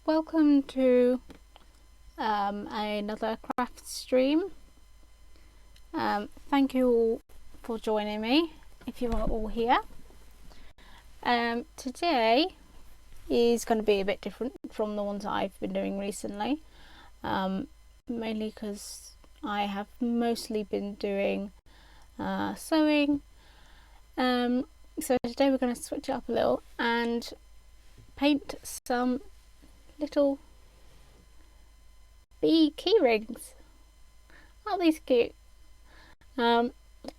welcome to another craft stream. Thank you all for joining me, if you are all here. Today is going to be a bit different from the ones I've been doing recently, mainly because I have mostly been doing sewing. So today we're going to switch it up a little and paint some little bee keyrings. Aren't these cute?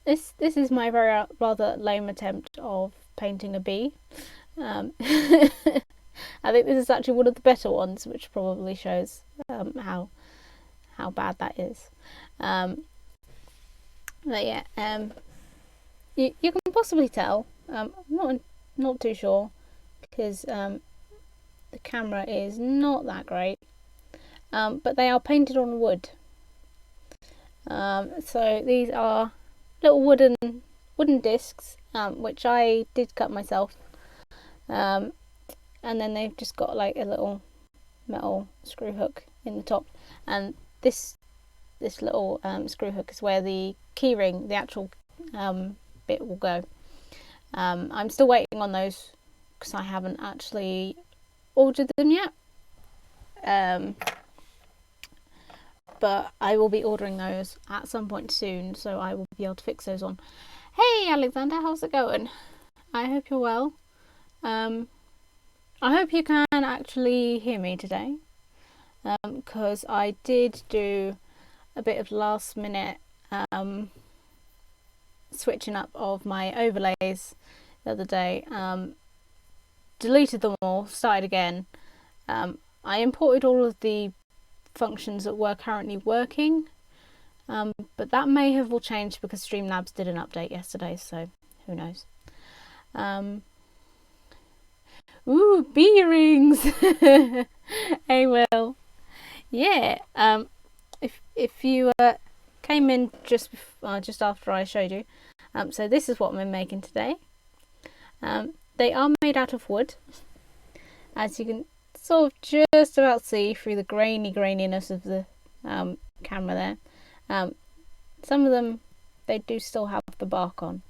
This is my very rather lame attempt of painting a bee. I think this is actually one of the better ones, which probably shows how bad that is. But yeah, you can possibly tell. I'm not too sure because the camera is not that great. But they are painted on wood. So these are little wooden discs, which I did cut myself. And then they've just got like a little metal screw hook in the top, and this little screw hook is where the keyring, the actual bit, will go. I'm still waiting on those because I haven't actually ordered them yet. But I will be ordering those at some point soon, so I will be able to fix those on. Hey Alexander, how's it going? I hope you're well. I hope you can actually hear me today, because I did do a bit of last minute switching up of my overlays the other day. Deleted them all, started again. I imported all of the functions that were currently working, but that may have all changed because Streamlabs did an update yesterday, so who knows. Ooh, Keyrings! Hey Will. Yeah, if you came in just after I showed you, so this is what I'm making today. They are made out of wood, as you can sort of just about see through the graininess of the camera there. Some of them, they do still have the bark on,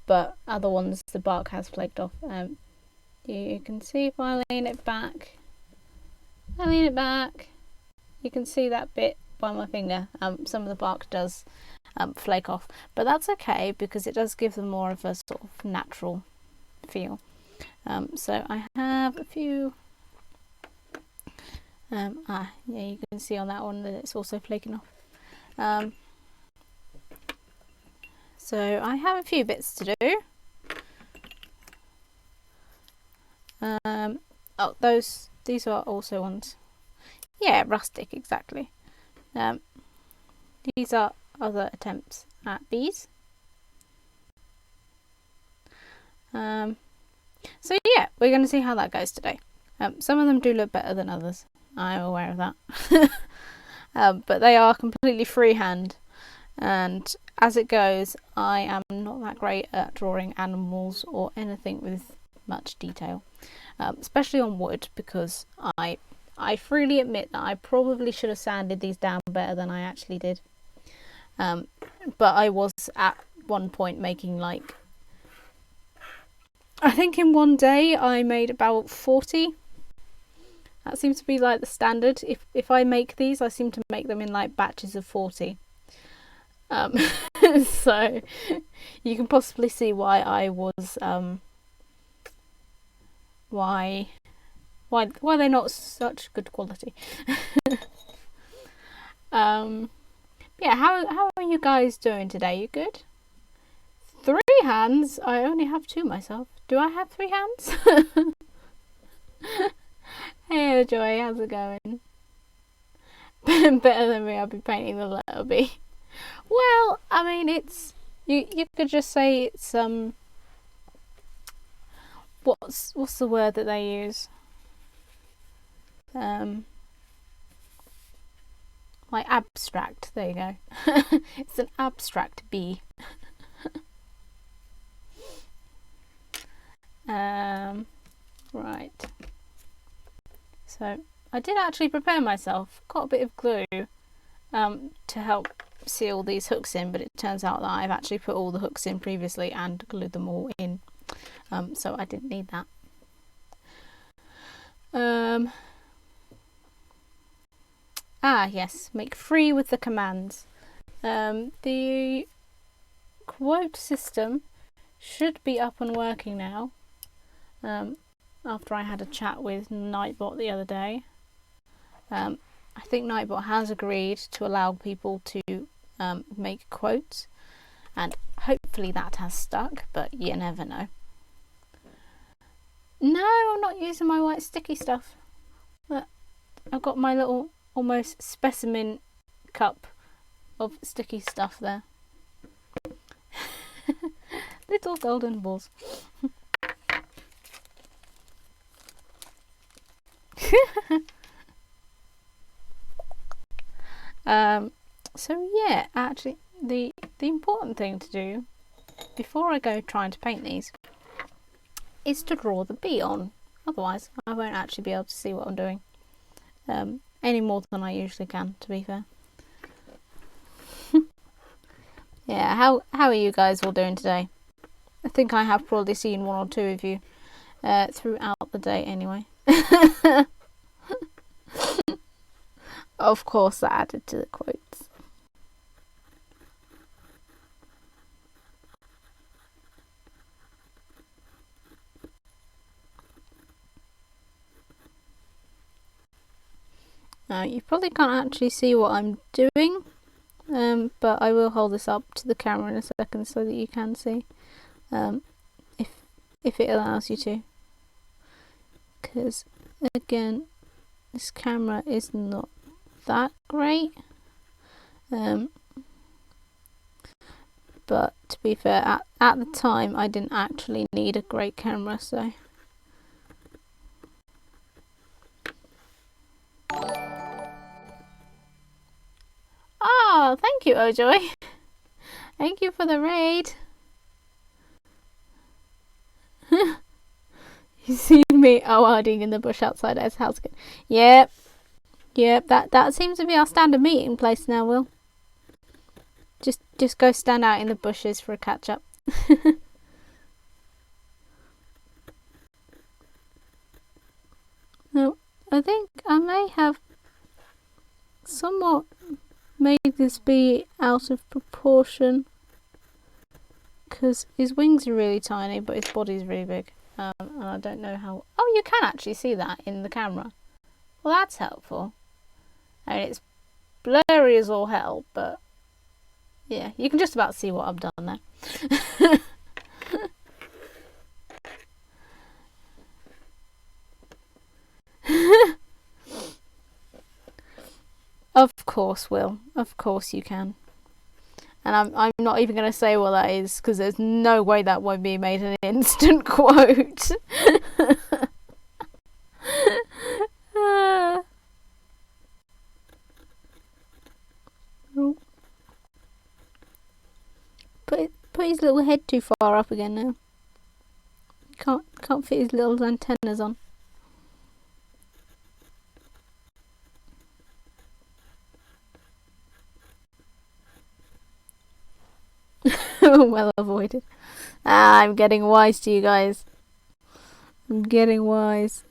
but other ones the bark has flaked off. You can see if I lean it back, you can see that bit by my finger. Some of the bark does flake off, but that's okay because it does give them more of a sort of natural feel. So I have a few. Yeah, you can see on that one that it's also flaking off. So I have a few bits to do. Oh, these are also ones. Yeah, rustic, exactly. These are other attempts at bees. So yeah, we're going to see how that goes today. Some of them do look better than others. I'm aware of that. But they are completely freehand, and as it goes, I am not that great at drawing animals or anything with much detail, especially on wood, because I freely admit that I probably should have sanded these down better than I actually did. But I was at one point making like, I think in one day I made about 40. That seems to be like the standard. If I make these, I seem to make them in like batches of 40. So you can possibly see why I was why they're not such good quality. Yeah, how are you guys doing today? You good? 3 hands? I only have 2 myself. Do I have 3 hands? Hey Joy, how's it going? Better than me, I'll be painting the letter B. Well, I mean, it's you could just say it's what's the word that they use? Like abstract. There you go. It's an abstract bee. Right. So I did actually prepare myself. Got a bit of glue to help seal these hooks in, but it turns out that I've actually put all the hooks in previously and glued them all in, so I didn't need that. Yes, make free with the commands. The quote system should be up and working now, after I had a chat with Nightbot the other day. I think Nightbot has agreed to allow people to make quotes, and hopefully that has stuck, but you never know. No, I'm not using my white sticky stuff. But I've got my little almost specimen cup of sticky stuff there. Little golden balls. So yeah, actually the important thing to do before I go trying to paint these is to draw the bee on. Otherwise I won't actually be able to see what I'm doing any more than I usually can, to be fair. Yeah, how are you guys all doing today? I think I have probably seen one or two of you throughout the day anyway. Of course, that added to the quotes. Now, you probably can't actually see what I'm doing, but I will hold this up to the camera in a second so that you can see, if it allows you to. Because, again, this camera is not that great. But to be fair, at the time I didn't actually need a great camera, so. Oh, thank you, Ojoy. Thank you for the raid. You see me hiding in the bush outside his house again. Yep, that seems to be our standard meeting place now, Will. Just go stand out in the bushes for a catch up. Now, I think I may have somewhat made this bee out of proportion, because his wings are really tiny but his body's really big, and I don't know how. Oh, you can actually see that in the camera. Well, that's helpful. I mean, it's blurry as all hell, but yeah, you can just about see what I've done there. Of course, Will. Of course you can. And I'm not even going to say what that is, because there's no way that won't be made an instant quote. Put his little head too far up again now. Can't fit his little antennas on. Well avoided. I'm getting wise to you guys. I'm getting wise.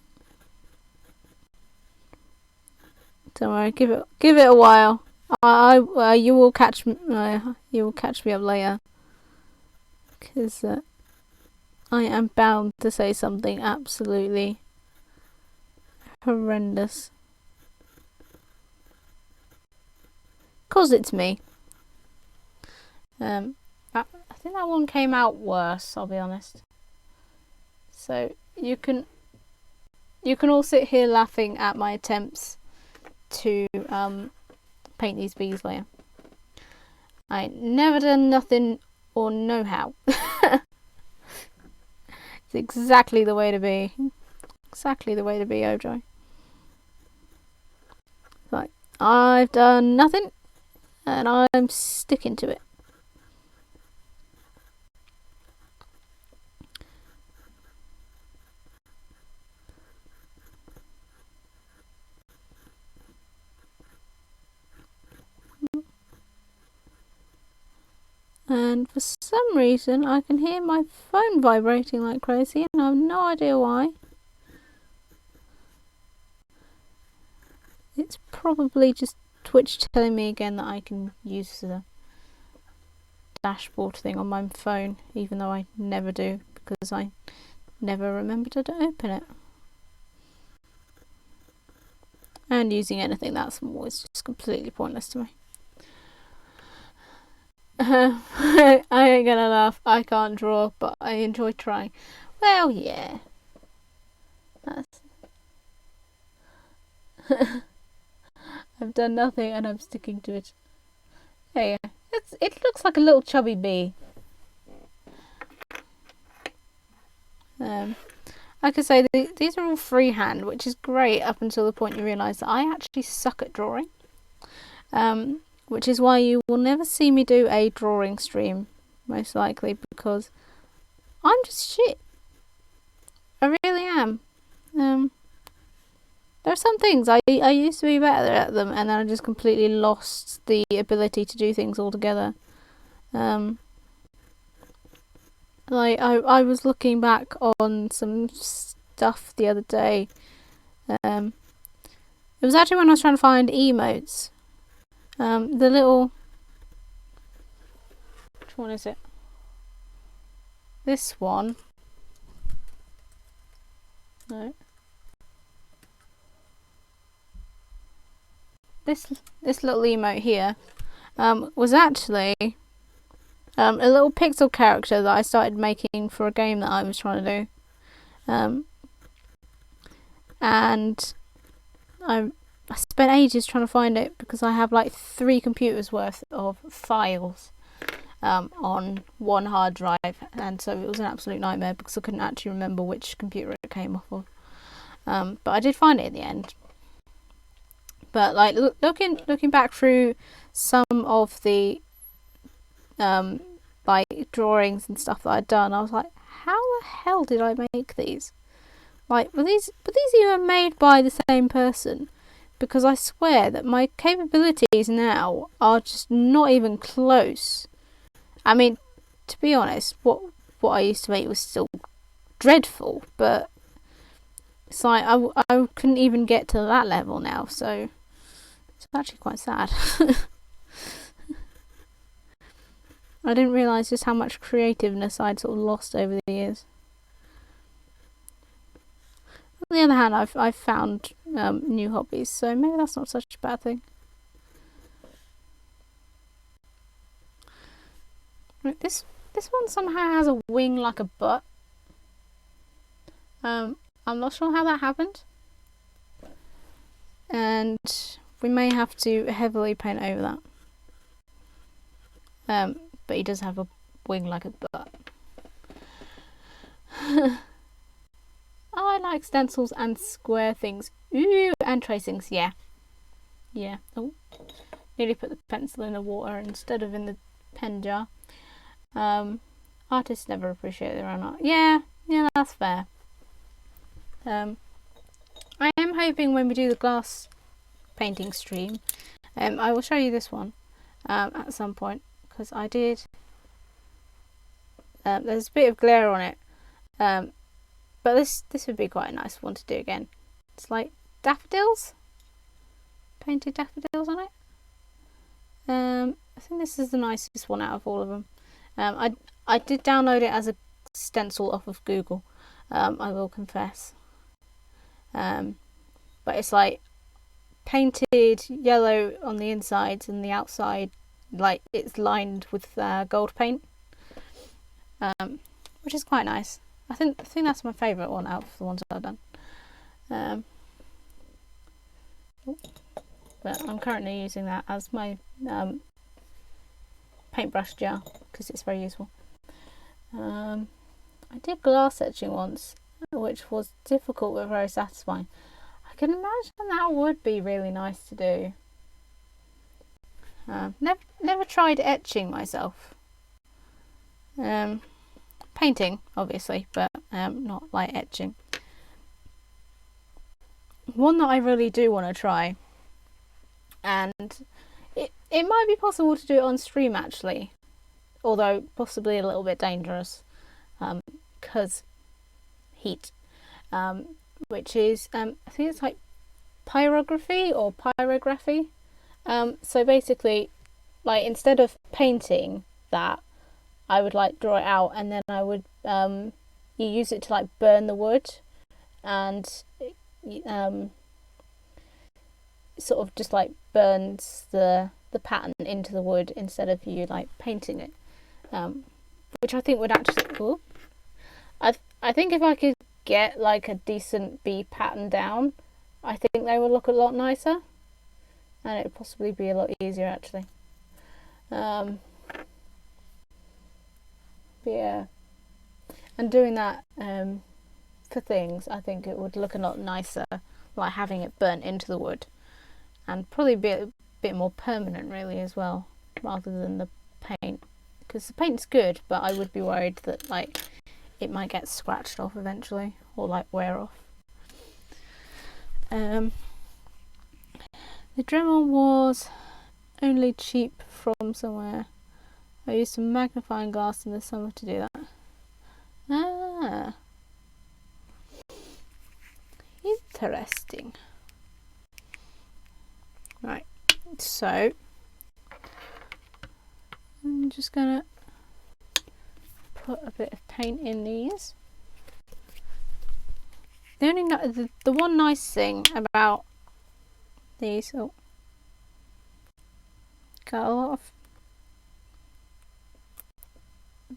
Don't worry, give it a while. You will catch me up later, because I am bound to say something absolutely horrendous. 'Cause it's me. I think that one came out worse, I'll be honest. So you can all sit here laughing at my attempts to paint these bees later. I ain't never done nothing or know how. It's exactly the way to be. Exactly the way to be, Ojoy. Like, I've done nothing and I'm sticking to it. and for some reason I can hear my phone vibrating like crazy and I have no idea why. It's probably just Twitch telling me again that I can use the dashboard thing on my phone, even though I never do because I never remember to open it. And using anything that small is just completely pointless to me. I ain't gonna laugh. I can't draw, but I enjoy trying. Well, yeah. That's I've done nothing and I'm sticking to it. There you go. It looks like a little chubby bee. Like I say, these are all freehand, which is great up until the point you realise that I actually suck at drawing. Which is why you will never see me do a drawing stream, most likely, because I'm just shit. I really am. There are some things I used to be better at them, and then I just completely lost the ability to do things altogether. Like I was looking back on some stuff the other day. It was actually when I was trying to find emotes. The little, which one is it? This one. No. This little emote here was actually a little pixel character that I started making for a game that I was trying to do. And I spent ages trying to find it because I have like 3 computers worth of files on one hard drive, and so it was an absolute nightmare because I couldn't actually remember which computer it came off of. But I did find it in the end. But like looking back through some of the like drawings and stuff that I'd done, I was like, how the hell did I make these? Like, were these even made by the same person? Because I swear that my capabilities now are just not even close. I mean, to be honest, what I used to make was still dreadful, but it's like I couldn't even get to that level now, so it's actually quite sad. I didn't realise just how much creativeness I'd sort of lost over the years. On the other hand, I've found new hobbies, so maybe that's not such a bad thing. Right, this one somehow has a wing like a butt. I'm not sure how that happened, and we may have to heavily paint over that. But he does have a wing like a butt. Oh, I like stencils and square things. Ooh, and tracings, yeah. Yeah. Oh, nearly put the pencil in the water instead of in the pen jar. Artists never appreciate their own art. Yeah, that's fair. I am hoping when we do the glass painting stream, I will show you this one at some point, because I did. There's a bit of glare on it. But this would be quite a nice one to do again. It's like daffodils, painted daffodils on it. I think this is the nicest one out of all of them. I did download it as a stencil off of Google. I will confess. But it's like painted yellow on the inside and the outside, like it's lined with gold paint, which is quite nice. I think that's my favourite one out of the ones I've done. But I'm currently using that as my paintbrush jar because it's very useful. I did glass etching once, which was difficult but very satisfying. I can imagine that would be really nice to do. Never tried etching myself. Painting, obviously, but not like etching. One that I really do want to try, and it might be possible to do it on stream actually, although possibly a little bit dangerous because heat, which is I think it's like pyrography or pyrography. So basically, like instead of painting that, I would like draw it out, and then I would you use it to like burn the wood, and sort of just like burns the pattern into the wood instead of you like painting it, which I think would actually. Ooh, I think if I could get like a decent bee pattern down, I think they would look a lot nicer, and it would possibly be a lot easier actually. But yeah, and doing that for things, I think it would look a lot nicer, like having it burnt into the wood, and probably be a bit more permanent really as well, rather than the paint, because the paint's good, but I would be worried that like it might get scratched off eventually, or like wear off. The Dremel was only cheap from somewhere. I used some magnifying glass in the summer to do that. Ah, interesting. Right, so I'm just gonna put a bit of paint in these. The one nice thing about these, got a lot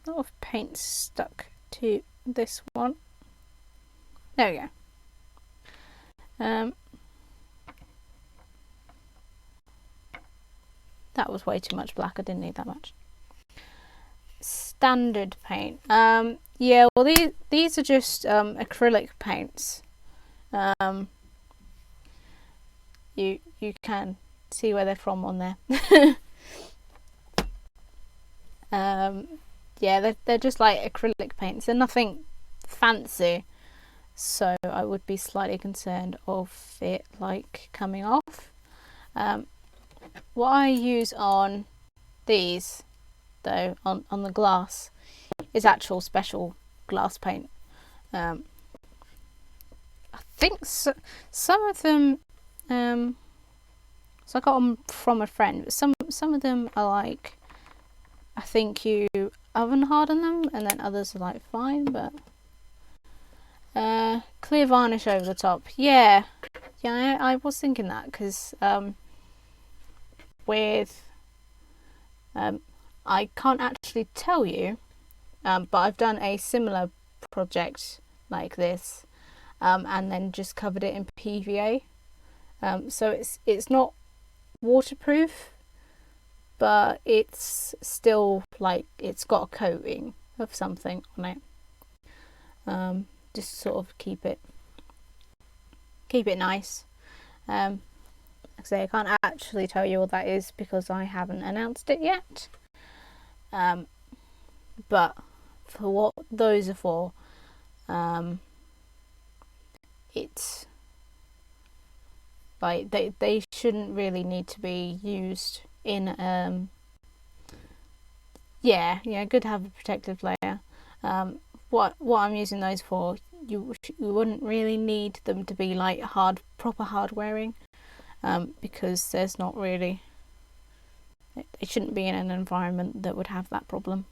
of paint stuck to this one. There we go. That was way too much black. I didn't need that much. Standard paint. Yeah, well these are just acrylic paints. You can see where they're from on there. Yeah, they're just like acrylic paints. They're nothing fancy, so I would be slightly concerned of it like coming off. What I use on these though, on the glass, is actual special glass paint. I think some of them, so I got them from a friend, but some of them are like, I think you oven harden them, and then others are like fine, but clear varnish over the top. Yeah, I was thinking that, because with I can't actually tell you, but I've done a similar project like this, and then just covered it in PVA. So it's not waterproof, but it's still like it's got a coating of something on it, just to sort of keep it nice. Like I say, I can't actually tell you what that is because I haven't announced it yet. But for what those are for, it's like they shouldn't really need to be used in yeah, good to have a protective layer. What I'm using those for, you wouldn't really need them to be like proper hard wearing, because there's not really, it shouldn't be in an environment that would have that problem.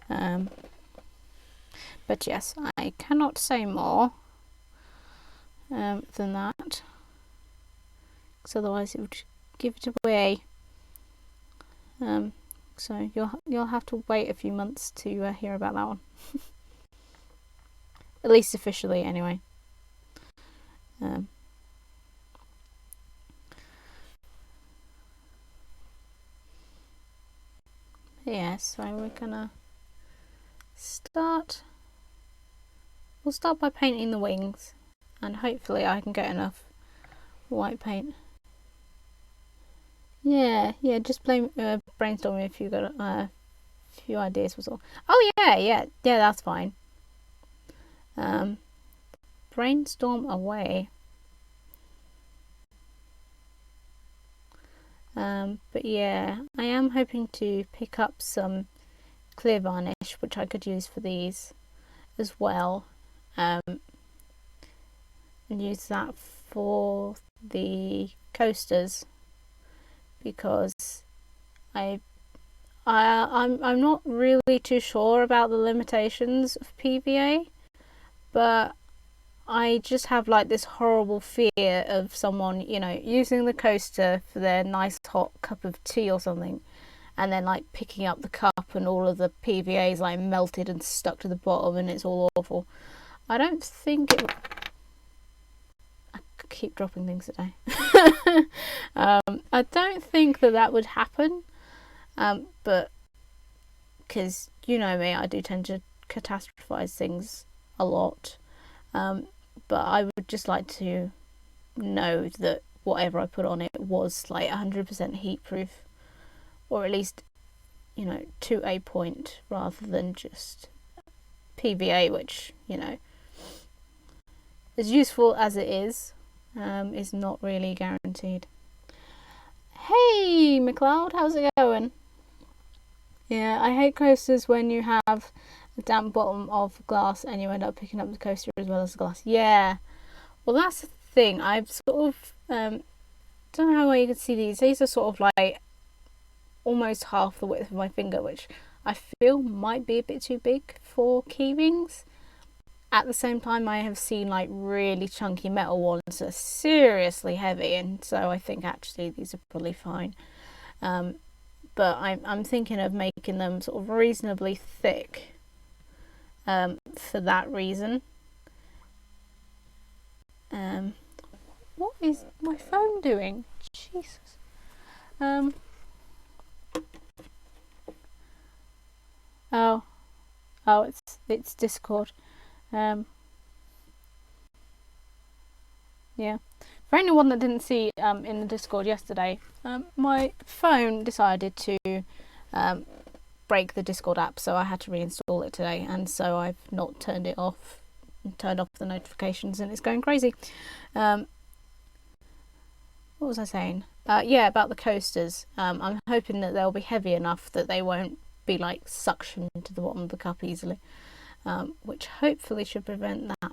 But yes, I cannot say more than that, because otherwise it would give it away. So you'll have to wait a few months to hear about that one. At least officially, anyway. Yeah, so we're gonna start. We'll start by painting the wings, and hopefully I can get enough white paint. Yeah, just brainstorm me if you got a few ideas was all. Oh yeah, that's fine. Brainstorm away. But yeah, I am hoping to pick up some clear varnish, which I could use for these as well, and use that for the coasters, because I'm not really too sure about the limitations of PVA, but I just have like this horrible fear of someone, using the coaster for their nice hot cup of tea or something, and then like picking up the cup and all of the PVA is like melted and stuck to the bottom and it's all awful. I don't think it... I keep dropping things today. I don't think that would happen, but because you know me, I do tend to catastrophize things a lot, but I would just like to know that whatever I put on it was like 100% heat proof, or at least to a point, rather than just PVA, which as useful as it is not really guaranteed. Hey McLeod, how's it going? Yeah, I hate coasters when you have a damp bottom of glass and you end up picking up the coaster as well as the glass. Yeah, well that's the thing. I've sort of don't know how well you can see these. These are sort of like almost half the width of my finger, which I feel might be a bit too big for keyrings. At the same time, I have seen like really chunky metal ones that are seriously heavy, and so I think actually these are probably fine. But I'm thinking of making them sort of reasonably thick for that reason. What is my phone doing? Jesus. Oh, it's Discord. Yeah. For anyone that didn't see in the Discord yesterday, my phone decided to break the Discord app, so I had to reinstall it today, and so I've not turned it off, turned off the notifications, and it's going crazy. What was I saying? Yeah, about the coasters. I'm hoping that they'll be heavy enough that they won't be like suctioned to the bottom of the cup easily, which hopefully should prevent that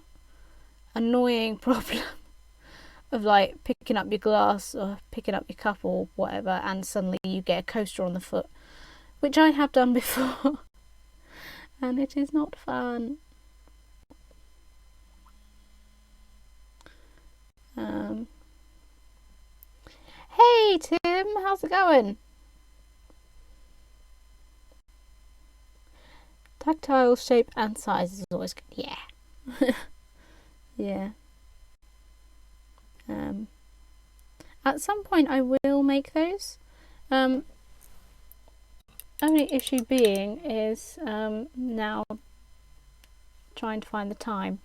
annoying problem of like picking up your glass or picking up your cup or whatever, and suddenly you get a coaster on the foot, which I have done before, and it is not fun. Hey Tim, how's it going? Tactile shape and size is always good. Yeah. Yeah. At some point I will make those. Only issue being is now trying to find the time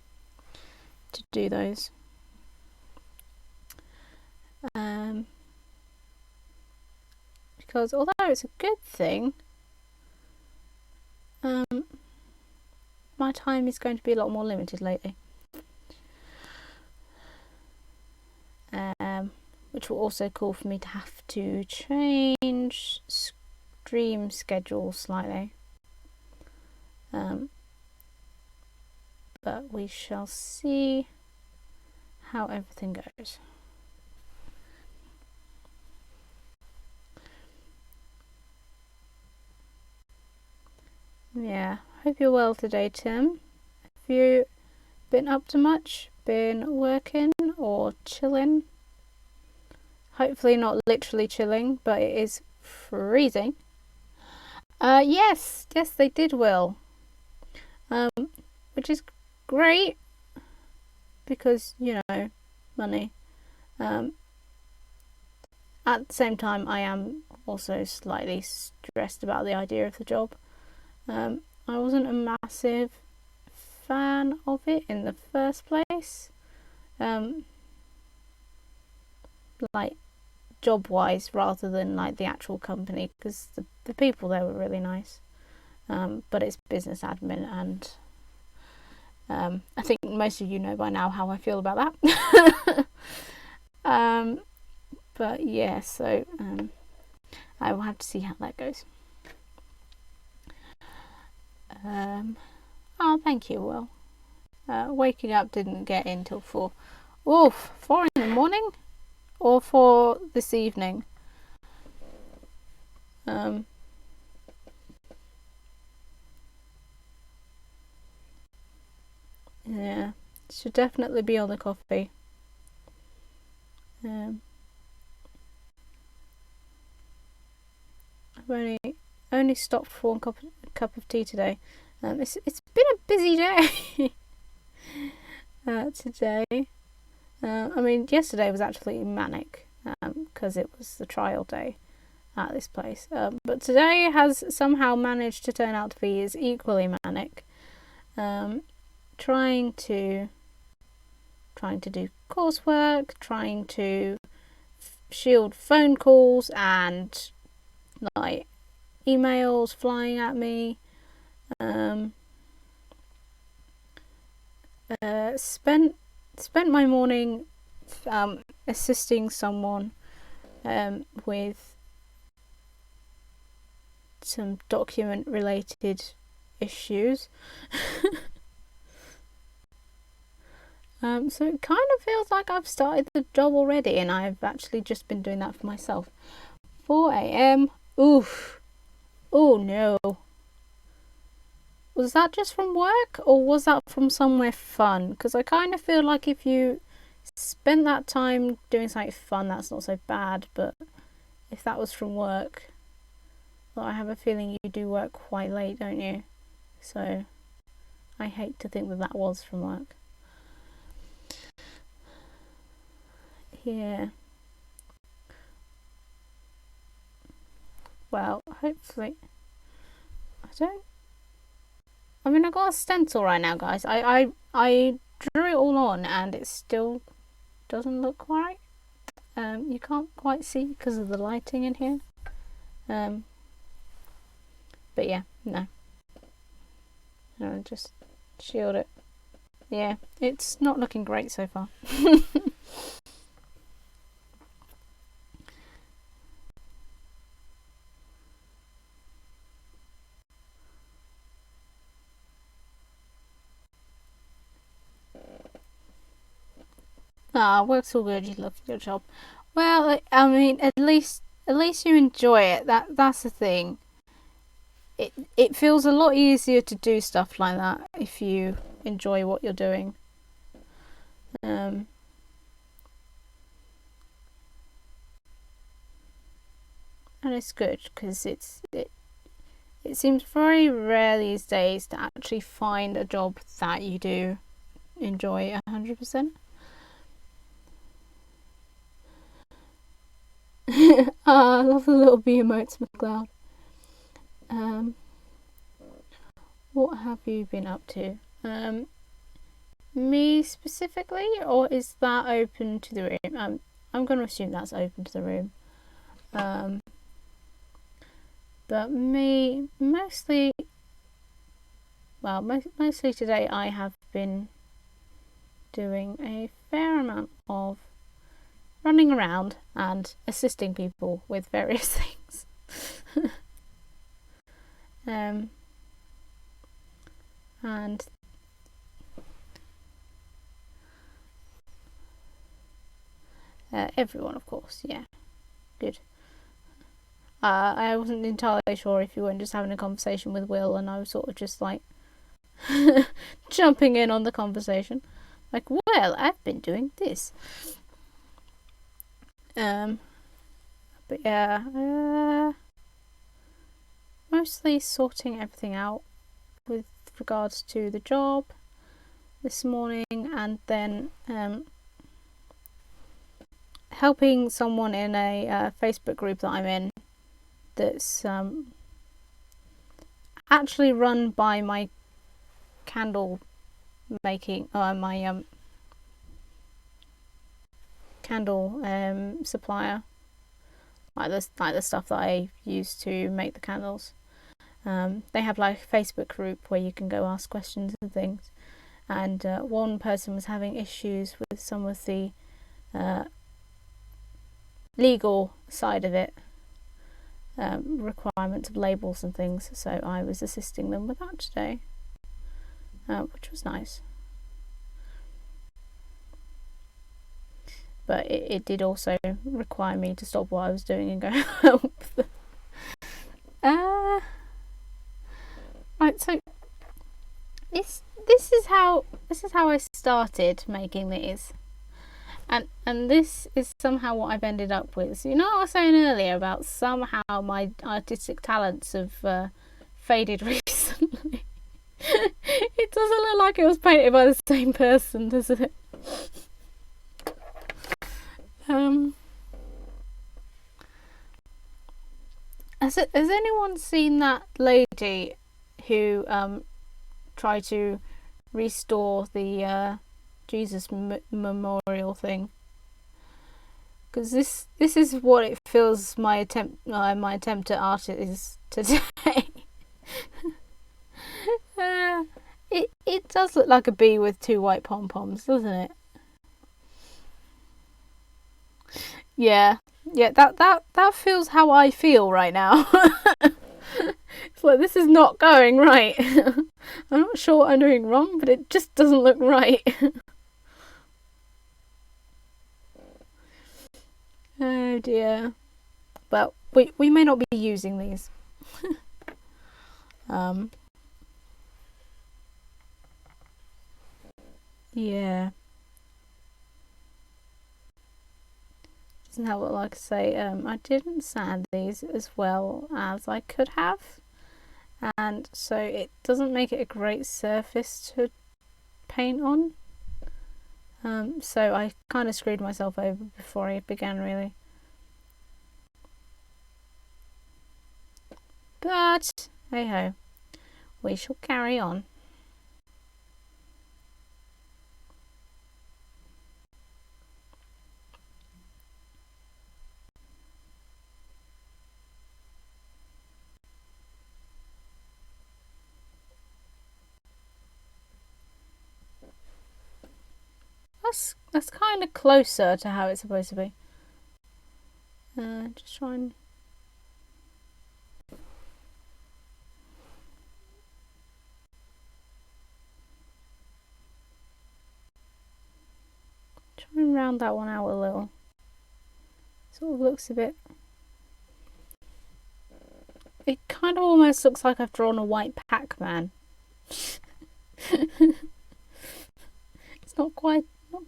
to do those. Because although it's a good thing, my time is going to be a lot more limited lately. Which will also call for me to have to change stream schedule slightly. But we shall see how everything goes. Yeah, hope you're well today, Tim. Have you been up to much? Been working or chilling? Hopefully not literally chilling, but it is freezing. Yes, they did, Will. Which is great because, money. At the same time, I am also slightly stressed about the idea of the job. I wasn't a massive fan of it in the first place. Like job wise rather than like the actual company, because the people there were really nice, but it's business admin, and I think most of you know by now how I feel about that. But yeah, so I will have to see how that goes. Oh, thank you, Will. Waking up didn't get in till 4. Oof, 4 in the morning? Or 4 this evening? Yeah, should definitely be on the coffee. I've only stopped for one cup of tea today. It's been a busy day today. I mean, yesterday was absolutely manic because it was the trial day at this place. But today has somehow managed to turn out to be as equally manic. Trying to do coursework, trying to shield phone calls and like emails flying at me. Spent my morning assisting someone with some document related issues. So it kind of feels like I've started the job already, and I've actually just been doing that for myself. 4 a.m. Oof. Oh no. Was that just from work, or was that from somewhere fun? Because I kind of feel like if you spent that time doing something fun, that's not so bad. But if that was from work, well, I have a feeling you do work quite late, don't you? So I hate to think that that was from work. Yeah. Well, hopefully. I mean, I got a stencil right now, guys. I drew it all on, and it still doesn't look right. You can't quite see because of the lighting in here. But yeah, no. Just shield it. Yeah, it's not looking great so far. Work's all good. You love your job. Well, I mean, at least you enjoy it. That's the thing. It feels a lot easier to do stuff like that if you enjoy what you're doing. And it's good because it seems very rare these days to actually find a job that you do enjoy 100%. I love the little bee emotes, McLeod. What have you been up to? Me specifically, or is that open to the room? I'm going to assume that's open to the room. But me, mostly today I have been doing a fair amount of running around and assisting people with various things. And everyone, of course, yeah, good. I wasn't entirely sure if you weren't just having a conversation with Will, and I was sort of just like jumping in on the conversation, like, well, I've been doing this. But yeah, mostly sorting everything out with regards to the job this morning, and then helping someone in a Facebook group that I'm in that's actually run by my candle making my candle supplier, like the stuff that I use to make the candles. They have like a Facebook group where you can go ask questions and things, and one person was having issues with some of the legal side of it, requirements of labels and things, so I was assisting them with that today, which was nice. But it did also require me to stop what I was doing and go help them. Right, so this is how I started making these, and this is somehow what I've ended up with. So, you know what I was saying earlier about somehow my artistic talents have faded recently. It doesn't look like it was painted by the same person, does it? Has anyone seen that lady who tried to restore the Jesus memorial thing? Because this is what it feels my attempt at art is today. It does look like a bee with 2 white pom-poms, doesn't it? Yeah, that feels how I feel right now. It's like, this is not going right. I'm not sure what I'm doing wrong, but it just doesn't look right. Oh dear. Well, we may not be using these. Yeah. Doesn't help, like I say, I didn't sand these as well as I could have, and so it doesn't make it a great surface to paint on. So I kind of screwed myself over before I began, really. But hey ho, we shall carry on. That's kind of closer to how it's supposed to be. Just try and round that one out a little. Sort of looks a bit. It kind of almost looks like I've drawn a white Pac-Man. It's not quite not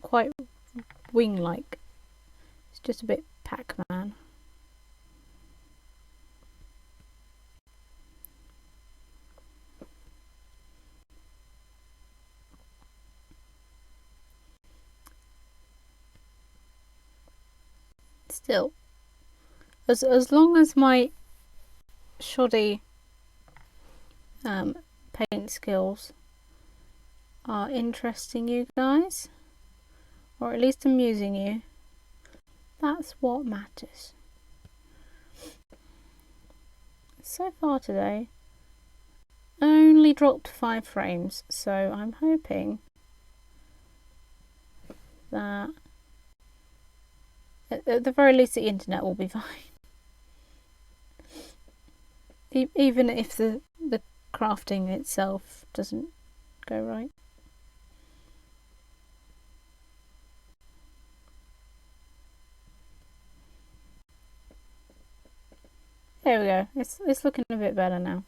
quite wing-like. It's just a bit Pac-Man. Still, as long as my shoddy paint skills are interesting you guys, or at least amusing you, that's what matters. So far today, only dropped 5 frames, so I'm hoping that at the very least the internet will be fine. Even if the crafting itself doesn't go right. There we go. It's looking a bit better now.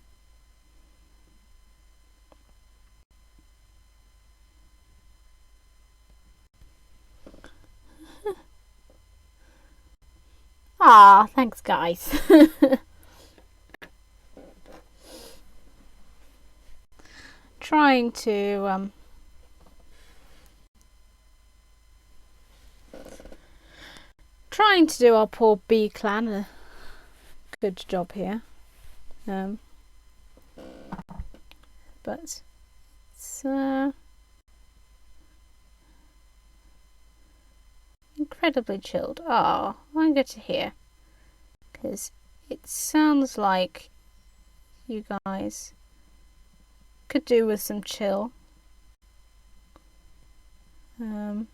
Ah, thanks guys. Trying to do our poor bee clan a good job here. But it's incredibly chilled. Oh, I'm good to hear, because it sounds like you guys could do with some chill. Um,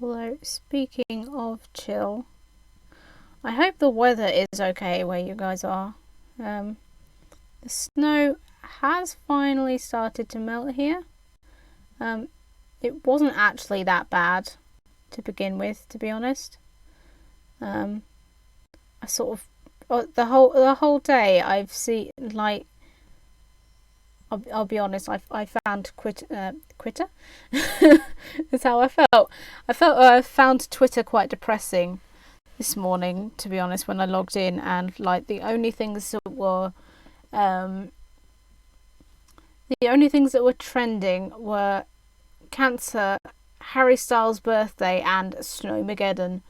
Although, speaking of chill, I hope the weather is okay where you guys are. The snow has finally started to melt here. It wasn't actually that bad to begin with, to be honest. I sort of the whole day I've seen like I'll be honest. I found Twitter. That's how I felt. I found Twitter quite depressing this morning, to be honest, when I logged in, and like the only things that were trending were cancer, Harry Styles' birthday, and Snowmageddon.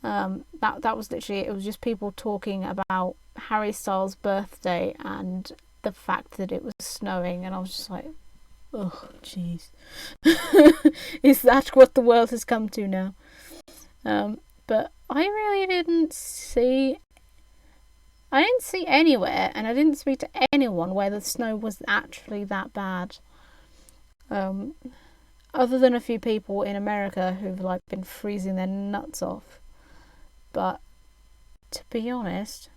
That was literally, it was just people talking about Harry Styles' birthday and the fact that it was snowing, and I was just like, oh jeez. Is that what the world has come to now? But I really didn't see anywhere, and I didn't speak to anyone where the snow was actually that bad. Other than a few people in America who've like been freezing their nuts off. But to be honest,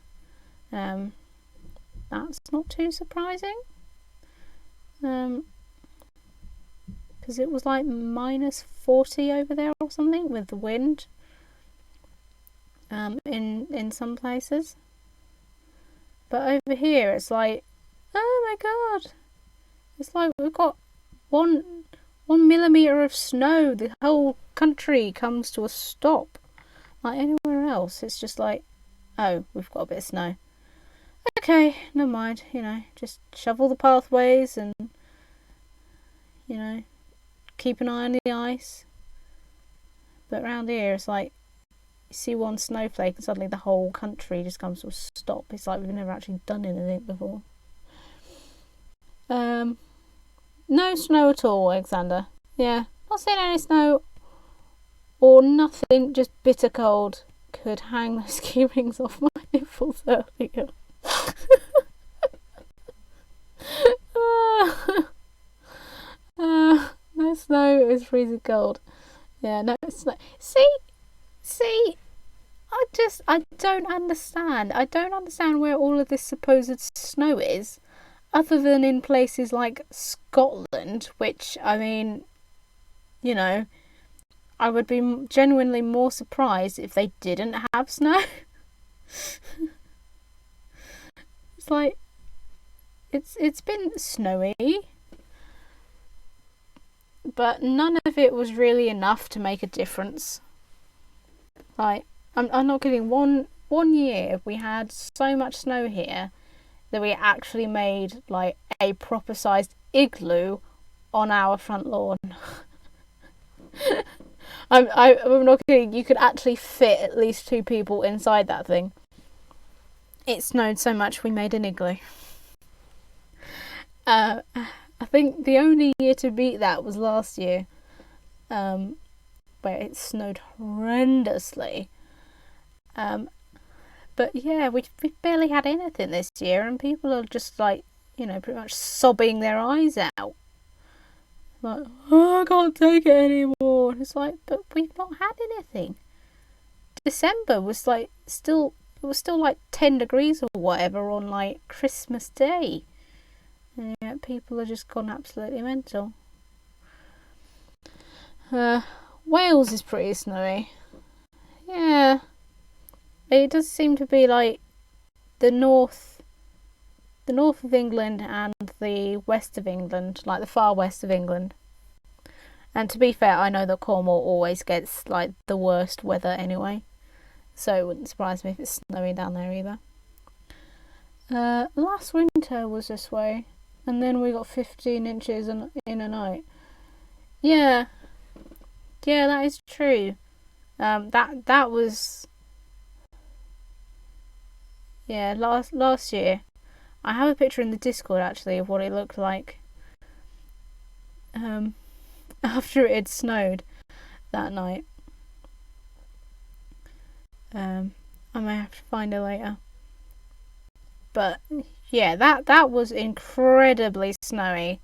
that's not too surprising. Because it was like -40 over there or something with the wind. In some places. But over here it's like, oh my god, it's like we've got 1 millimeter of snow. The whole country comes to a stop. Like anywhere else, it's just like, oh, we've got a bit of snow. Okay, never mind. Just shovel the pathways and keep an eye on the ice. But around here, it's like you see one snowflake and suddenly the whole country just comes to a stop. It's like we've never actually done anything before. No snow at all, Alexander. Yeah, not seeing any snow or nothing, just bitter cold. Could hang those keyrings off my nipples earlier. No snow, it was freezing cold. Yeah, no snow. See, I don't understand. I don't understand where all of this supposed snow is, other than in places like Scotland, which, I mean, I would be genuinely more surprised if they didn't have snow. It's like, it's been snowy, but none of it was really enough to make a difference. Like, I'm not kidding. One year we had so much snow here that we actually made like a proper sized igloo on our front lawn. I'm not kidding. You could actually fit at least 2 people inside that thing. It snowed so much we made an igloo. I think the only year to beat that was last year, where it snowed horrendously. But yeah, we barely had anything this year, and people are just like, pretty much sobbing their eyes out. Like, oh, I can't take it anymore. And it's like, but we've not had anything. December was like still like 10 degrees or whatever on like Christmas Day. And yet people are just gone absolutely mental. Wales is pretty snowy. Yeah. It does seem to be like the north of England and the west of England, like the far west of England. And to be fair, I know that Cornwall always gets like the worst weather anyway, so it wouldn't surprise me if it's snowy down there either. Last winter was this way, and then we got 15 inches in a night. Yeah, that is true. That was last year. I have a picture in the Discord actually of what it looked like. after it had snowed that night. I may have to find her later. But yeah, that was incredibly snowy,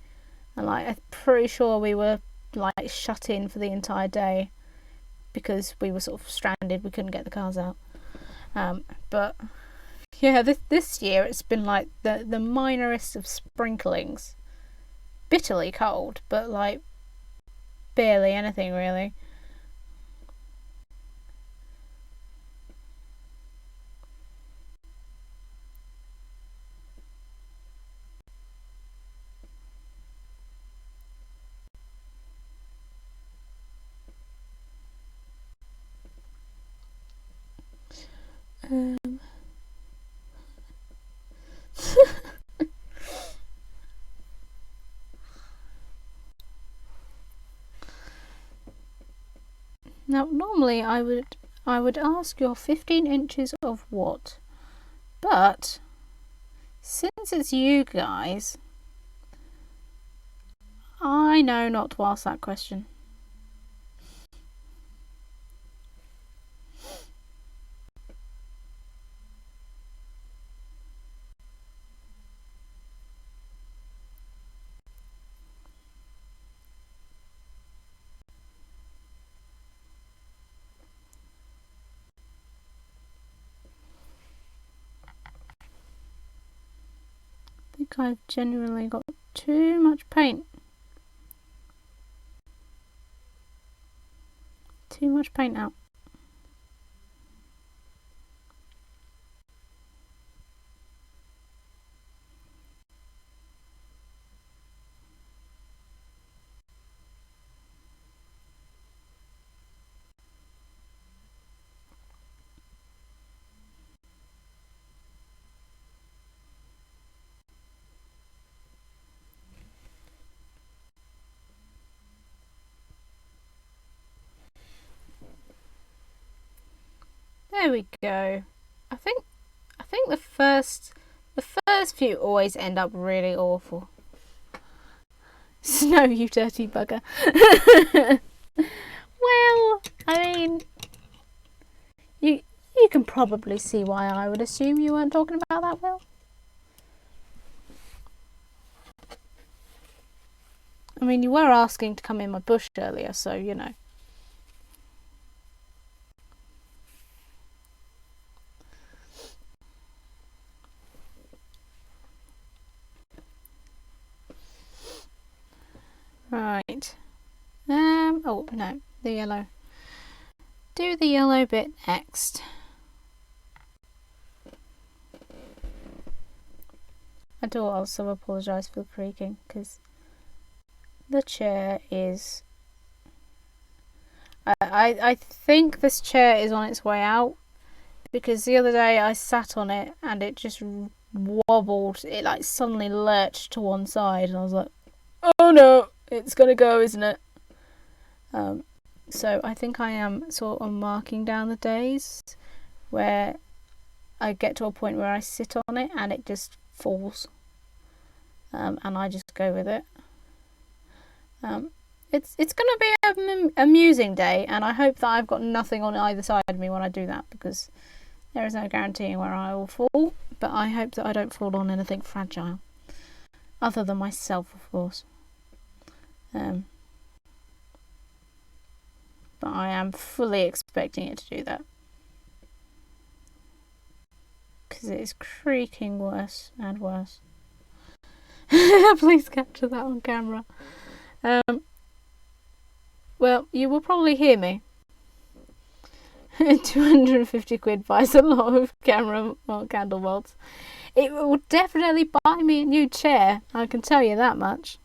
and like I'm pretty sure we were like shut in for the entire day because we were sort of stranded. We couldn't get the cars out. But yeah, this year it's been like the minorest of sprinklings. Bitterly cold, but like barely anything really. Now, normally I would ask your 15 inches of what, but since it's you guys, I know not to ask that question. I think I've genuinely got too much paint. Too much paint out. There we go. I think the first few always end up really awful. Snow, you dirty bugger. Well, I mean, you can probably see why I would assume you weren't talking about that, Will. I mean, you were asking to come in my bush earlier, so you know. Right. Oh no, the yellow. Do the yellow bit next. I do also apologise for the creaking because the chair is. I think this chair is on its way out because the other day I sat on it and it just wobbled. It like suddenly lurched to one side and I was like, oh no, it's gonna go, isn't it? So I think I am sort of marking down the days where I get to a point where I sit on it and it just falls, and I just go with it. It's going to be an amusing day, and I hope that I've got nothing on either side of me when I do that, because there is no guaranteeing where I will fall, but I hope that I don't fall on anything fragile, other than myself, of course. But I am fully expecting it to do that, because it is creaking worse and worse. Please capture that on camera. Well, you will probably hear me. 250 quid buys a lot of camera or candle bolts. It will definitely buy me a new chair, I can tell you that much.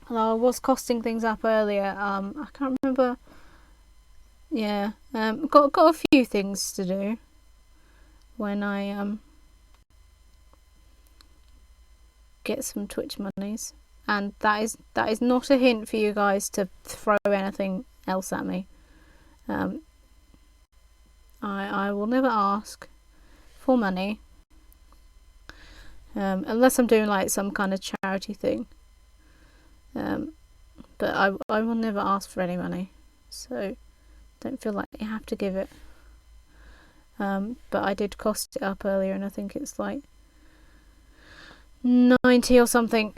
Although I was costing things up earlier. I can't remember. Yeah, got a few things to do when I get some Twitch monies, and that is not a hint for you guys to throw anything else at me. I will never ask for money unless I'm doing like some kind of charity thing. But I will never ask for any money, so don't feel like you have to give it. But I did cost it up earlier, and I think it's like 90 or something.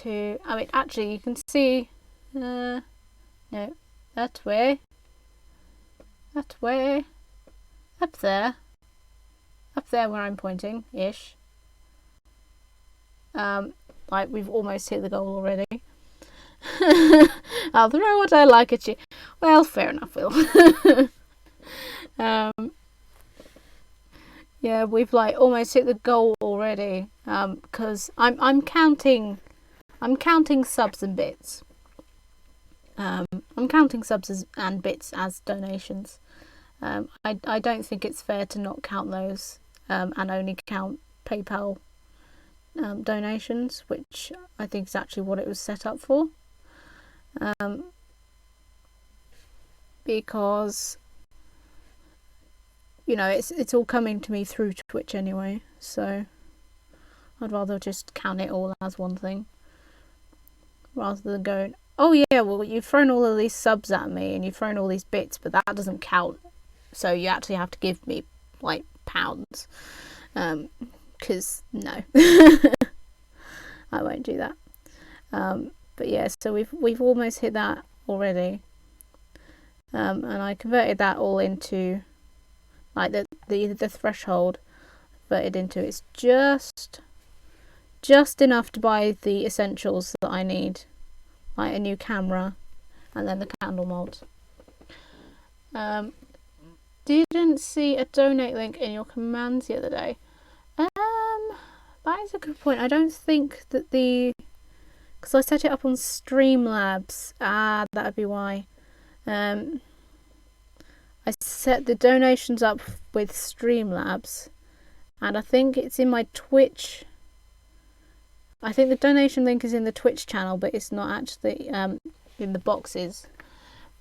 I mean, actually, you can see. No, that way, up there where I'm pointing, ish. Like we've almost hit the goal already. I'll throw what I like at you. Well, fair enough, Will. Yeah, we've like almost hit the goal already. Because I'm counting subs and bits. I'm counting subs and bits as donations. I don't think it's fair to not count those and only count PayPal donations, which I think is actually what it was set up for. Because you know it's all coming to me through Twitch anyway, so I'd rather just count it all as one thing rather than going, oh yeah, well you've thrown all of these subs at me and you've thrown all these bits, but that doesn't count, so you actually have to give me like pounds. Because no, I won't do that. But yeah, so we've almost hit that already. And I converted that all into like the threshold, converted into it's just enough to buy the essentials that I need, like a new camera and then the candle mold. Didn't see a donate link in your commands the other day. That is a good point. I don't think that because I set it up on Streamlabs. That would be why. I set the donations up with Streamlabs, and I think it's in my Twitch. I think the donation link is in the Twitch channel, but it's not actually in the boxes.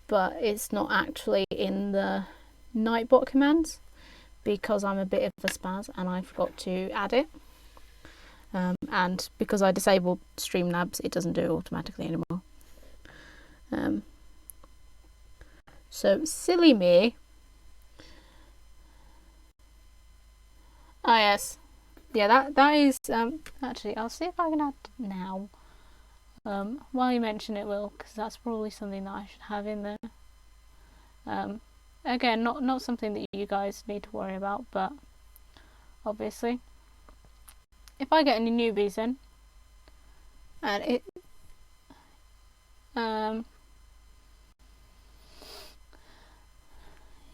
But it's not actually in the Nightbot commands because I'm a bit of a spaz and I forgot to add it. And because I disabled Streamlabs, it doesn't do it automatically anymore. So silly me. Oh yes, yeah. That is actually. I'll see if I can add now. While you mention it, Will, because that's probably something that I should have in there. Again, not something that you guys need to worry about, but obviously, if I get any newbies in, and it,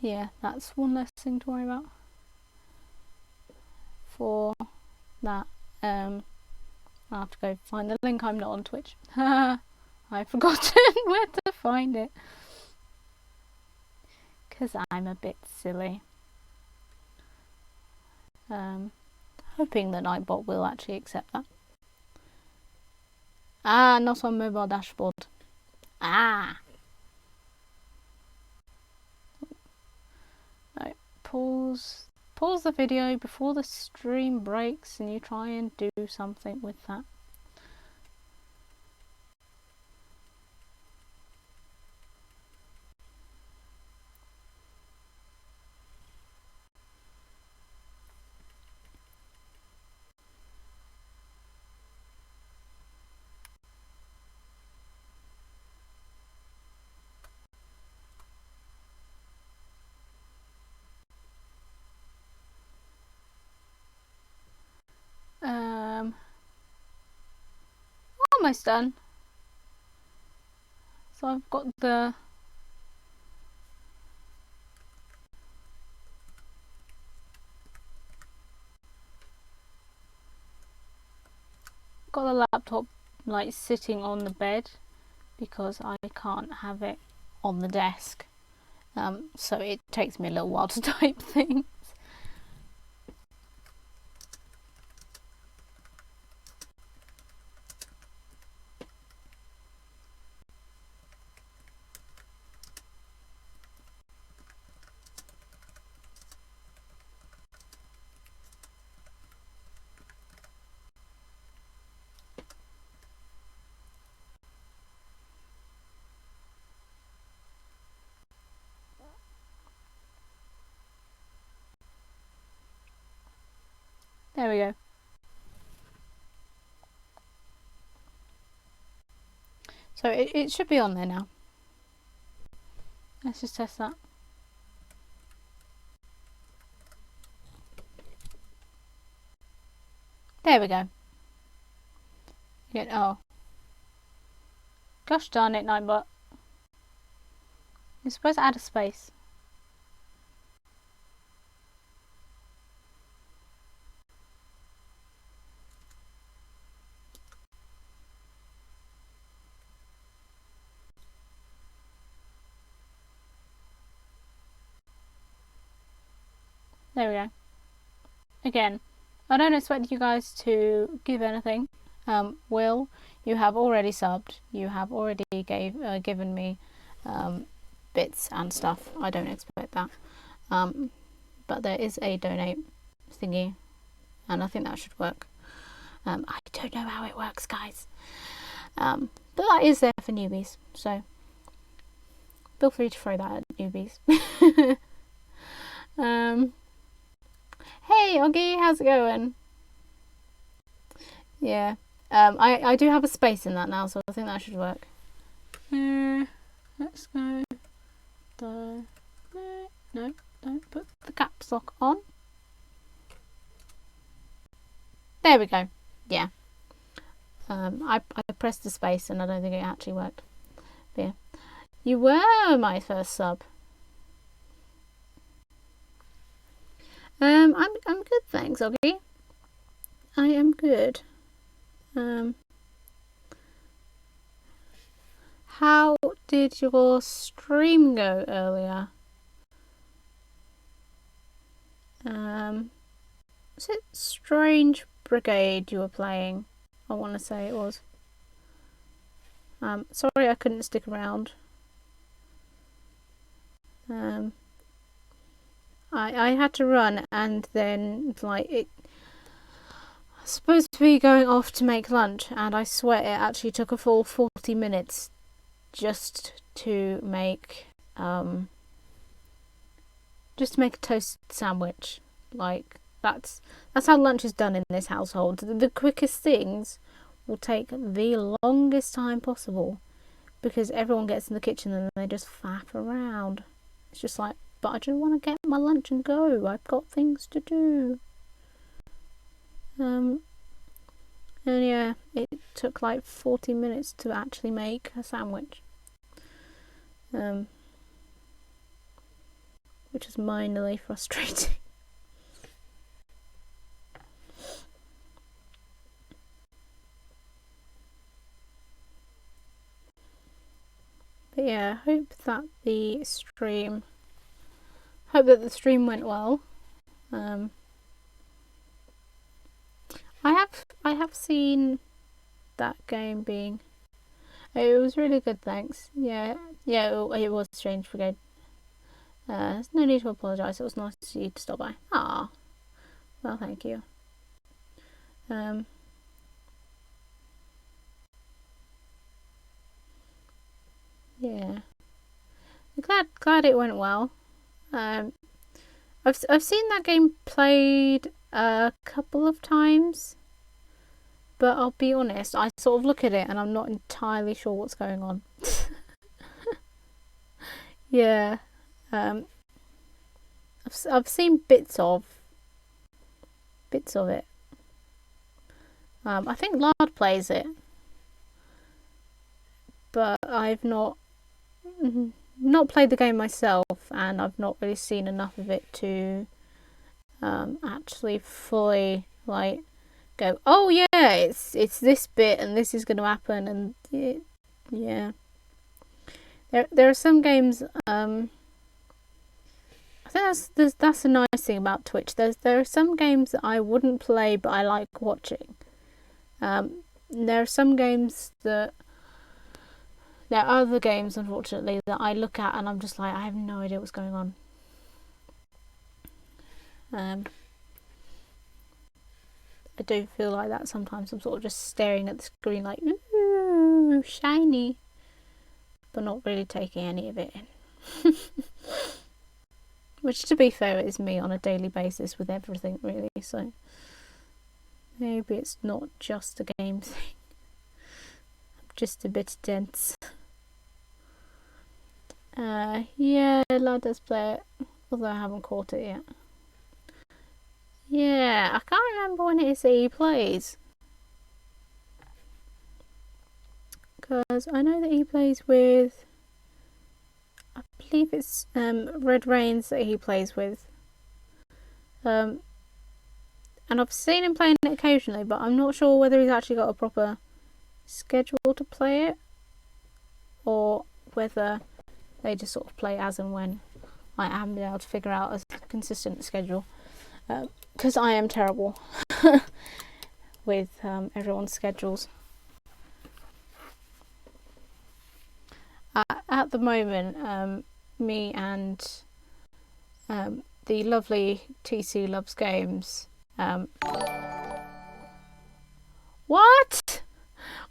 yeah, that's one less thing to worry about. For that, I'll have to go find the link. I'm not on Twitch. I've forgotten where to find it. Because I'm a bit silly. Hoping that Nightbot will actually accept that. Not on mobile dashboard. Right, pause the video before the stream breaks and you try and do something with that. Almost done. So I've got the laptop like sitting on the bed because I can't have it on the desk. So it takes me a little while to type things. There we go. So it should be on there now. Let's just test that. There we go. Good. Oh. Gosh darn it, Nightbot. You're supposed to add a space. There we go. Again, I don't expect you guys to give anything. Will, you have already subbed. You have already given me bits and stuff. I don't expect that. But there is a donate thingy, and I think that should work. I don't know how it works, guys. But that is there for newbies, so feel free to throw that at newbies. Hey Oggy, how's it going? Yeah, I do have a space in that now, so I think that should work. Let's go. No, don't put the caps lock on. There we go. Yeah. I pressed the space and I don't think it actually worked. But yeah. You were my first sub. I'm good, thanks, Oggy. I am good. How did your stream go earlier? Was it Strange Brigade you were playing? I want to say it was. Sorry I couldn't stick around. I had to run, and then like it was supposed to be going off to make lunch, and I swear it actually took a full 40 minutes just to make a toast sandwich. Like that's how lunch is done in this household. The quickest things will take the longest time possible because everyone gets in the kitchen and they just faff around. It's just like, but I just want to get my lunch and go. I've got things to do. And yeah, it took like 40 minutes to actually make a sandwich. Which is minorly frustrating. But yeah, hope that the stream went well. I have seen that game being. It was really good, thanks. Yeah, it was Strange Brigade. There's no need to apologise. It was nice of you to stop by. Ah, well, thank you. Yeah, I'm glad it went well. I've seen that game played a couple of times, but I'll be honest, I sort of look at it and I'm not entirely sure what's going on. Yeah, I've seen bits of it. I think Lard plays it, but I've not played the game myself, and I've not really seen enough of it to actually fully like go, oh yeah, it's this bit and this is going to happen, and yeah. There are some games. I think that's a nice thing about Twitch. There are some games that I wouldn't play, but I like watching. There are some games that. There are other games, unfortunately, that I look at and I'm just like, I have no idea what's going on. I do feel like that sometimes. I'm sort of just staring at the screen like, ooh, shiny, but not really taking any of it in. Which, to be fair, is me on a daily basis with everything, really. So, Maybe it's not just a game thing. I'm just a bit dense. Yeah, Lad does play it, although I haven't caught it yet. Yeah, I can't remember when it is that he plays. Because I know that he plays with, I believe it's Red Rains that he plays with. And I've seen him playing it occasionally, but I'm not sure whether he's actually got a proper schedule to play it, or whether they just sort of play as and when. I haven't been able to figure out a consistent schedule, because I am terrible with everyone's schedules. At the moment, me and the lovely TC Loves Games. What?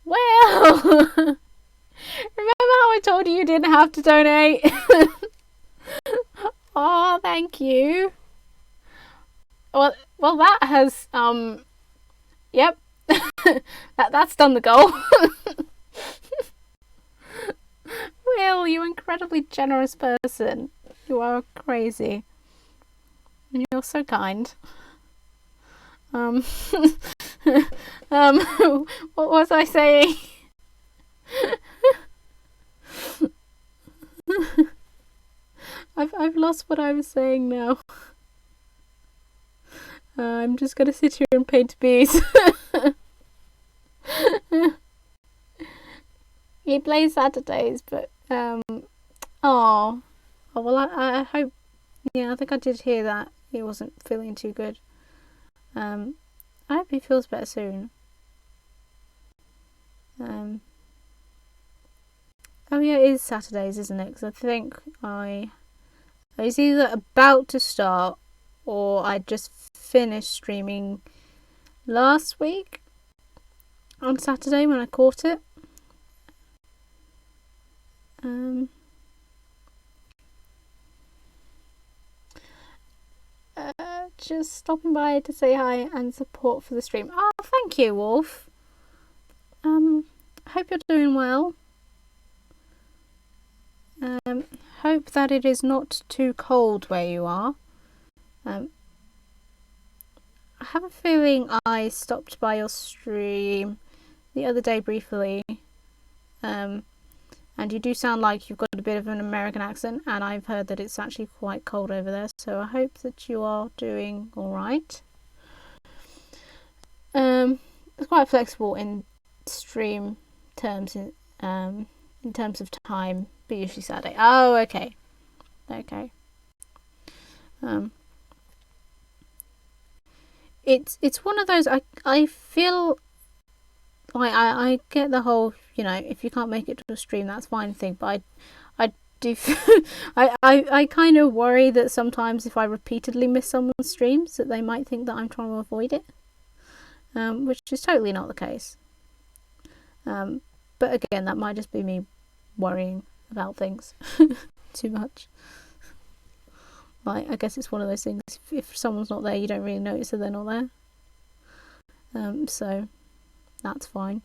Well, remember how I told you didn't have to donate? Oh, thank you. Well, that has yep, that's done the goal. Will, you incredibly generous person. You are crazy. And you're so kind. What was I saying? I've lost what I was saying now. I'm just gonna sit here and paint bees. He plays Saturdays, but well, I hope. Yeah, I think I did hear that he wasn't feeling too good. I hope he feels better soon. Oh yeah, it is Saturdays, isn't it? Because I think I was either about to start or I just finished streaming last week on Saturday when I caught it. Just stopping by to say hi and support for the stream. Oh, thank you, Wolf. Hope you're doing well. Hope that it is not too cold where you are. I have a feeling I stopped by your stream the other day briefly. And you do sound like you've got a bit of an American accent, and I've heard that it's actually quite cold over there, so I hope that you are doing alright. It's quite flexible in stream terms, in terms of time, but usually Saturday. Oh, okay. It's one of those, I feel like I get the whole, if you can't make it to a stream, that's fine thing, but I do I kind of worry that sometimes if I repeatedly miss someone's streams that they might think that I'm trying to avoid it, which is totally not the case. But again, that might just be me worrying about things too much. Like, I guess it's one of those things, if someone's not there, you don't really notice that they're not there. So that's fine.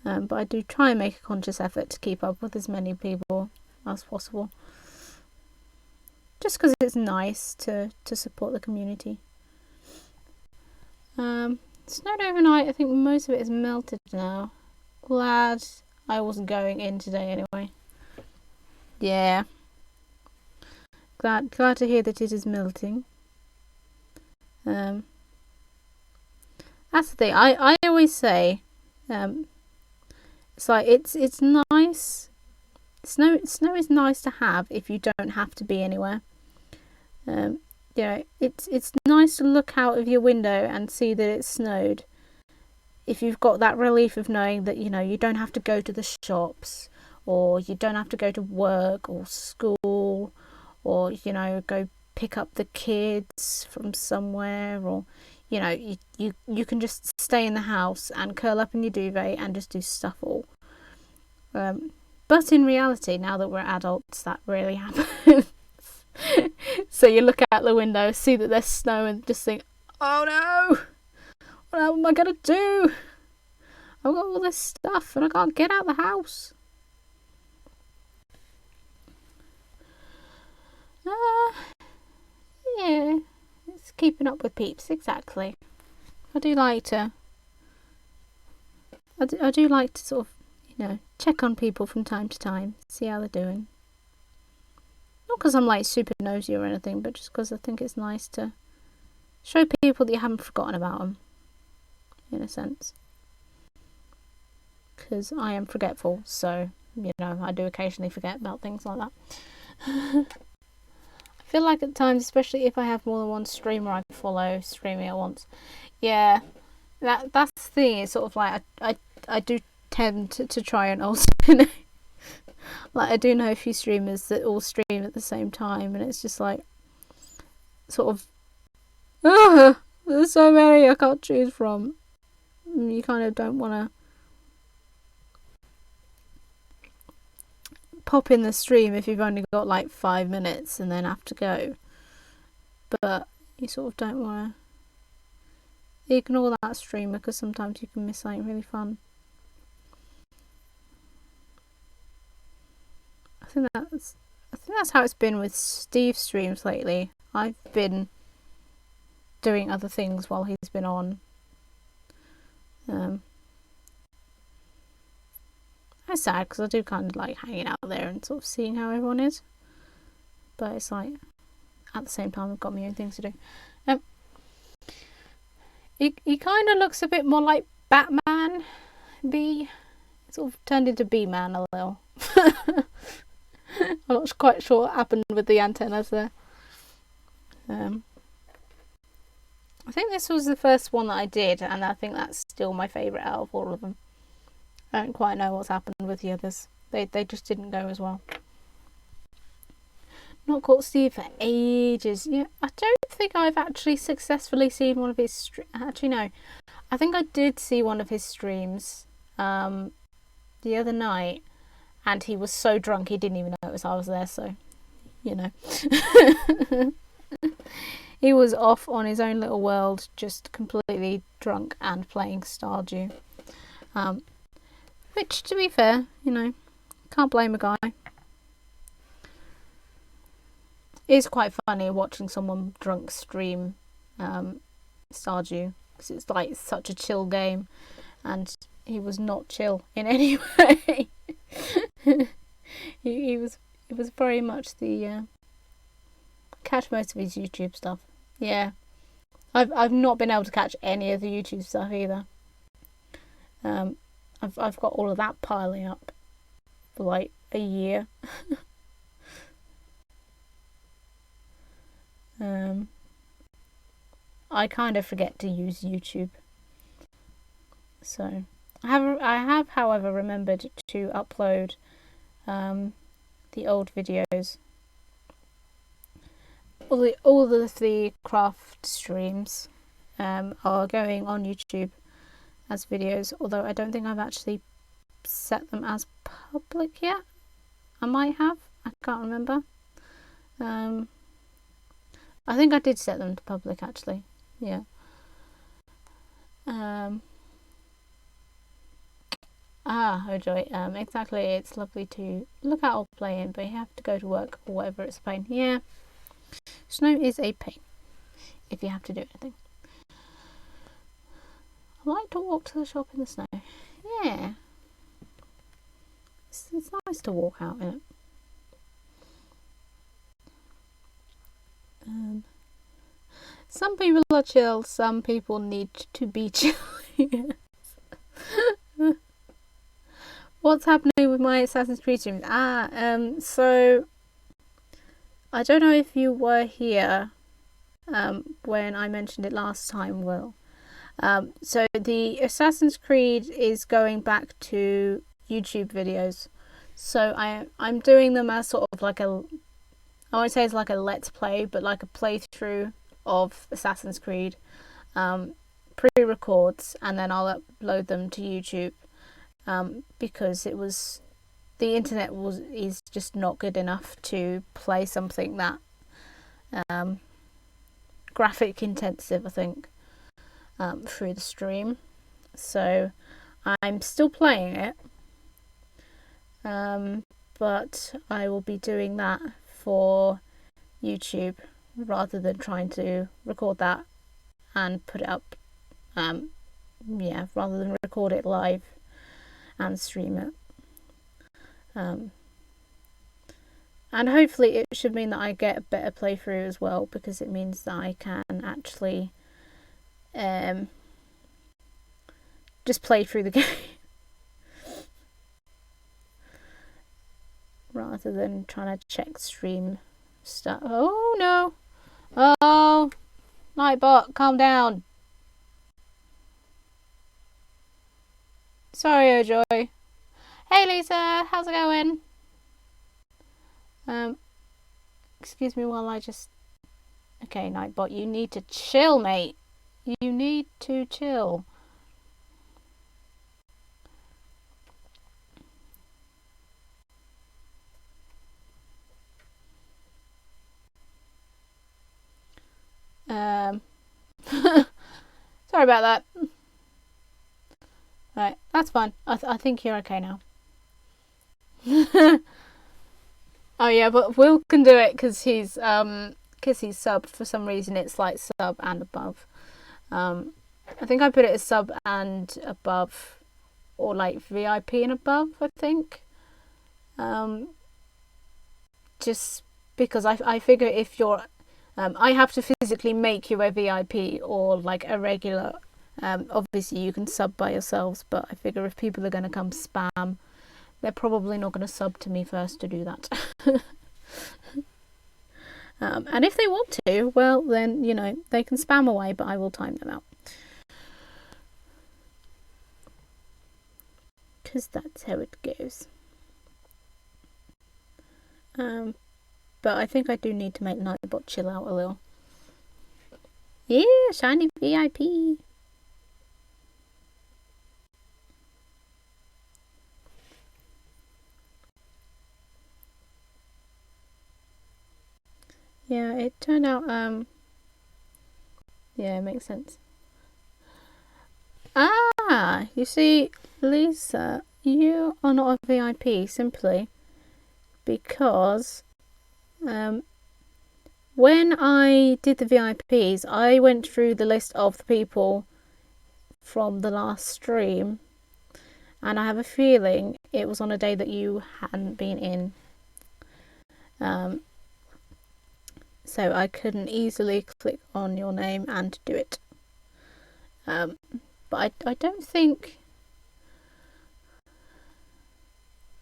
But I do try and make a conscious effort to keep up with as many people as possible. Just because it's nice to support the community. Snowed overnight. I think most of it is melted now. Glad I wasn't going in today anyway. Yeah. Glad to hear that it is melting. That's the thing. I always say, it's like it's nice. Snow is nice to have if you don't have to be anywhere. It's nice to look out of your window and see that it's snowed. If you've got that relief of knowing that you don't have to go to the shops, or you don't have to go to work or school, or go pick up the kids from somewhere, or you can just stay in the house and curl up in your duvet and just do stuff all. But in reality, now that we're adults, that really happens. So you look out the window, see that there's snow, and just think, oh no! What am I gonna do? I've got all this stuff and I can't get out of the house. Yeah, it's keeping up with peeps, exactly. I do like to sort of, check on people from time to time, see how they're doing. Not because I'm like super nosy or anything, but just because I think it's nice to show people that you haven't forgotten about them, in a sense. Because I am forgetful, so, I do occasionally forget about things like that. I feel like at times, especially if I have more than one streamer I follow streaming at once, yeah, that's the thing. It's sort of like I do tend to try and alternate. Like I do know a few streamers that all stream at the same time, and it's just like sort of, there's so many I can't choose from. You kind of don't want to pop in the stream if you've only got like 5 minutes and then have to go, but you sort of don't want to ignore that streamer because sometimes you can miss something really fun. I think that's how it's been with Steve's streams lately. I've been doing other things while he's been on. It's sad because I do kind of like hanging out there and sort of seeing how everyone is, but it's like at the same time I've got my own things to do. He kind of looks a bit more like Batman. Sort of turned into B-Man a little. I'm not quite sure what happened with the antennas there. I think this was the first one that I did, and I think that's still my favourite out of all of them. I don't quite know what's happened with the others. They just didn't go as well. Not caught Steve for ages. Yeah, I don't think I've actually successfully seen one of his actually no. I think I did see one of his streams the other night, and he was so drunk he didn't even notice I was there, so he was off on his own little world, just completely drunk and playing Stardew. Which, to be fair, can't blame a guy. It's quite funny watching someone drunk stream Stardew, because it's like such a chill game, and he was not chill in any way. he was very much the catch most of his YouTube stuff. Yeah, I've not been able to catch any of the YouTube stuff either. I've got all of that piling up for like a year. I kind of forget to use YouTube, so I have however remembered to upload the old videos. All of the craft streams are going on YouTube as videos, although I don't think I've actually set them as public yet. I might have, I can't remember. I think I did set them to public actually, yeah. Oh joy, exactly, it's lovely to look out or play in, but you have to go to work or whatever, it's a pain. Yeah, snow is a pain if you have to do anything. I like to walk to the shop in the snow. Yeah, it's nice to walk out in it. Some people are chill, some people need to be chill. What's happening with my Assassin's Creed streams? So I don't know if you were here when I mentioned it last time, Will. So the Assassin's Creed is going back to YouTube videos. So I'm doing them as sort of like I won't say it's like a let's play, but like a playthrough of Assassin's Creed, pre-records, and then I'll upload them to YouTube, because the internet is just not good enough to play something that graphic intensive, I think. through the stream. So I'm still playing it, but I will be doing that for YouTube rather than trying to record that and put it up. Rather than record it live and stream it. And hopefully it should mean that I get a better playthrough as well, because it means that I can actually just play through the game rather than trying to check stream stuff. Oh no! Oh, Nightbot, calm down. Sorry, Joy. Hey Lisa, how's it going? Excuse me while I just... Okay, Nightbot, you need to chill, mate. You need to chill. Sorry about that. Right, that's fine. I think you're okay now. Oh yeah, but Will can do it because he's subbed. For some reason it's like sub and above. I think I put it as sub and above, or like VIP and above, I think. Just because I figure if you're I have to physically make you a VIP or like a regular. Obviously you can sub by yourselves, but I figure if people are going to come spam, they're probably not going to sub to me first to do that. And if they want to, well then, you know, they can spam away, but I will time them out. Because that's how it goes. But I think I do need to make Nightbot chill out a little. Yeah, shiny VIP. Yeah, it turned out, yeah, it makes sense. Ah, you see, Lisa, you are not a VIP simply because when I did the VIPs, I went through the list of the people from the last stream, and I have a feeling it was on a day that you hadn't been in. So I couldn't easily click on your name and do it. But I don't think...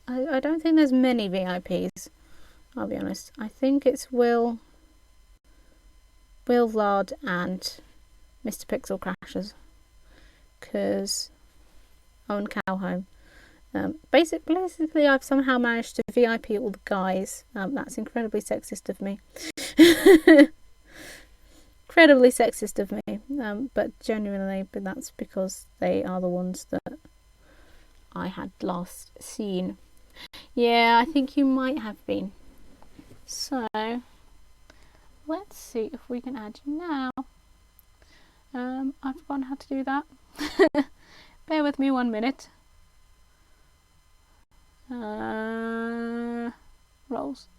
I don't think there's many VIPs, I'll be honest. I think it's Will, Vlad and Mr. Pixel Crashers. Because... Oh, and Cowhome. Basically I've somehow managed to VIP all the guys. That's incredibly sexist of me. Incredibly sexist of me, but genuinely, but that's because they are the ones that I had last seen. Yeah, I think you might have been. So let's see if we can add you now. I've forgotten how to do that. Bear with me 1 minute. Rolls.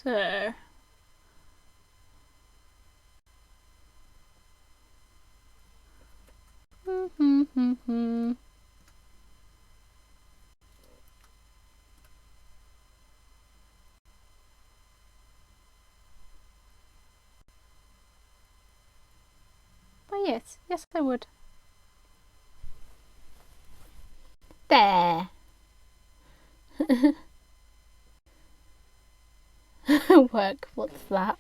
So but yes I would. There. Work, what's that?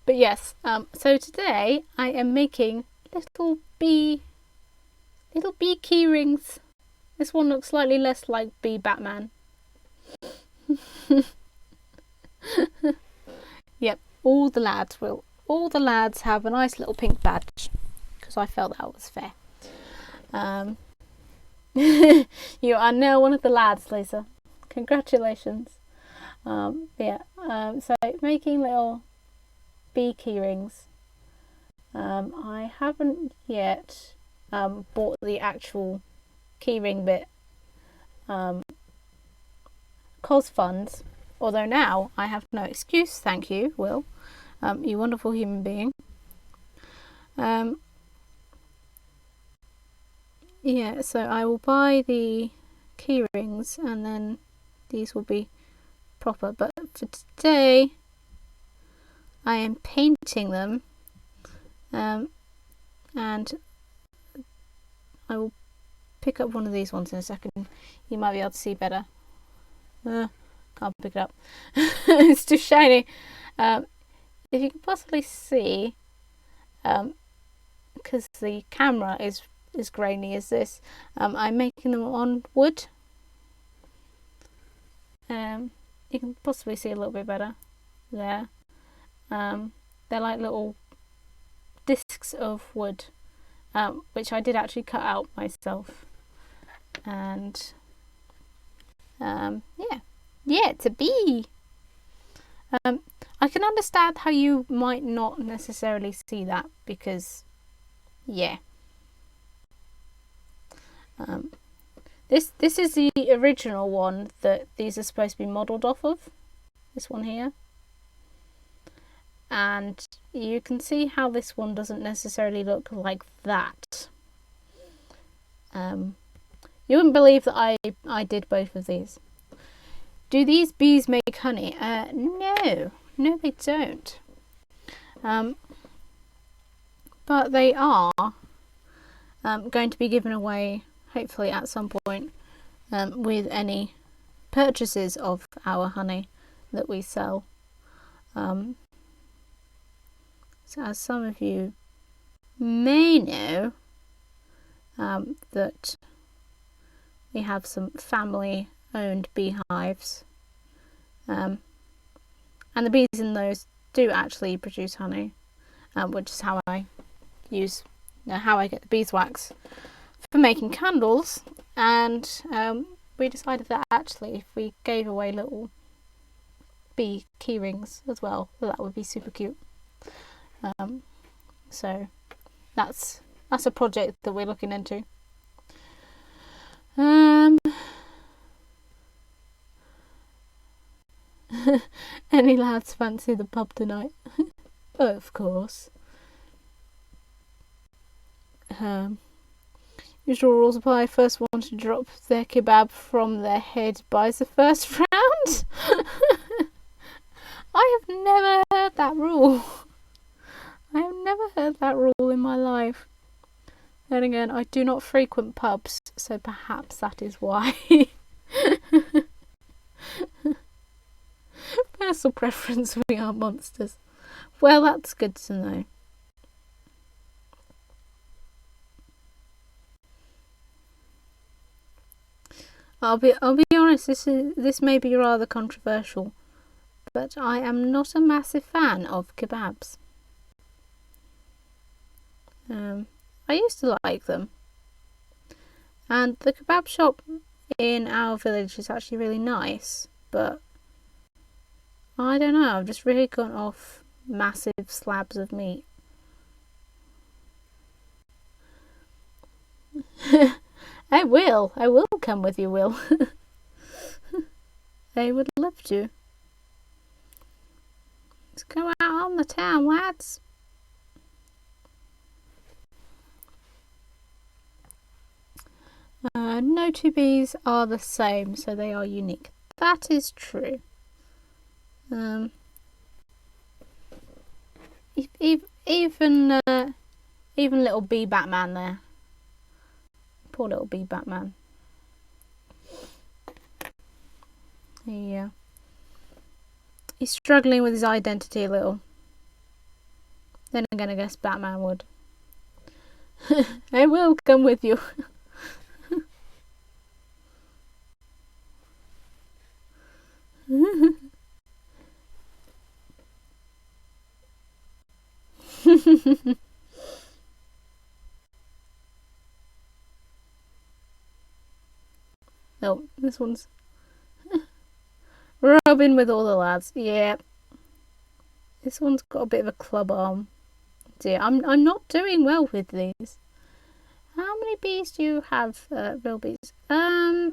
But yes, so today I am making little bee keyrings. This one looks slightly less like bee Batman. Yep, all the lads have a nice little pink badge because I felt that was fair. You are now one of the lads, Lisa. Congratulations. So making little bee keyrings. I haven't yet bought the actual keyring bit. Cos funds. Although now I have no excuse, thank you, Will. You wonderful human being. Yeah, so I will buy the keyrings and then these will be proper. But for today, I am painting them, and I will pick up one of these ones in a second. You might be able to see better. Can't pick it up. It's too shiny. If you can possibly see, because the camera is grainy as this, I'm making them on wood. You can possibly see a little bit better there. They're like little discs of wood, which I did actually cut out myself. And yeah, it's a bee. I can understand how you might not necessarily see that because, yeah. This is the original one that these are supposed to be modelled off of. This one here. And you can see how this one doesn't necessarily look like that. You wouldn't believe that I did both of these. Do these bees make honey? No they don't. But they are going to be given away hopefully at some point with any purchases of our honey that we sell. So as some of you may know, that we have some family owned beehives, and the bees in those do actually produce honey, which is how I use how I get the beeswax for making candles. And we decided that actually if we gave away little bee keyrings as well, that would be super cute. So that's a project that we're looking into. Any lads fancy the pub tonight? Of course. Usual rules apply. First one to drop their kebab from their head buys the first round. I have never heard that rule. I have never heard that rule in my life. Then again, I do not frequent pubs, so perhaps that is why. Personal preference, we are monsters. Well, that's good to know. I'll be honest, this may be rather controversial, but I am not a massive fan of kebabs. I used to like them, and the kebab shop in our village is actually really nice, but I don't know, I've just really gone off massive slabs of meat. I will come with you, Will. I would love to. Let's go out on the town, lads. No two bees are the same, so they are unique. That is true. Even little bee Batman there. Poor little bee Batman. Yeah. He's struggling with his identity a little. Then I'm gonna guess Batman would. I will come with you. Oh, this one's rubbing with all the lads. Yeah. This one's got a bit of a club arm. Dear, I'm not doing well with these. How many bees do you have, real bees? That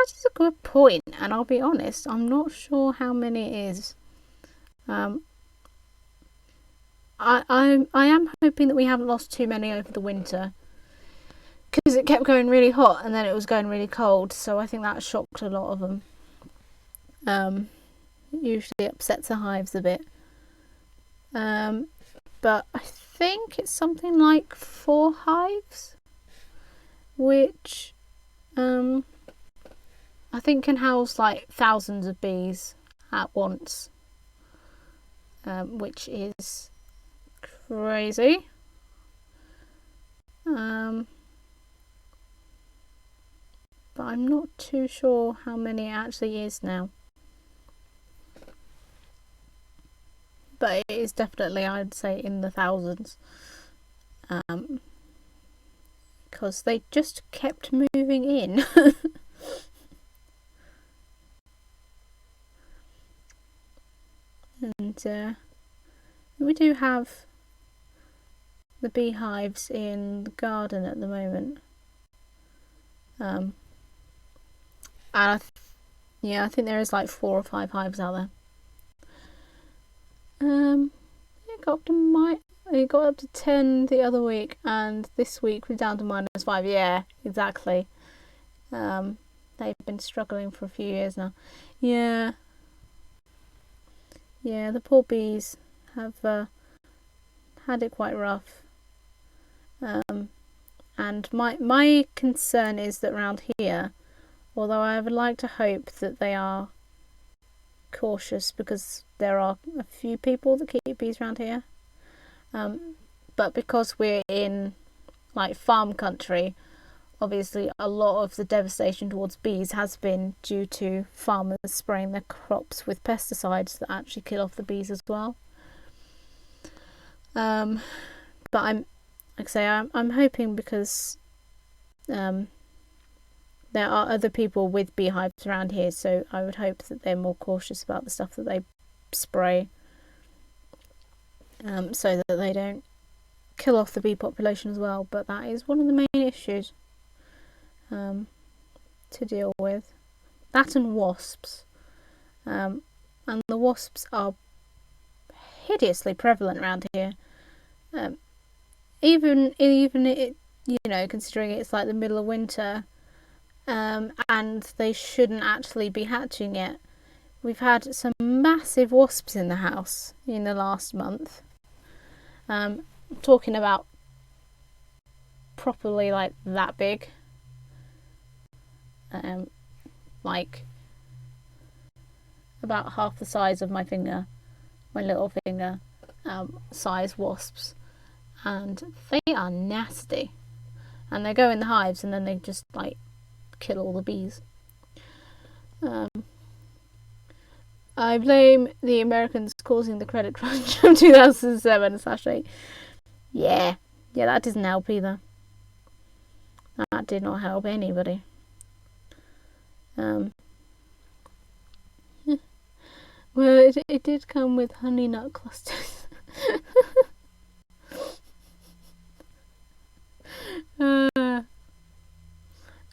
is a good point, and I'll be honest, I'm not sure how many it is. I am hoping that we haven't lost too many over the winter, because it kept going really hot and then it was going really cold, so I think that shocked a lot of them. It usually upsets the hives a bit. But I think it's something like 4 hives, which I think can house like thousands of bees at once, which is crazy. But I'm not too sure how many it actually is now. But it is definitely, I'd say, in the thousands. Because they just kept moving in. And we do have the beehives in the garden at the moment. And I think there is like 4 or 5 hives out there. It got up to 10 the other week, and this week we're down to -5. Yeah, exactly. They've been struggling for a few years now. Yeah, the poor bees have had it quite rough. And my concern is that around here, although I would like to hope that they are cautious, because there are a few people that keep bees around here, but because we're in like farm country, obviously a lot of the devastation towards bees has been due to farmers spraying their crops with pesticides that actually kill off the bees as well. But I'm hoping, because there are other people with beehives around here, so I would hope that they're more cautious about the stuff that they spray, so that they don't kill off the bee population as well. But that is one of the main issues to deal with. That and wasps. And the wasps are hideously prevalent around here. Even it, considering it's like the middle of winter, and they shouldn't actually be hatching yet. We've had some massive wasps in the house in the last month. Talking about properly like that big. Like about half the size of my finger, my little finger, size wasps. And they are nasty. And they go in the hives and then they just like kill all the bees. I blame the Americans causing the credit crunch of 2007/8. Yeah, that doesn't help either. That did not help anybody. Well, it did come with honey nut clusters.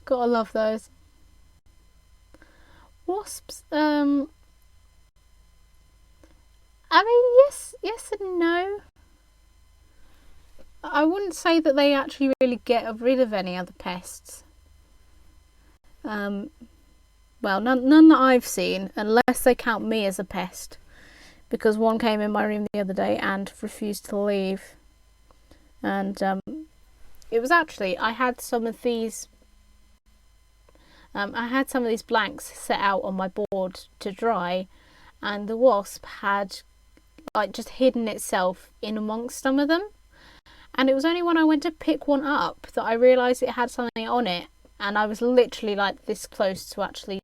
Gotta love those. Wasps, I mean, yes and no. I wouldn't say that they actually really get rid of any other pests. Well, none that I've seen, unless they count me as a pest, because one came in my room the other day and refused to leave. And it was actually, I had some of these blanks set out on my board to dry, and the wasp had like just hidden itself in amongst some of them. And it was only when I went to pick one up that I realised it had something on it, and I was literally like this close to actually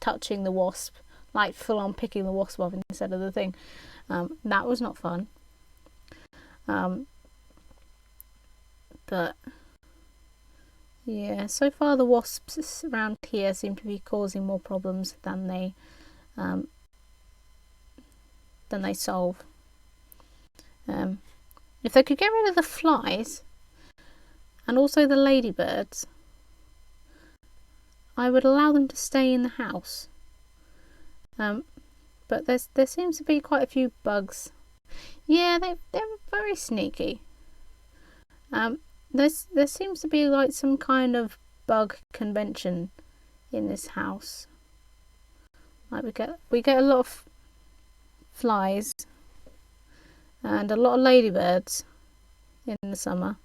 touching the wasp, like full on picking the wasp off instead of the thing. That was not fun. But Yeah, so far the wasps around here seem to be causing more problems than they solve. If they could get rid of the flies and also the ladybirds, I would allow them to stay in the house. But there seems to be quite a few bugs. Yeah, they're very sneaky. There seems to be like some kind of bug convention in this house. Like we get a lot of flies and a lot of ladybirds in the summer,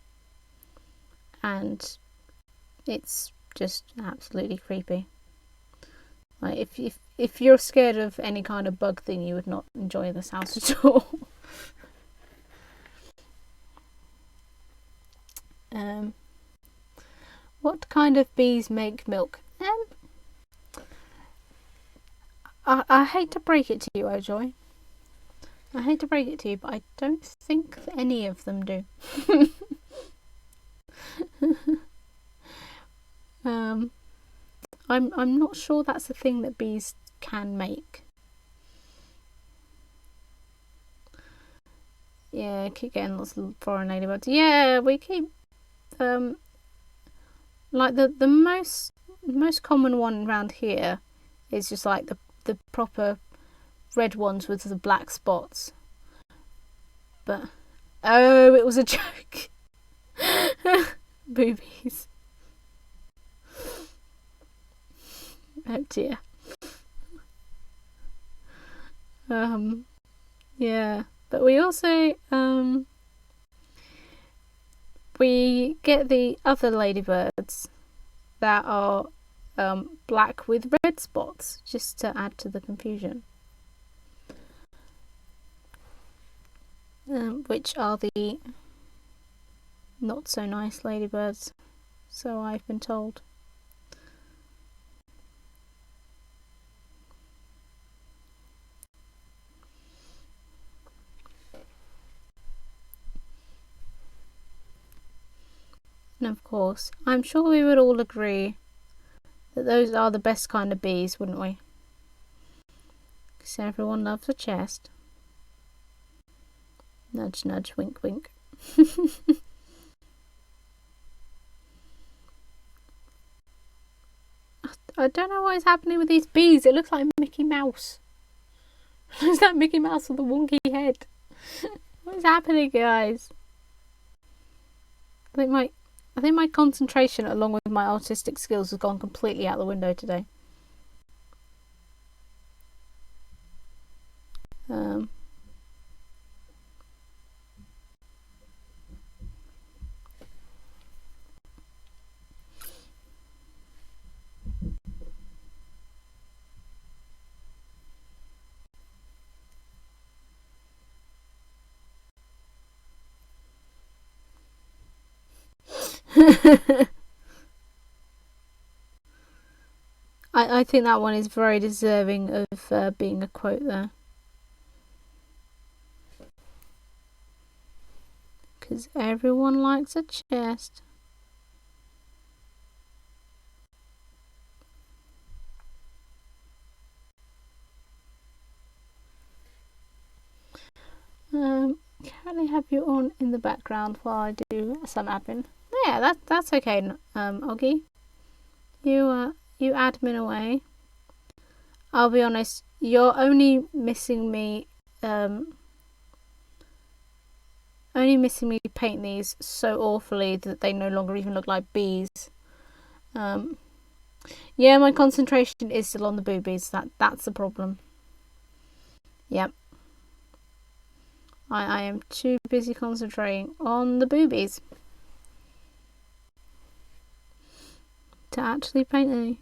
and it's just absolutely creepy. Like if you're scared of any kind of bug thing, you would not enjoy this house at all. What kind of bees make milk? I hate to break it to you, Ojoy. I hate to break it to you, but I don't think that any of them do. I'm not sure that's a thing that bees can make. Yeah, keep getting lots of foreign ladybugs. Yeah, we keep like the most common one around here is just like the proper red ones with the black spots. But oh, it was a joke. Boobies. Oh dear. Yeah, but we also we get the other ladybirds that are black with red spots, just to add to the confusion. Which are the not so nice ladybirds, so I've been told. And of course, I'm sure we would all agree that those are the best kind of bees, wouldn't we? Because everyone loves a chest. Nudge, nudge, wink, wink. I don't know what is happening with these bees. It looks like Mickey Mouse. It looks like Mickey Mouse with a wonky head. What is happening, guys? I think my concentration along with my artistic skills has gone completely out the window today. I think that one is very deserving of being a quote there. Because everyone likes a chest. Can I have you on in the background while I do some admin? Yeah, that's okay, Oggy. You admin away. I'll be honest, you're only missing me paint these so awfully that they no longer even look like bees. Yeah, my concentration is still on the boobies. That's the problem. Yep. I am too busy concentrating on the boobies to actually paint any.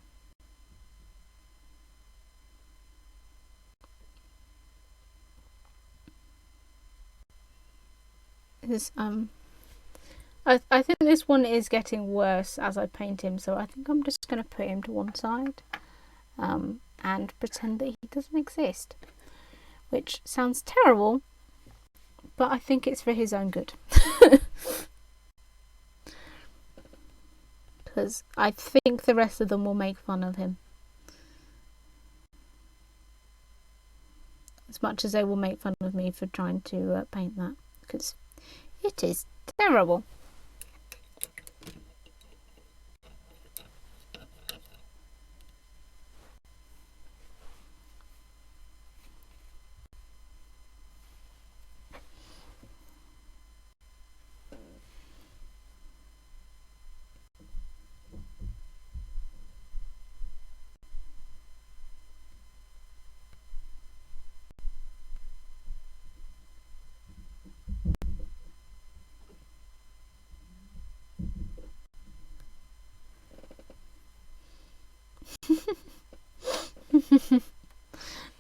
This I think this one is getting worse as I paint him, so I think I'm just going to put him to one side and pretend that he doesn't exist, which sounds terrible, but I think it's for his own good. because I think the rest of them will make fun of him. As much as they will make fun of me for trying to paint that, because it is terrible.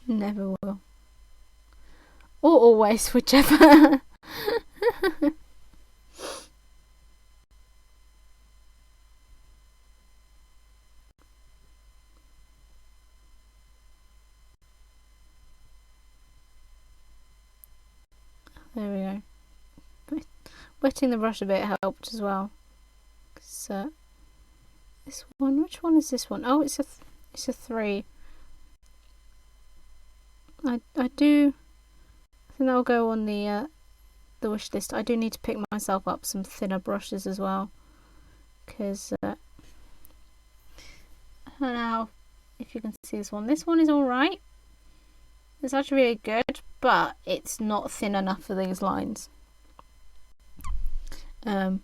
Never will. Or always, whichever. There we go. Wetting the brush a bit helped as well. So this one, which one is this one? Oh, it's a 3. I think that'll go on the wish list. I do need to pick myself up some thinner brushes as well, because I don't know if you can see this one. This one is alright. It's actually really good, but it's not thin enough for these lines. So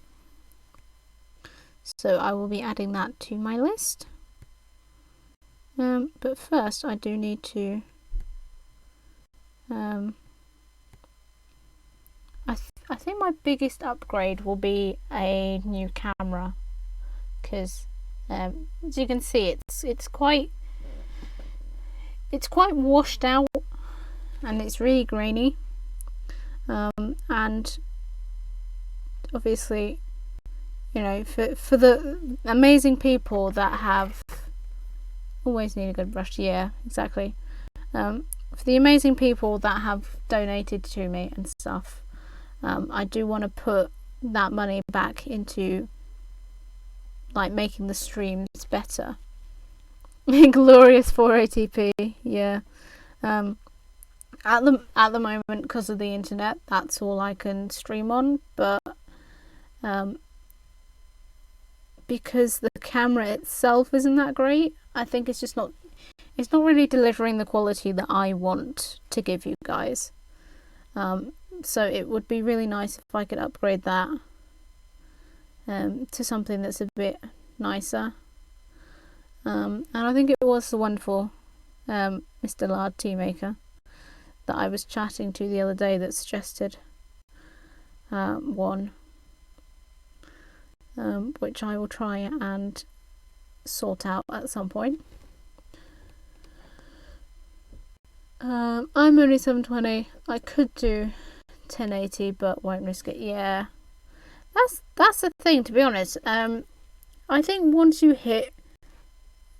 I will be adding that to my list. But first I do need to I think my biggest upgrade will be a new camera, because as you can see, it's quite washed out and it's really grainy, and obviously, you know, for the amazing people that have always need a good brush, yeah, exactly, for the amazing people that have donated to me and stuff, I do want to put that money back into like making the streams better. Glorious 480p, yeah. At the moment, because of the internet, that's all I can stream on, but because the camera itself isn't that great, I think it's not really delivering the quality that I want to give you guys. So it would be really nice if I could upgrade that to something that's a bit nicer. And I think it was the wonderful Mr. Lard Teamaker that I was chatting to the other day that suggested one, which I will try and sort out at some point. I'm only 720. I could do 1080, but won't risk it. Yeah, that's the thing, to be honest. I think once you hit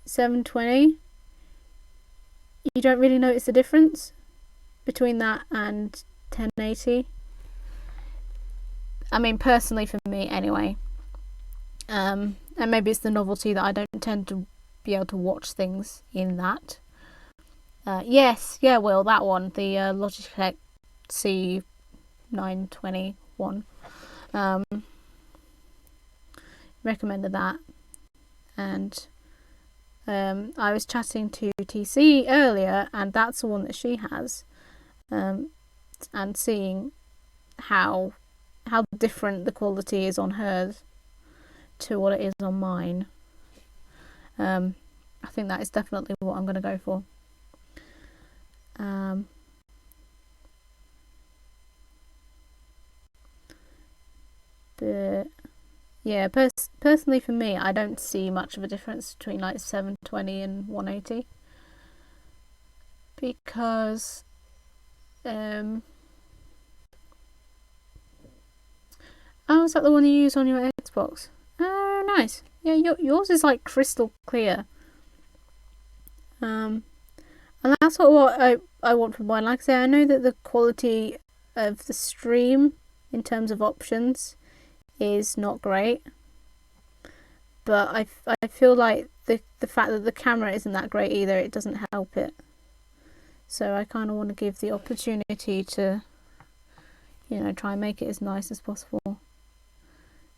720, you don't really notice the difference between that and 1080. I mean, personally for me anyway. And maybe it's the novelty that I don't tend to be able to watch things in that. Yes, yeah, Will, that one, the Logitech C921. Recommended that, and I was chatting to TC earlier, and that's the one that she has, and seeing how different the quality is on hers to what it is on mine. I think that is definitely what I'm going to go for. But yeah, personally for me, I don't see much of a difference between like 720 and 180, because oh, is that the one you use on your Xbox? Oh, nice. Yeah, yours is like crystal clear. And that's what I want from mine. Like I say, I know that the quality of the stream in terms of options is not great, but I feel like the fact that the camera isn't that great either, it doesn't help it. So I kind of want to give the opportunity to, you know, try and make it as nice as possible.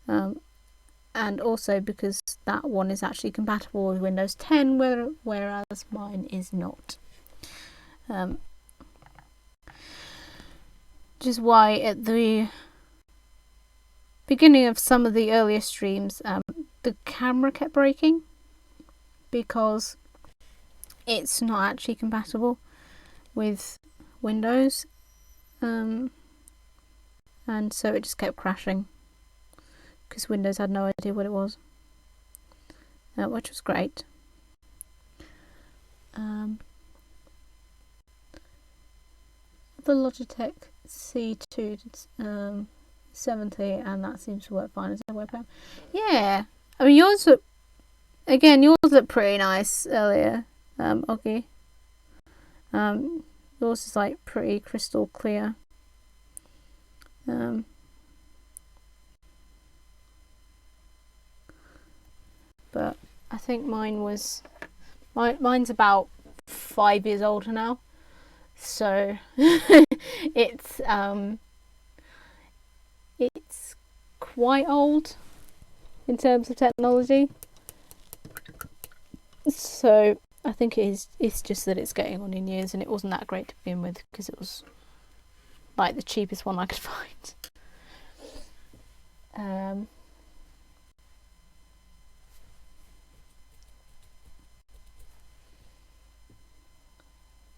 And also because that one is actually compatible with Windows 10, whereas mine is not. Which is why at the beginning of some of the earlier streams, the camera kept breaking because it's not actually compatible with Windows, and so it just kept crashing because Windows had no idea what it was, which was great. The Logitech C2 70, and that seems to work fine as a webcam. Yeah, I mean yours looked pretty nice earlier, Oggy. Yours is like pretty crystal clear. But I think mine's about 5 years older now, so it's quite old in terms of technology. So I think it's just that it's getting on in years, and it wasn't that great to begin with because it was like the cheapest one I could find.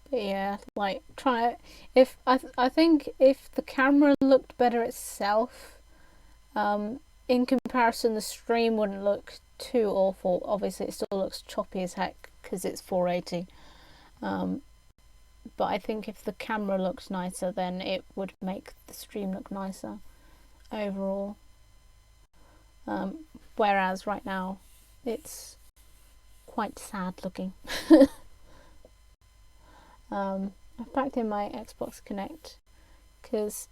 But yeah, like I think if the camera looked better itself, in comparison the stream wouldn't look too awful. Obviously it still looks choppy as heck because it's 480, but I think if the camera looked nicer, then it would make the stream look nicer overall. Whereas right now it's quite sad looking. I've packed in my Xbox Connect because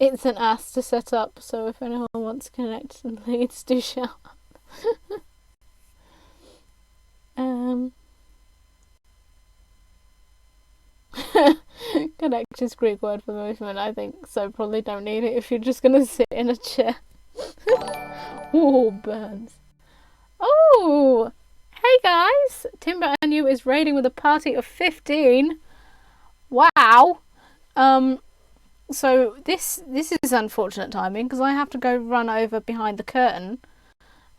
it's an ass to set up, so if anyone wants to connect, then please do shout. Connect is Greek word for movement, I think, so probably don't need it if you're just gonna sit in a chair. Oh, burns. Oh, hey guys! Timber Anu is raiding with a party of 15. Wow. So this is unfortunate timing because I have to go run over behind the curtain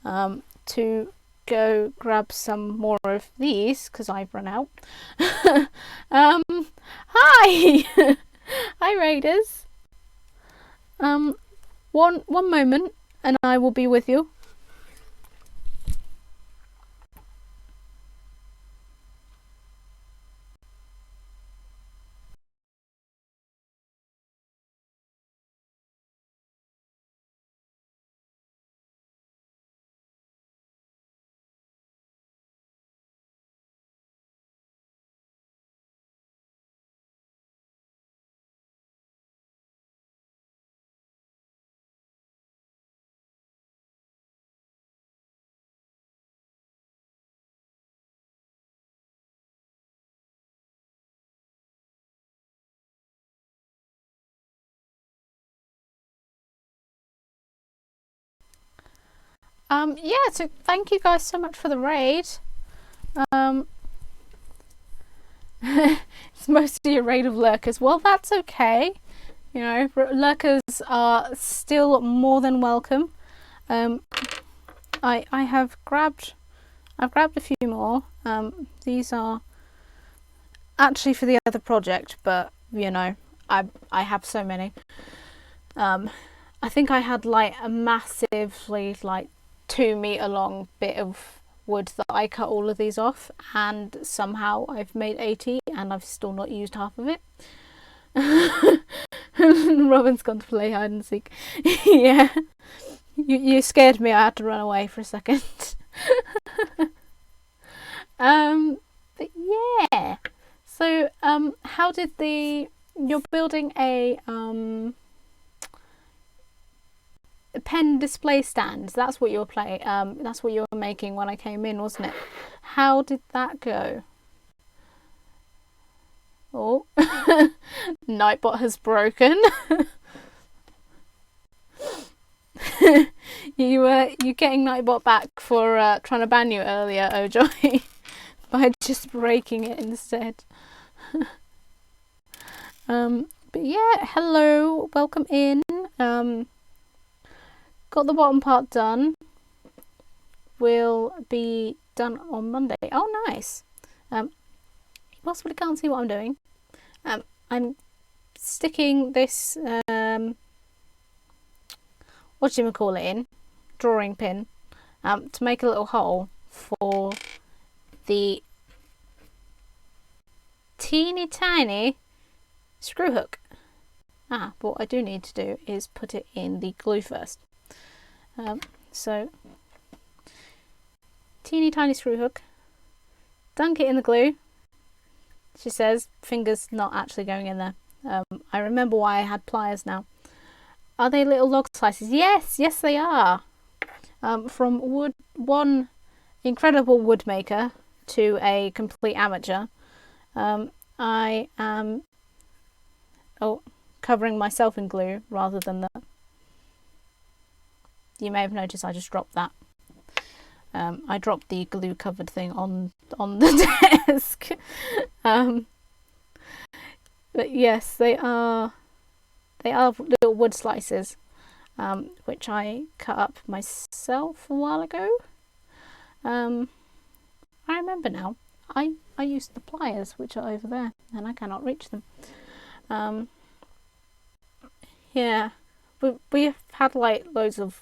to go grab some more of these because I've run out. Hi! Hi raiders. One moment and I will be with you. Yeah, so thank you guys so much for the raid. It's mostly a raid of lurkers. Well, that's okay. You know, lurkers are still more than welcome. I've grabbed a few more. These are actually for the other project, but you know, I have so many. I think I had like a massively like 2-meter long bit of wood that I cut all of these off, and somehow I've made 80 and I've still not used half of it. Robin's gone to play hide and seek. Yeah, you scared me. I had to run away for a second. But yeah, so how did you're building a pen display stands. That's what you were that's what you were making when I came in, wasn't it? How did that go? Oh, Nightbot has broken. You getting Nightbot back for trying to ban you earlier, Ojoy, by just breaking it instead. But yeah, hello, welcome in. Got the bottom part done. Will be done on Monday. Oh, nice. You possibly can't see what I'm doing. I'm sticking this whatchamacallit in, drawing pin, to make a little hole for the teeny tiny screw hook. But what I do need to do is put it in the glue first. So teeny tiny screw hook, dunk it in the glue. She says, fingers not actually going in there. I remember why I had pliers now. Are they little log slices? Yes, yes they are. From one incredible woodmaker to a complete amateur. I am covering myself in glue rather than that. You may have noticed I just dropped that. I dropped the glue covered thing on the desk. But yes, they are little wood slices, which I cut up myself a while ago. I remember now. I used the pliers, which are over there, and I cannot reach them. Yeah, we've had like loads of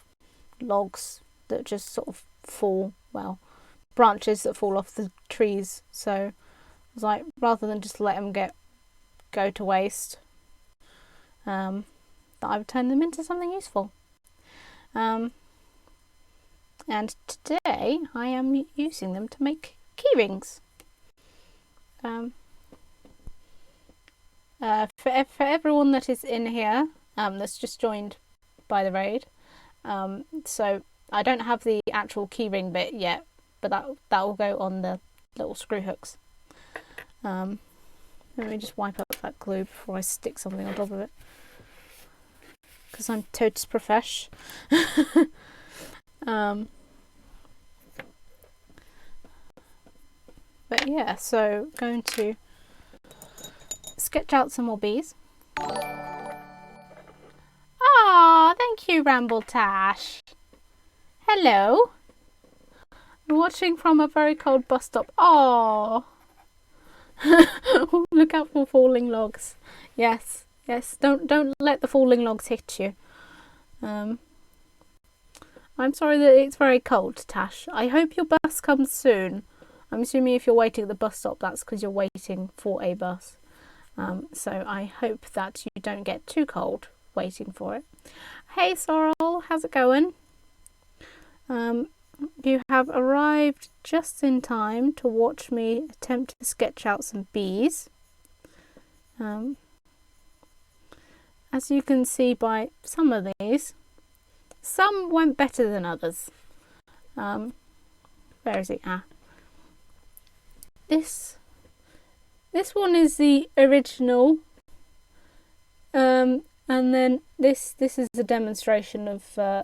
logs that just sort of fall, well, branches that fall off the trees. So I was like, rather than just let them go to waste, that I would turn them into something useful. And today I am using them to make keyrings. For everyone that is in here, that's just joined by the raid, so I don't have the actual keyring bit yet, but that will go on the little screw hooks. Let me just wipe up that glue before I stick something on top of it, because I'm totes profesh. But yeah, so going to sketch out some more bees. Ah, thank you, Ramble Tash. Hello. I'm watching from a very cold bus stop. Oh. Look out for falling logs. Yes, yes. Don't let the falling logs hit you. I'm sorry that it's very cold, Tash. I hope your bus comes soon. I'm assuming if you're waiting at the bus stop, that's because you're waiting for a bus. So I hope that you don't get too cold waiting for it. Hey Sorrel, how's it going? You have arrived just in time to watch me attempt to sketch out some bees. As you can see by some of these, some went better than others. Where is it? This one is the original, and then this is a demonstration of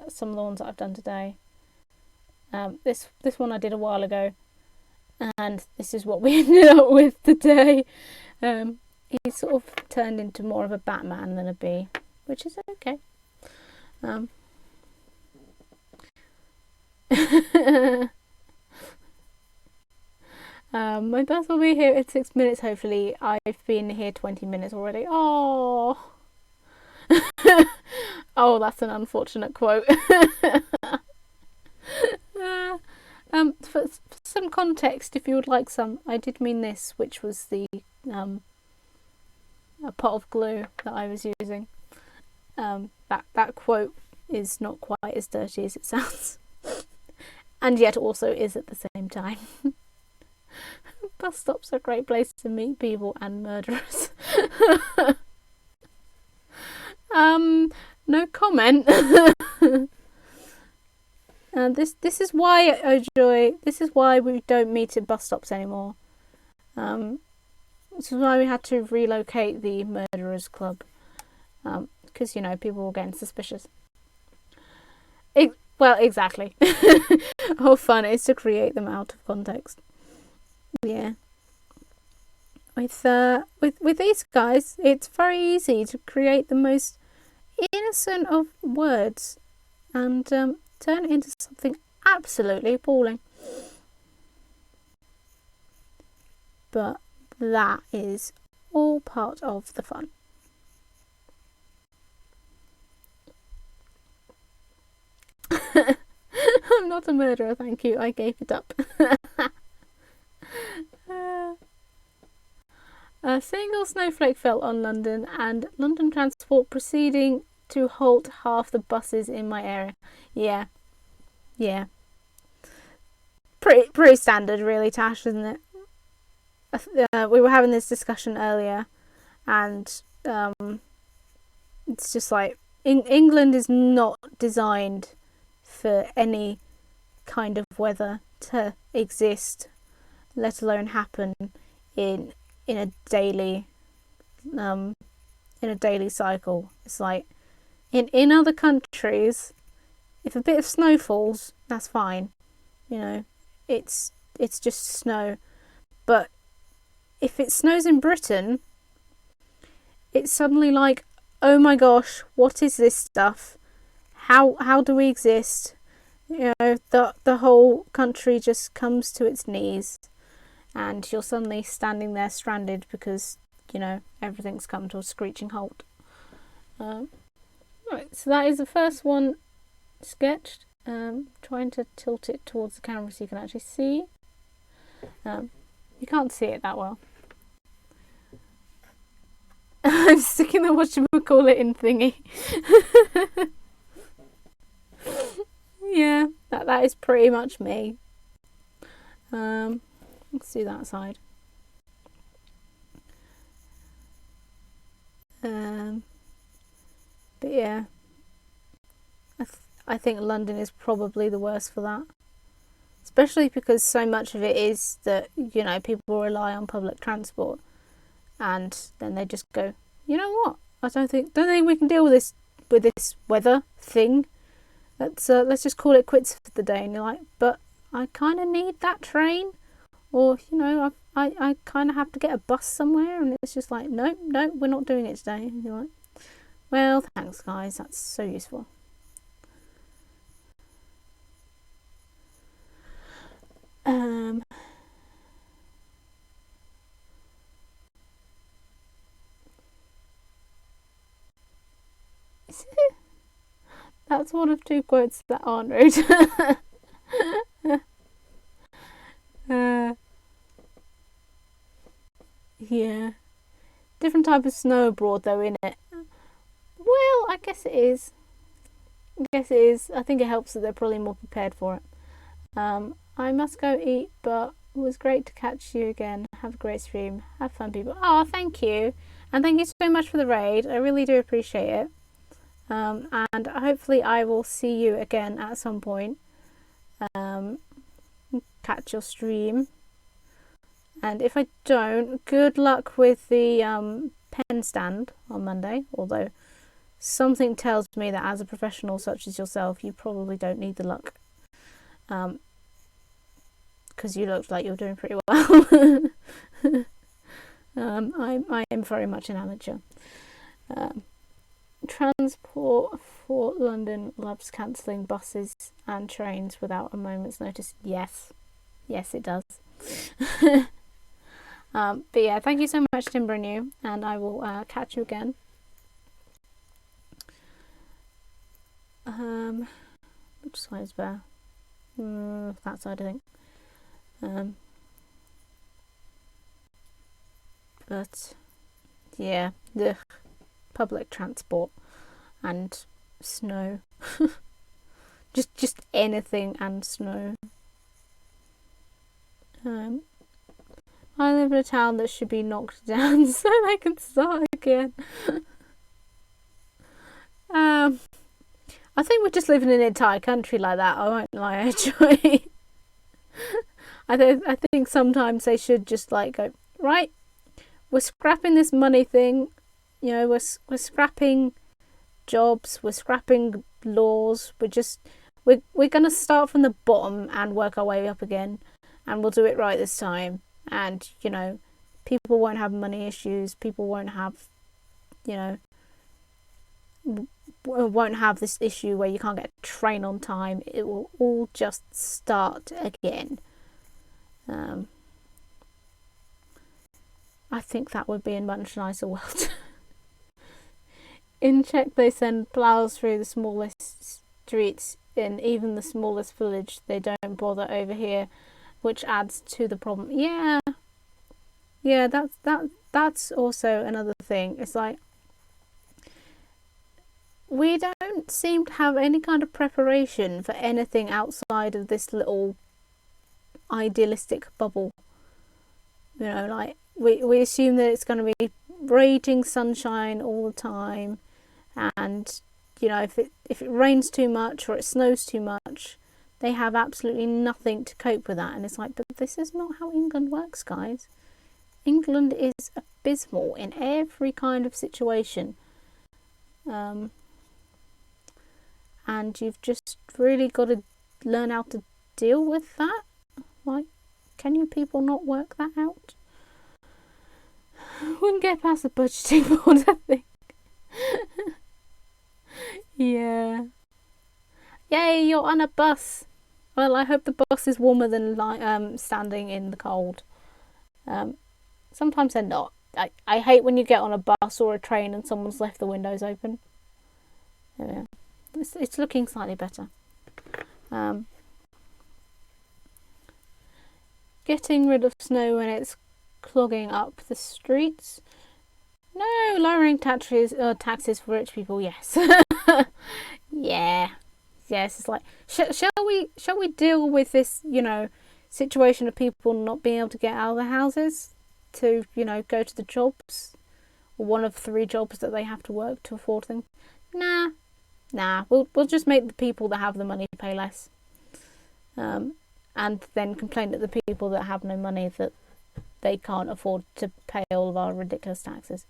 some of the ones that I've done today. This one I did a while ago, and this is what we ended up with today. He sort of turned into more of a Batman than a bee, which is okay. My bus will be here in 6 minutes, hopefully. I've been here 20 minutes already. Oh, oh, that's an unfortunate quote. For some context, if you would like some, I did mean this, which was the a pot of glue that I was using. That quote is not quite as dirty as it sounds, and yet also is at the same time. Bus stops are a great place to meet people and murderers. No comment. This is why, Ojoy, this is why we don't meet at bus stops anymore. This is why we had to relocate the Murderers Club. Because, people were getting suspicious. Well, exactly. How fun it is to create them out of context. Yeah. With these guys, it's very easy to create the most innocent of words and turn it into something absolutely appalling. But that is all part of the fun. I'm not a murderer, thank you. I gave it up. A single snowflake fell on London, and London Transport proceeding to halt half the buses in my area. Yeah. Pretty standard, really, Tash, isn't it? We were having this discussion earlier, and it's just like England is not designed for any kind of weather to exist, let alone happen in a daily cycle. It's like in other countries, if a bit of snow falls, that's fine. It's just snow. But if it snows in Britain, it's suddenly like, oh my gosh, what is this stuff? How do we exist? The whole country just comes to its knees, and you're suddenly standing there stranded because everything's come to a screeching halt. Right, so that is the first one sketched. Trying to tilt it towards the camera so you can actually see. You can't see it that well. I'm sticking the whatchamacallit-in thingy. Yeah, that is pretty much me. Let's do that side. But yeah, I think London is probably the worst for that, especially because so much of it is that people rely on public transport, and then they just go, you know what? I don't think we can deal with this weather thing. Let's just call it quits for the day. And you're like, but I kind of need that train, or I kind of have to get a bus somewhere, and it's just like, no, we're not doing it today. And you're like, well, thanks guys, that's so useful. That's one of two quotes that aren't rude. Yeah. Different type of snow abroad though, innit? Well, I guess it is. I think it helps that they're probably more prepared for it. I must go eat, but it was great to catch you again. Have a great stream. Have fun, people. Oh, thank you. And thank you so much for the raid. I really do appreciate it. And hopefully I will see you again at some point. Catch your stream. And if I don't, good luck with the pen stand on Monday. Although something tells me that as a professional such as yourself, you probably don't need the luck. Because you looked like you're doing pretty well. I am very much an amateur. Transport for London loves cancelling buses and trains without a moment's notice. Yes, it does. But yeah, thank you so much, Timber, and I will catch you again. Which side is better? That side, I think. But yeah, the public transport and snow. just anything and snow. I live in a town that should be knocked down so they can start again. Um, I think we're just living in an entire country like that. I won't lie, actually. I think sometimes they should just like go, right, we're scrapping this money thing. You know, we're scrapping jobs, we're scrapping laws. We're gonna start from the bottom and work our way up again, and we'll do it right this time. And you know, people won't have money issues. People won't have, you know, won't have this issue where you can't get a train on time. It will all just start again. I think that would be a much nicer world. In Czech, they send plows through the smallest streets in even the smallest village. They don't bother over here, which adds to the problem. Yeah, that's also another thing. It's like we don't seem to have any kind of preparation for anything outside of this little idealistic bubble. You know, like we assume that it's going to be raging sunshine all the time, and you know, if it rains too much or it snows too much, they have absolutely nothing to cope with that. And it's like, but this is not how England works, guys. England is abysmal in every kind of situation. And you've just really got to learn how to deal with that. Like, can you people not work that out? Wouldn't get past the budgeting board, I think. Yeah. Yay, you're on a bus. Well, I hope the bus is warmer than standing in the cold. Sometimes they're not. I hate when you get on a bus or a train and someone's left the windows open. Yeah. It's looking slightly better. Getting rid of snow when it's clogging up the streets. No, lowering taxes for rich people. Yes. Yeah. Yes. It's like, shall we deal with this, you know, situation of people not being able to get out of their houses to, you know, go to the jobs, or one of 3 jobs that they have to work to afford things. Nah. We'll just make the people that have the money pay less, and then complain at the people that have no money that they can't afford to pay all of our ridiculous taxes.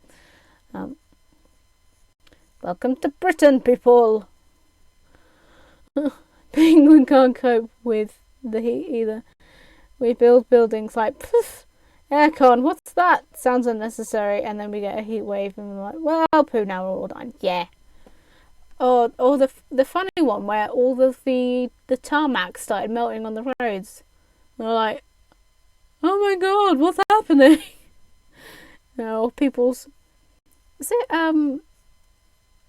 Welcome to Britain, people. England can't cope with the heat either. We build buildings like, poof, aircon, what's that? Sounds unnecessary. And then we get a heat wave and we're like, well, poo, now we're all done. Yeah. Or the funny one where all the tarmac started melting on the roads. And we're like, oh my god, what's happening? You know, people's... Was it, I don't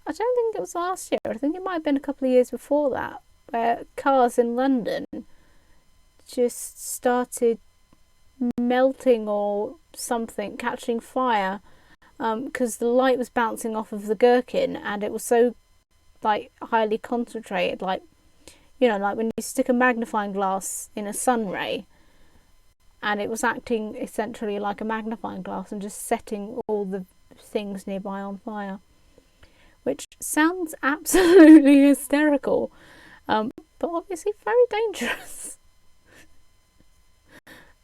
think it was last year. I think it might have been a couple of years before that, where cars in London just started melting or something, catching fire, because the light was bouncing off of the gherkin, and it was so like highly concentrated, like, you know, like when you stick a magnifying glass in a sun ray, and it was acting essentially like a magnifying glass and just setting all the things nearby on fire, which sounds absolutely hysterical, but obviously very dangerous.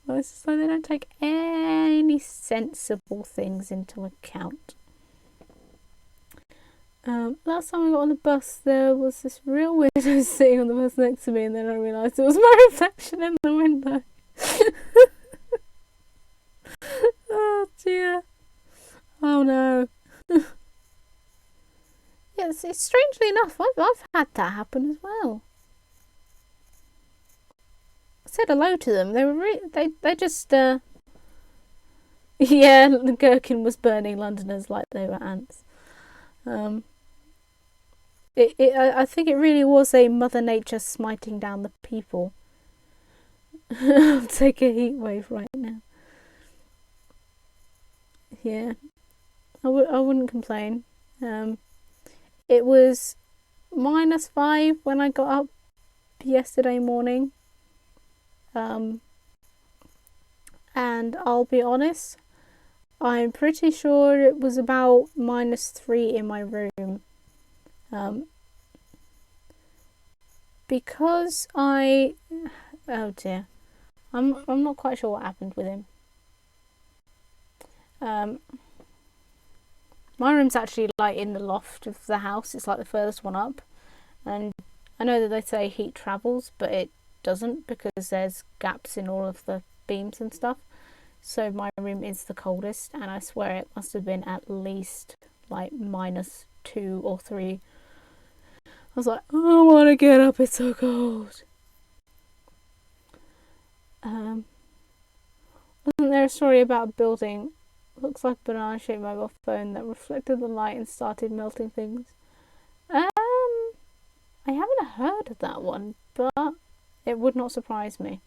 Well, it's just like they don't take any sensible things into account. Last time I got on the bus, there was this real weirdo sitting on the bus next to me, and then I realised it was my reflection in the window. Oh dear. Oh no. Yes, it's strangely enough, I've had that happen as well. I said hello to them. They were they just yeah, the gherkin was burning Londoners like they were ants. I think it really was a Mother Nature smiting down the people. I'll take a heat wave right now. Yeah, I wouldn't complain. It was -5 when I got up yesterday morning. And I'll be honest, I'm pretty sure it was about -3 in my room. Um, because I, oh dear, I'm not quite sure what happened with him. My room's actually like in the loft of the house. It's like the furthest one up, and I know that they say heat travels, but it doesn't because there's gaps in all of the beams and stuff. So my room is the coldest, and I swear it must have been at least like -2 or 3. I was like, oh, I want to get up, it's so cold. Wasn't there a story about a building, looks like a banana-shaped mobile phone that reflected the light and started melting things? I haven't heard of that one, but it would not surprise me.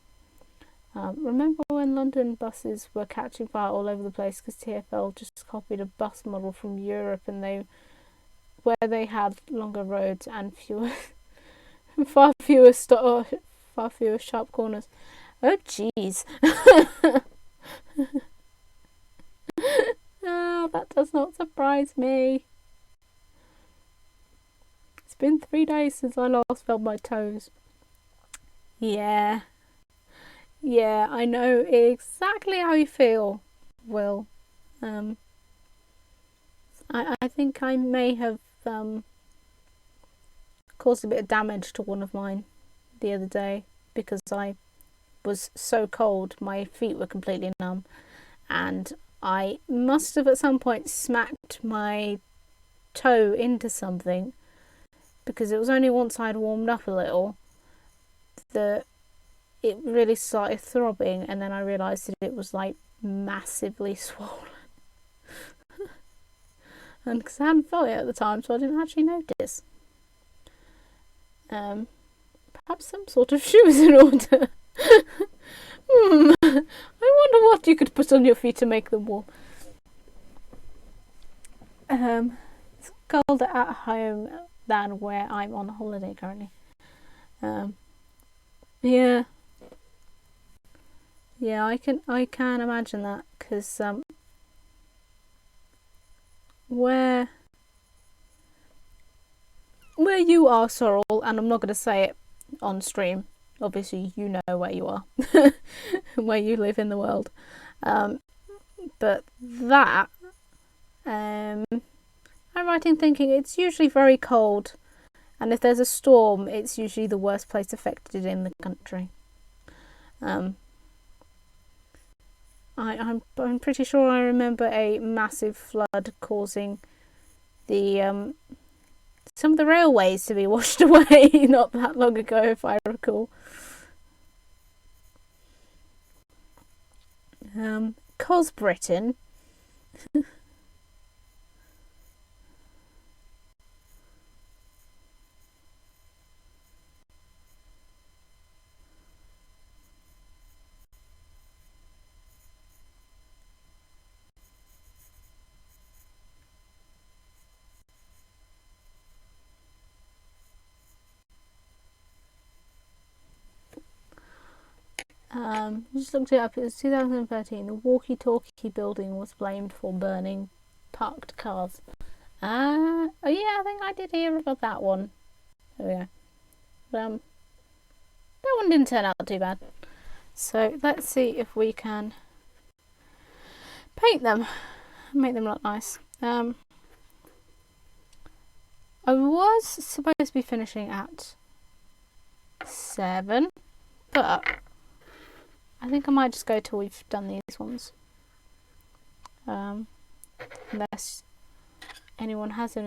Remember when London buses were catching fire all over the place because TfL just copied a bus model from Europe, and where they had longer roads and far fewer sharp corners. Oh jeez. Oh, that does not surprise me. It's been 3 days since I last felt my toes. Yeah, I know exactly how you feel, Will. I think I may have caused a bit of damage to one of mine the other day because I was so cold, my feet were completely numb, and I must have at some point smacked my toe into something, because it was only once I'd warmed up a little that it really started throbbing, and then I realised that it was like massively swollen. And because I hadn't felt it at the time, so I didn't actually notice. Perhaps some sort of shoe is in order. I wonder what you could put on your feet to make them warm. It's colder at home than where I'm on holiday currently. Yeah, I can imagine that, because where you are, Sorrel, and I'm not going to say it on stream. Obviously, you know where you are, where you live in the world. But that, I'm right in thinking it's usually very cold, and if there's a storm, it's usually the worst place affected in the country. I'm pretty sure I remember a massive flood causing the some of the railways to be washed away not that long ago, if I recall. Cos Britain. Just looked it up. It was 2013. The walkie-talkie building was blamed for burning parked cars. Oh yeah, I think I did hear about that one. Oh yeah, that one didn't turn out too bad. So let's see if we can paint them, make them look nice. I was supposed to be finishing at 7, but I think I might just go till we've done these ones. Unless anyone has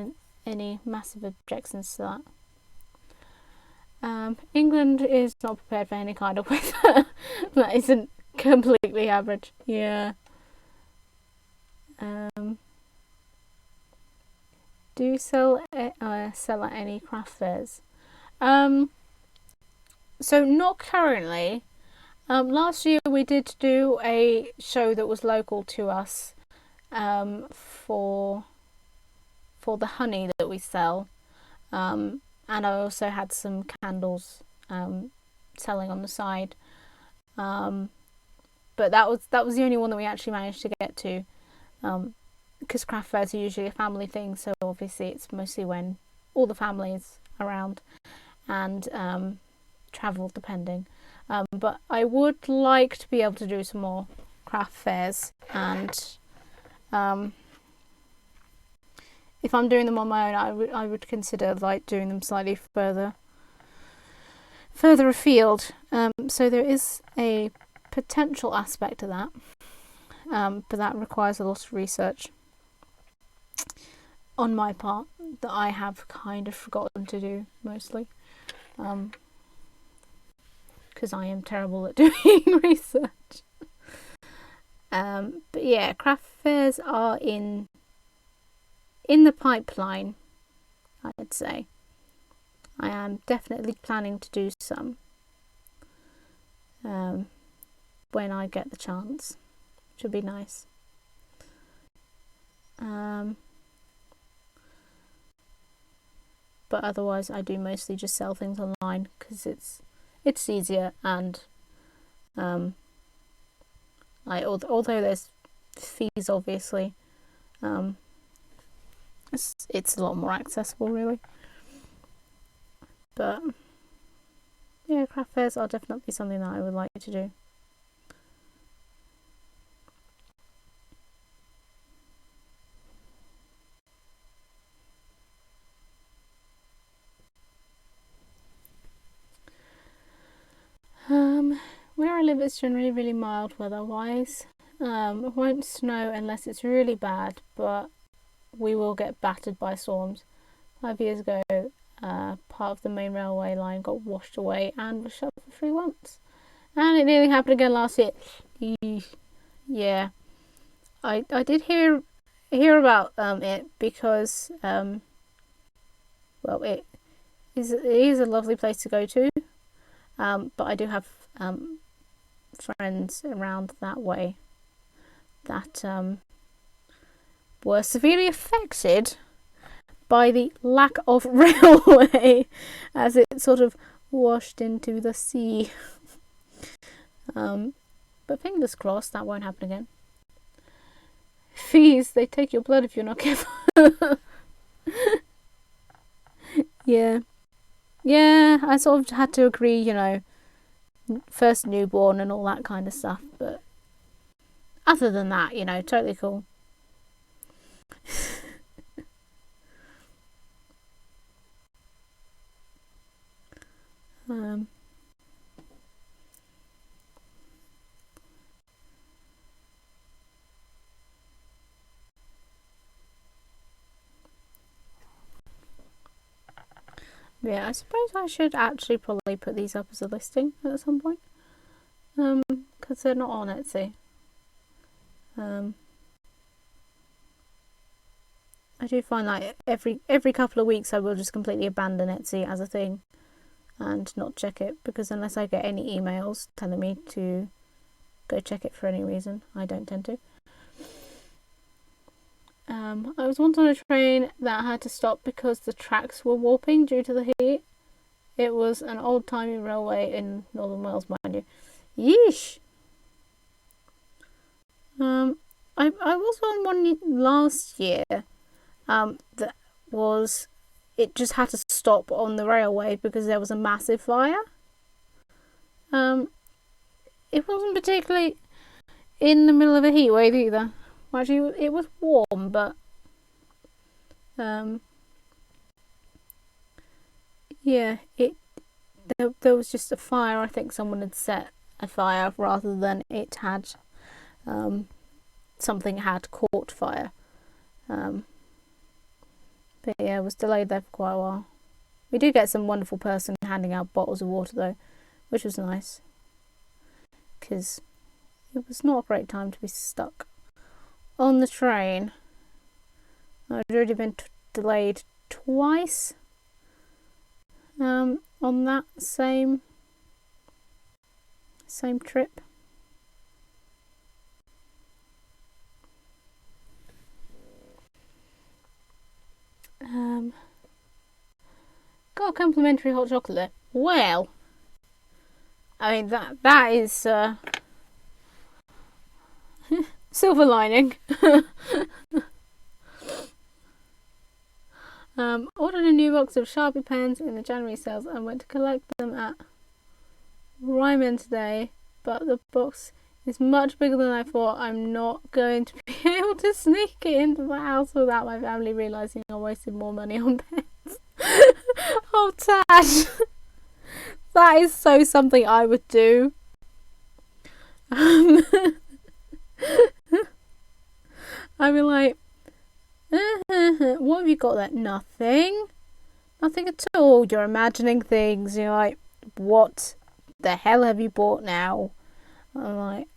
any massive objections to that. England is not prepared for any kind of weather that isn't completely average. Yeah. Do you sell at any craft fairs? So not currently. Last year we did do a show that was local to us, for the honey that we sell, and I also had some candles selling on the side, but that was the only one that we actually managed to get to, because craft fairs are usually a family thing, so obviously it's mostly when all the families around, and travel depending. But I would like to be able to do some more craft fairs, and if I'm doing them on my own, I would consider like doing them slightly further afield. So there is a potential aspect to that, but that requires a lot of research on my part that I have kind of forgotten to do mostly, because I am terrible at doing research. But yeah, craft fairs are in the pipeline, I'd say. I am definitely planning to do some when I get the chance, which would be nice. But otherwise I do mostly just sell things online because it's easier, and although there's fees obviously, it's a lot more accessible really. But yeah, craft fairs are definitely something that I would like to do. Where I live, it's generally really mild weather-wise. It won't snow unless it's really bad, but we will get battered by storms. 5 years ago, part of the main railway line got washed away and was shut for 3 months. And it nearly happened again last year. Yeah. I did hear about it because well, it is a lovely place to go to, but I do have friends around that way that were severely affected by the lack of railway as it sort of washed into the sea. But fingers crossed that won't happen again. Fees, they take your blood if you're not careful. Yeah, I sort of had to agree, first newborn and all that kind of stuff, but other than that, totally cool. Yeah, I suppose I should actually probably put these up as a listing at some point, because they're not on Etsy. I do find like every couple of weeks I will just completely abandon Etsy as a thing and not check it, because unless I get any emails telling me to go check it for any reason, I don't tend to. I was once on a train that had to stop because the tracks were warping due to the heat. It was an old-timey railway in Northern Wales, mind you. Yeesh! I was on one last year that was... It just had to stop on the railway because there was a massive fire. It wasn't particularly in the middle of a heat wave either. Well, actually, it was warm, but yeah, there was just a fire. I think someone had set a fire rather than it had something had caught fire. But yeah, it was delayed there for quite a while. We did get some wonderful person handing out bottles of water though, which was nice, because it was not a great time to be stuck on the train. I'd already been delayed twice on that same trip. Got a complimentary hot chocolate. Well, I mean that is silver lining. Ordered a new box of Sharpie pens in the January sales and went to collect them at Ryman today, but the box is much bigger than I thought. I'm not going to be able to sneak it into the house without my family realising I wasted more money on pens. Oh, Tad! That is so something I would do. I'd be like, what have you got there? Nothing. Nothing at all. You're imagining things. You're like, what the hell have you bought now? I'm like,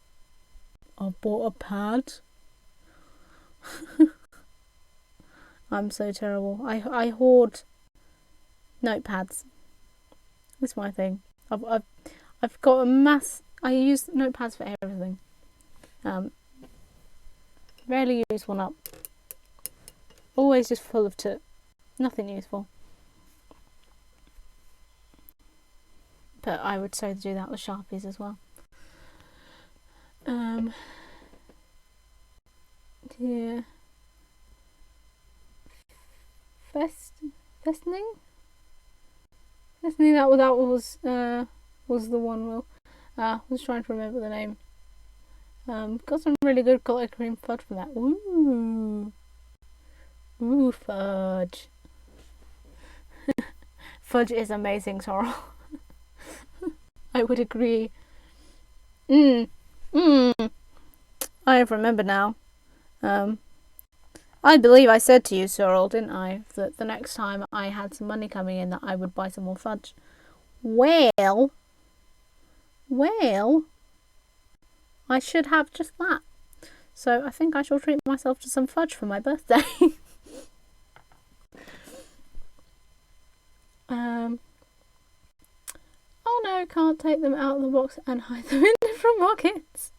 I bought a pad. I'm so terrible. I hoard notepads. That's my thing. I've got a mass. I use notepads for everything. Rarely use one up. Always just full of nothing useful. But I would so do that with Sharpies as well. Yeah. Festening? Festening, that was the one. Well, I was trying to remember the name. Got some really good colour cream fudge from that. Ooh, fudge. Fudge is amazing, Sorrel. I would agree. I remember now. I believe I said to you, Sorrel, didn't I, that the next time I had some money coming in that I would buy some more fudge. Well, I should have just that. So I think I shall treat myself to some fudge for my birthday. Oh no, can't take them out of the box and hide them in different pockets.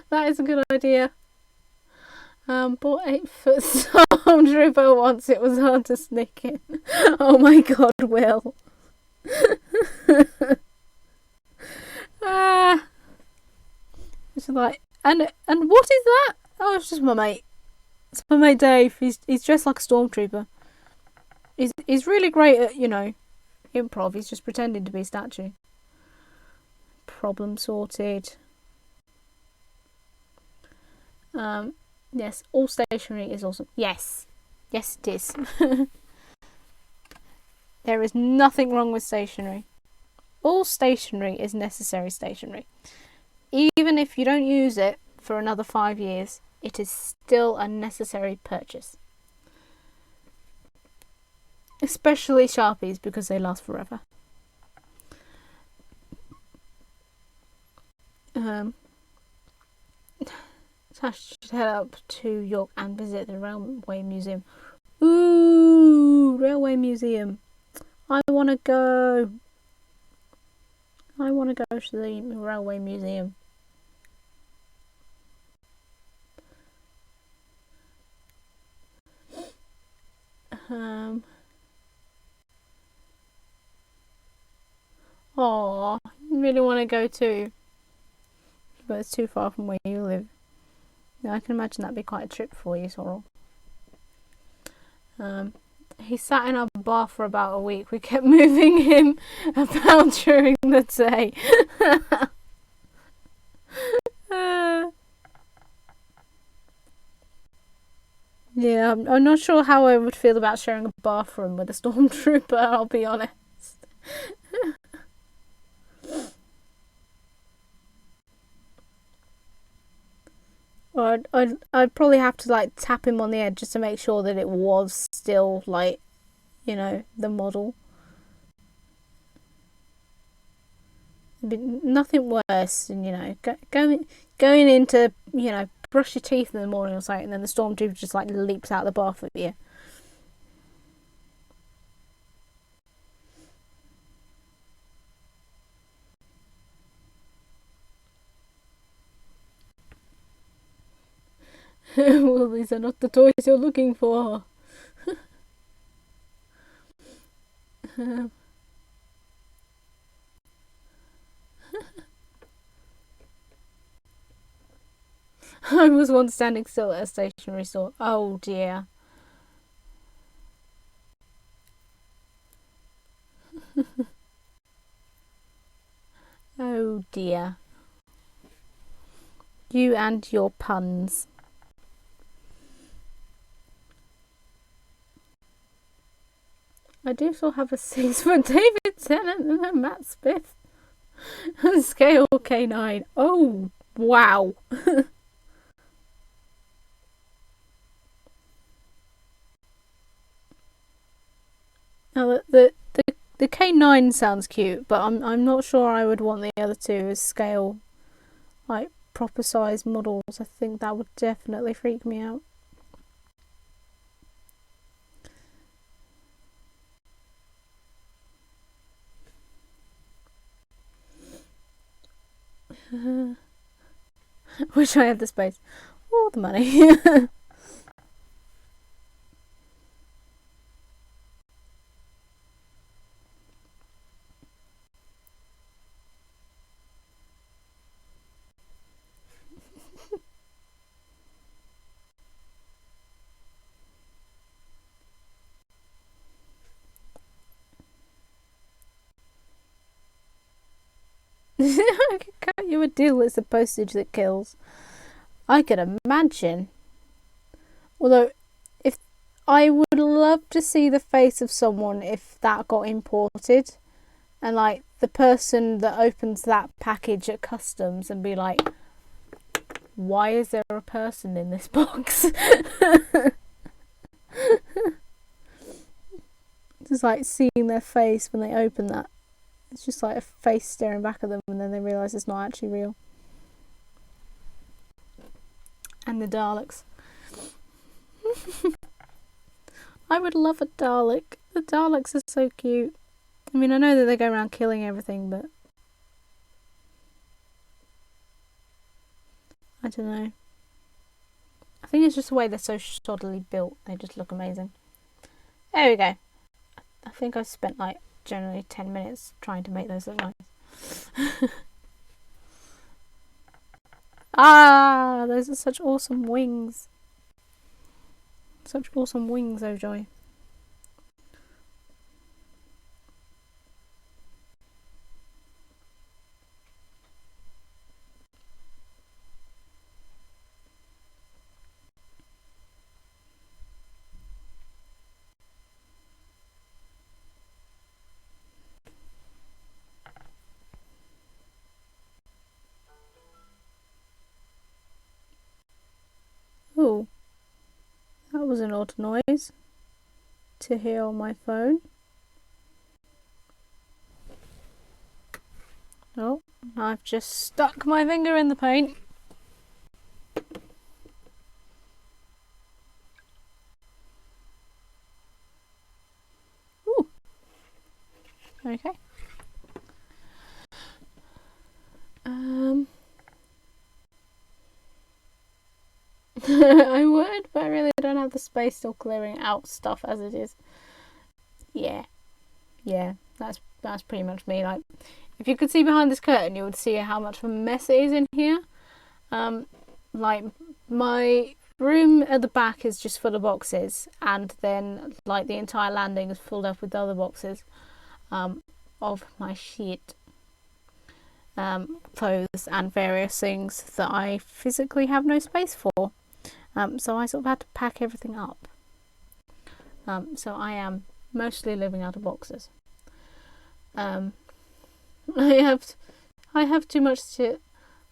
That is a good idea. Bought 8-foot Stormtrooper once. It was hard to sneak in. Oh my god, Will. It's like, and what is that? Oh, it's just my mate. It's my mate Dave. He's dressed like a stormtrooper. He's really great at, improv. He's just pretending to be a statue. Problem sorted. Yes, all stationery is awesome. Yes it is. There is nothing wrong with stationery. All stationery is necessary stationery. Even if you don't use it for another 5 years, it is still a necessary purchase. Especially Sharpies, because they last forever. Tash should head up to York and visit the Railway Museum. Ooh, Railway Museum. I want to go. I want to go to the Railway Museum. Oh, you really want to go too, but it's too far from where you live. Now I can imagine that'd be quite a trip for you, Sorrel. He sat in our bar for about a week. We kept moving him about during the day. Yeah, I'm not sure how I would feel about sharing a bathroom with a stormtrooper, I'll be honest. Or I'd probably have to tap him on the head just to make sure that it was still the model. But nothing worse than going in to brush your teeth in the morning or something, and then the stormtrooper just leaps out the bath at you. Well, these are not the toys you're looking for. I was once standing still at a stationery store. Oh dear. Oh dear. You and your puns. I do still have a 6 for David Tennant and a Matt Smith. Scale K9. Oh, wow. Now, the K9 sounds cute, but I'm not sure I would want the other two as scale, like proper size models. I think that would definitely freak me out. Wish I had the space or the money. I could cut you a deal with the postage that kills. I could imagine. Although, if I would love to see the face of someone if that got imported, and like the person that opens that package at customs and be like, why is there a person in this box? Just like seeing their face when they open that. It's just like a face staring back at them, and then they realise it's not actually real. And the Daleks. I would love a Dalek. The Daleks are so cute. I mean, I know that they go around killing everything, but I don't know. I think it's just the way they're so shoddily built. They just look amazing. There we go. I think I've spent like generally 10 minutes trying to make those look nice. Ah, those are such awesome wings. Such awesome wings, oh joy. Ooh, that was an odd noise to hear on my phone. Oh, I've just stuck my finger in the paint. Ooh. Okay. I would, but I really don't have the space still clearing out stuff as it is. Yeah, that's pretty much me. Like, if you could see behind this curtain, you would see how much of a mess it is in here. Like my room at the back is just full of boxes, and then like the entire landing is filled up with other boxes of my shit. Clothes and various things that I physically have no space for. So I sort of had to pack everything up. So I am mostly living out of boxes. I have too much shit.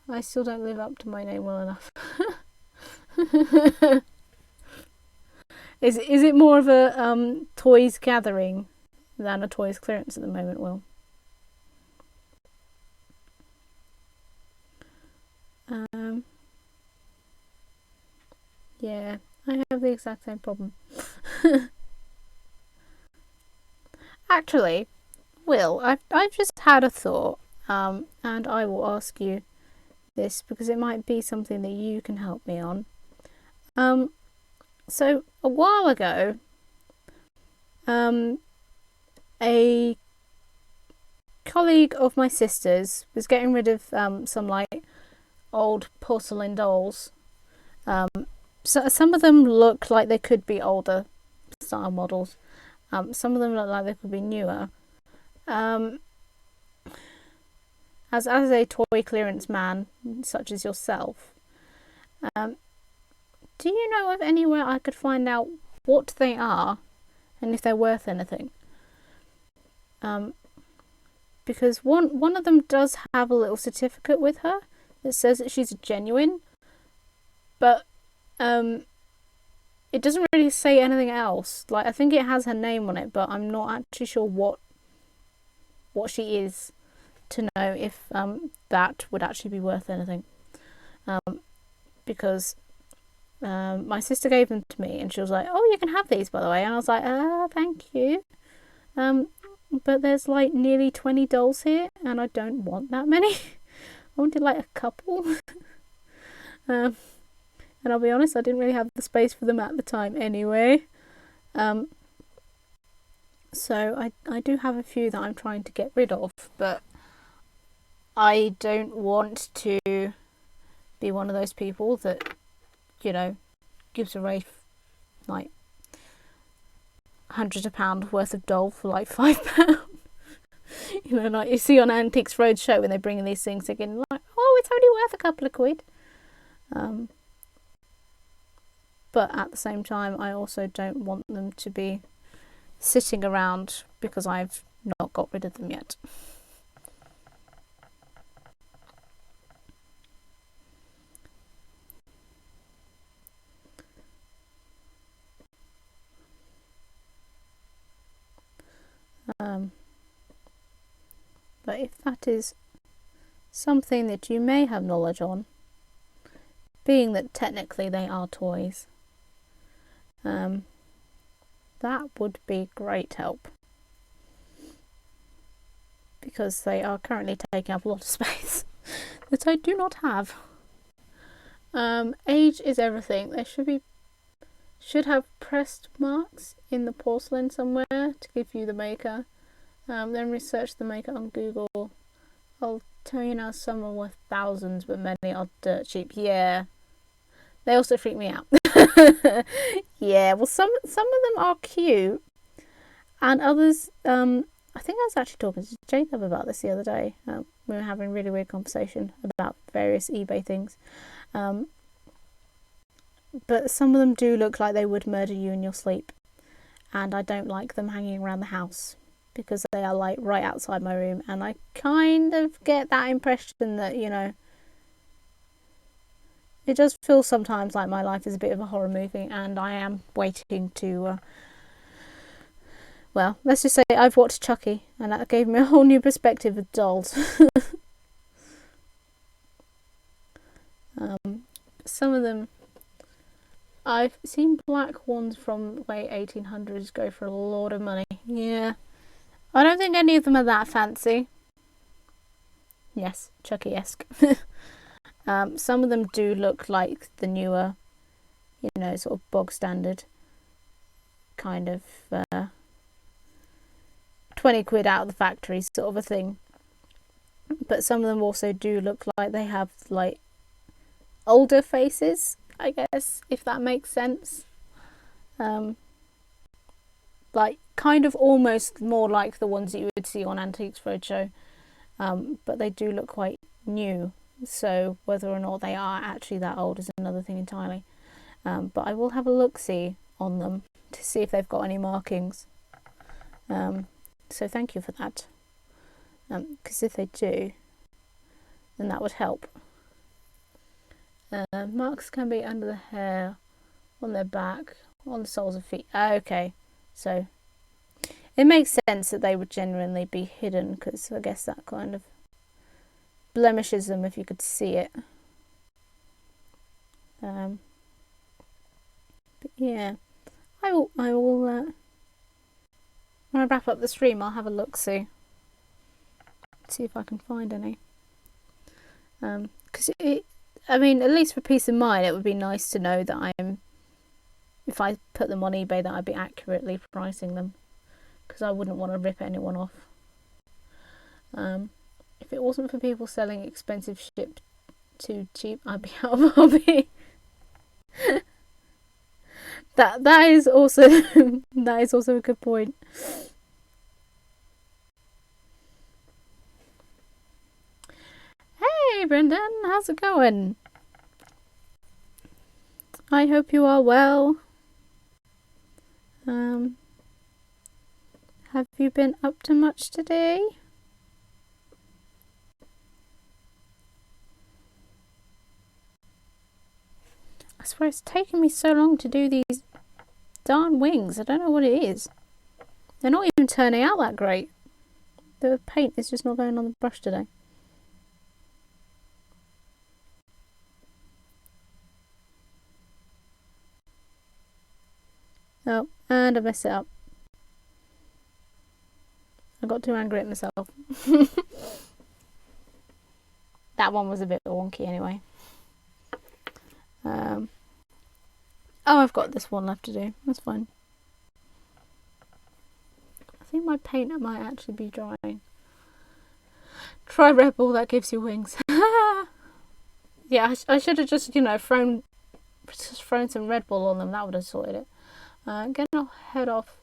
I still don't live up to my name well enough. Is it more of a toys gathering than a toys clearance at the moment, Will? Yeah, I have the exact same problem. Actually, Will, I've just had a thought, and I will ask you this because it might be something that you can help me on. So a while ago, a colleague of my sister's was getting rid of some like old porcelain dolls. So some of them look like they could be older style models. Some of them look like they could be newer. And as a toy clearance man, such as yourself, do you know of anywhere I could find out what they are and if they're worth anything? Because one of them does have a little certificate with her that says that she's a genuine, but it doesn't really say anything else. Like, I think it has her name on it, but I'm not actually sure what she is, to know if that would actually be worth anything. Because my sister gave them to me and she was like, oh, you can have these, by the way. And I was like, thank you. But there's like nearly 20 dolls here and I don't want that many. I wanted like a couple. And I'll be honest, I didn't really have the space for them at the time anyway. So I do have a few that I'm trying to get rid of, but I don't want to be one of those people that, you know, gives away like hundreds of pounds worth of doll for like £5. You know, like you see on Antiques Roadshow when they bring in these things, thinking like, oh, it's only worth a couple of quid. But at the same time, I also don't want them to be sitting around because I've not got rid of them yet. But if that is something that you may have knowledge on, being that technically they are toys, that would be great help, because they are currently taking up a lot of space that I do not have. Age is everything. They should have pressed marks in the porcelain somewhere to give you the maker. Then research the maker on Google. I'll tell you now, some are worth thousands, but many are dirt cheap. Yeah, they also freak me out. Yeah, well, some of them are cute, and others. I think I was actually talking to Jacob about this the other day. We were having a really weird conversation about various eBay things. But some of them do look like they would murder you in your sleep, and I don't like them hanging around the house because they are like right outside my room, and I kind of get that impression that, you know, it does feel sometimes like my life is a bit of a horror movie, and I am waiting to well, let's just say I've watched Chucky, and that gave me a whole new perspective of dolls. Some of them, I've seen black ones from late 1800s go for a lot of money. Yeah, I don't think any of them are that fancy. Yes, Chucky-esque. Some of them do look like the newer, you know, sort of bog standard kind of 20 quid out of the factory sort of a thing. But some of them also do look like they have like older faces, I guess, if that makes sense. Like kind of almost more like the ones that you would see on Antiques Roadshow, but they do look quite new, so whether or not they are actually that old is another thing entirely. But I will have a look-see on them to see if they've got any markings, so thank you for that, because if they do, then that would help. Marks can be under the hair, on their back, on the soles of feet. Okay, so it makes sense that they would genuinely be hidden, because I guess that kind of blemishes them if you could see it. But yeah, I will when I wrap up the stream, I'll have a look, see if I can find any. Because I mean, at least for peace of mind, it would be nice to know that if I put them on eBay, that I'd be accurately pricing them, because I wouldn't want to rip anyone off. If it wasn't for people selling expensive shit too cheap, I'd be out of a hobby. that is also that is also a good point. Hey Brendan, how's it going? I hope you are well. Have you been up to much today? I swear it's taking me so long to do these darn wings. I don't know what it is. They're not even turning out that great. The paint is just not going on the brush today. Oh, and I messed it up. I got too angry at myself. That one was a bit wonky anyway. Oh, I've got this one left to do. That's fine. I think my paint might actually be drying. Try Red Bull, that gives you wings. Yeah, I should have just, thrown some Red Bull on them. That would have sorted it. Gonna head off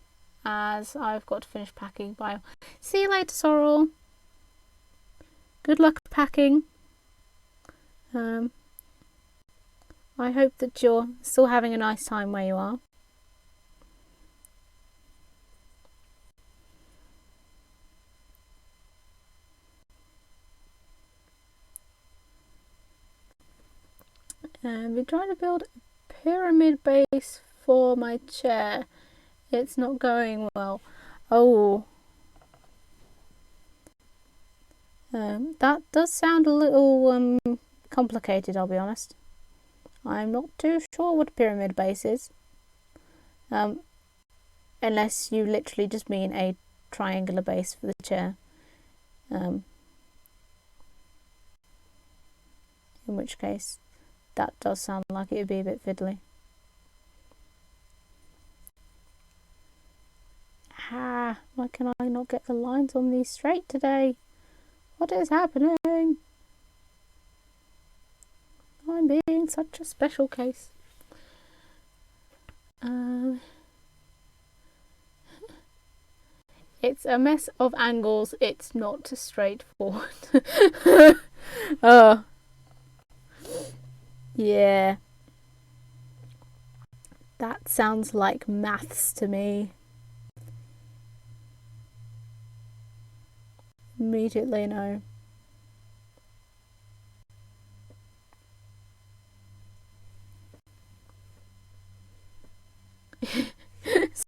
as I've got to finish packing. Bye. See you later, Sorrel. Good luck packing. I hope that you're still having a nice time where you are. We're trying to build a pyramid base for my chair. It's not going well. Oh. That does sound a little complicated, I'll be honest. I'm not too sure what a pyramid base is. Unless you literally just mean a triangular base for the chair. In which case, that does sound like it would be a bit fiddly. Why can I not get the lines on these straight today? What is happening? I'm being such a special case. It's a mess of angles. It's not straightforward. Oh. Yeah. That sounds like maths to me. Immediately no.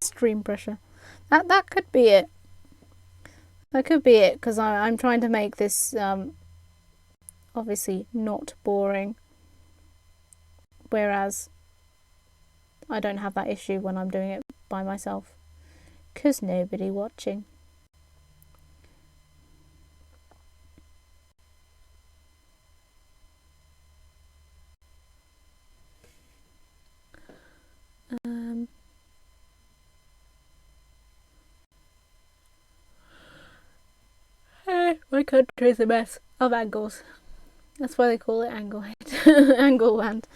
Stream pressure. That could be it. That could be it, because I'm trying to make this obviously not boring, whereas I don't have that issue when I'm doing it by myself, because nobody watching. My country is a mess of angles. That's why they call it Angle Angle Land.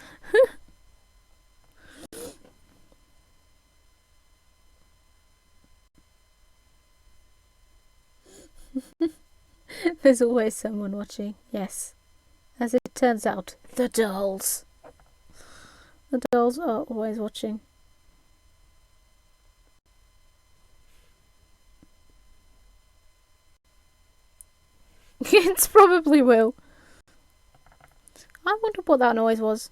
There's always someone watching. Yes. As it turns out, the dolls. The dolls are always watching. It probably will. I wonder what that noise was.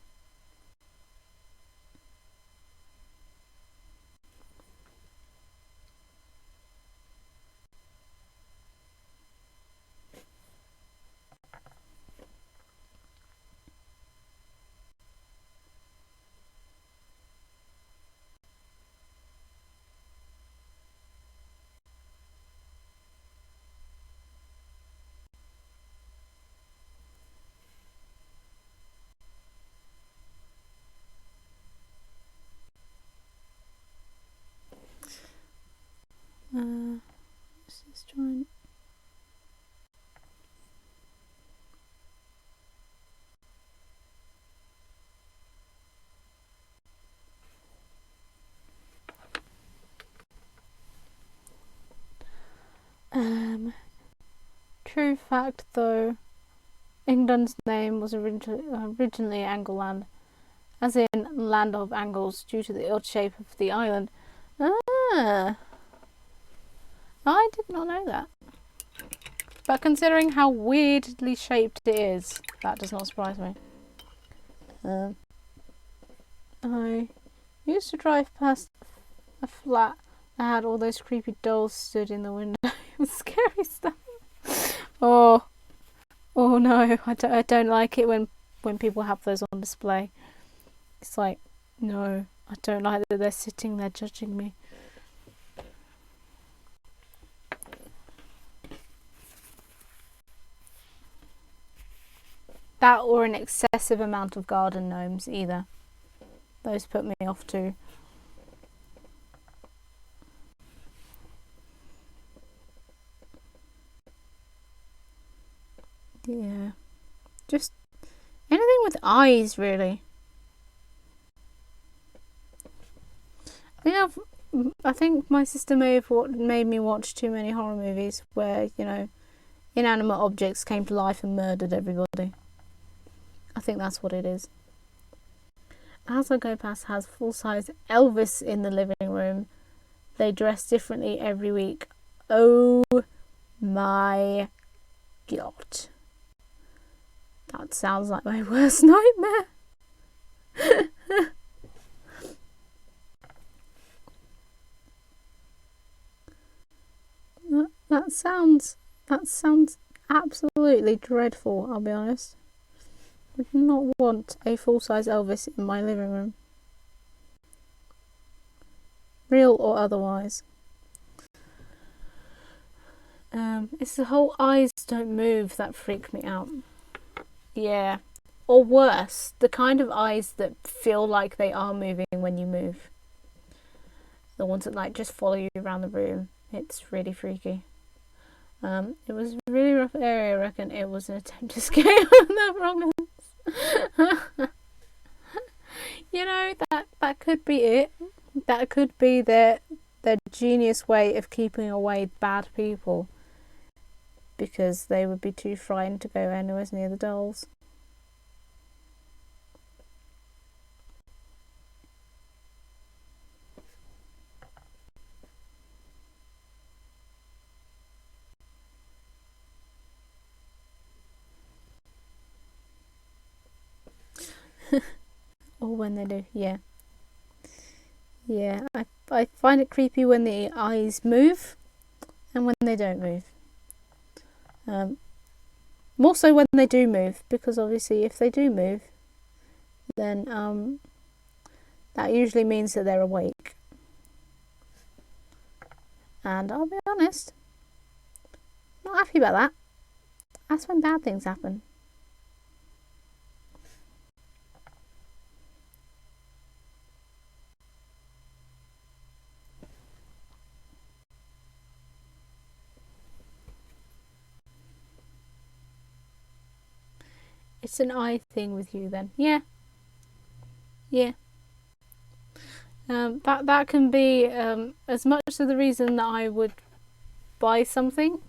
Let's just try and... True fact though, England's name was originally Angleland, as in land of angles, due to the odd shape of the island. Ah, I did not know that. But considering how weirdly shaped it is, that does not surprise me. I used to drive past a flat that had all those creepy dolls stood in the window. It was scary stuff. Oh no, I don't like it when people have those on display. It's like, no, I don't like that they're sitting there judging me. That or an excessive amount of garden gnomes either. Those put me off too. Yeah. Just anything with eyes, really. I think my sister may have made me watch too many horror movies where, inanimate objects came to life and murdered everybody. I think that's what it is. As I go past has full-size Elvis in the living room. They dress differently every week. Oh my god. That sounds like my worst nightmare. That sounds absolutely dreadful, I'll be honest. I do not want a full-size Elvis in my living room. Real or otherwise. It's the whole eyes don't move that freak me out. Yeah. Or worse, the kind of eyes that feel like they are moving when you move. The ones that just follow you around the room. It's really freaky. It was a really rough area. I reckon it was an attempt to scale the wrong ends. That could be it. That could be their genius way of keeping away bad people, because they would be too frightened to go anywhere near the dolls. Or when they do, yeah. Yeah, I find it creepy when the eyes move and when they don't move. More so when they do move, because obviously if they do move, then that usually means that they're awake. And I'll be honest, not happy about that. That's when bad things happen. It's an eye thing with you then. Yeah. That can be as much of the reason that I would buy something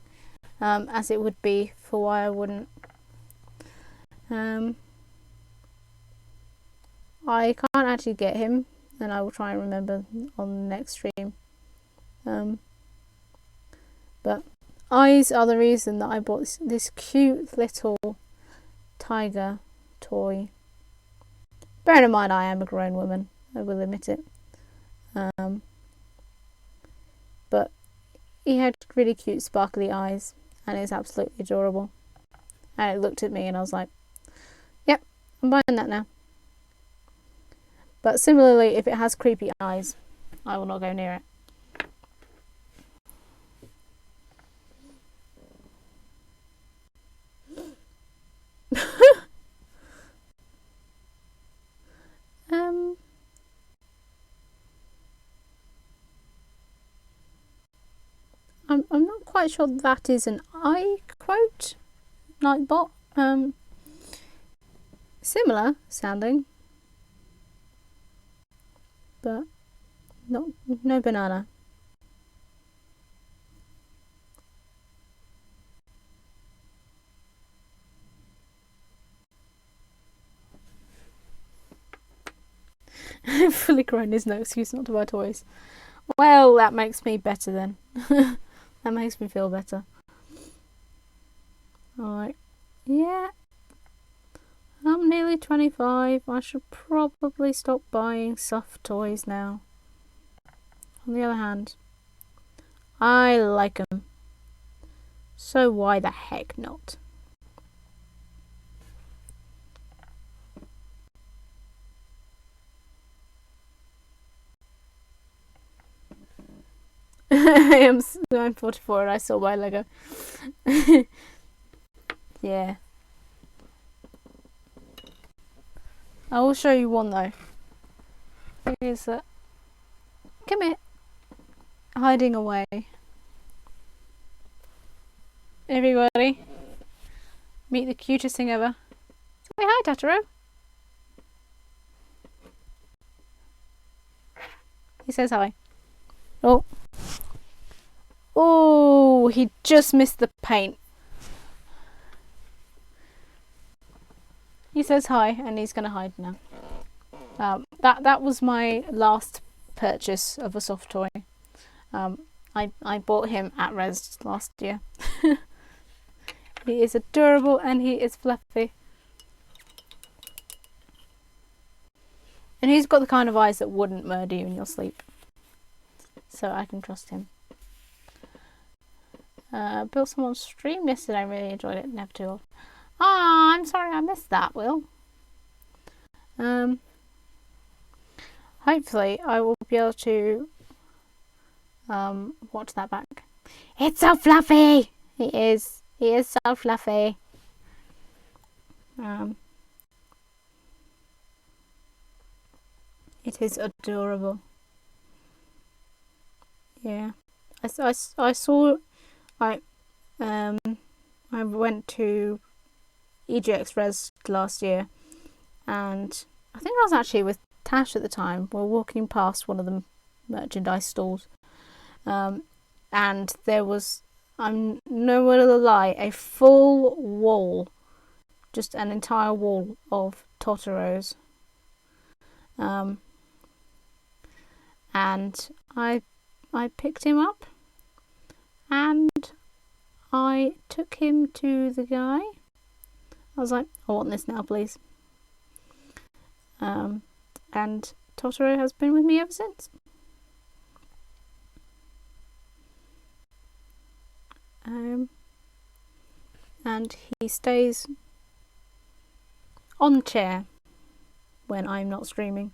as it would be for why I wouldn't. I can't actually get him, and I will try and remember on the next stream. But eyes are the reason that I bought this cute little tiger toy. Bearing in mind I am a grown woman, I will admit it. But he had really cute sparkly eyes, and it's absolutely adorable. And it looked at me and I was like, yep, I'm buying that now. But similarly, if it has creepy eyes, I will not go near it. I'm not quite sure that is an iQuote Nightbot. Similar sounding, but no banana. Fully grown is no excuse not to buy toys. Well, that makes me better then. That makes me feel better. Alright. Yeah. I'm nearly 25. I should probably stop buying soft toys now. On the other hand, I like them. So why the heck not? I'm 44 and I still buy Lego. Yeah. I will show you one though. Here's a... Come here. Hiding away. Everybody. Meet the cutest thing ever. Say hi, Totoro. He says hi. Oh. Oh, he just missed the paint. He says hi and he's going to hide now. That was my last purchase of a soft toy. I bought him at Res last year. He is adorable and he is fluffy. And he's got the kind of eyes that wouldn't murder you in your sleep. So I can trust him. Built someone's stream yesterday. I really enjoyed it. Never too old. Ah, I'm sorry I missed that, Will. Hopefully I will be able to watch that back. It's so fluffy! He is so fluffy. It is adorable. Yeah. I saw... I went to EGX Res last year, and I think I was actually with Tash at the time. We were walking past one of the merchandise stalls, and there was, I'm nowhere to lie, a full wall, just an entire wall of Totoros. And I picked him up and I took him to the guy. I was like, I want this now, please. And Totoro has been with me ever since. And he stays on the chair when I'm not streaming,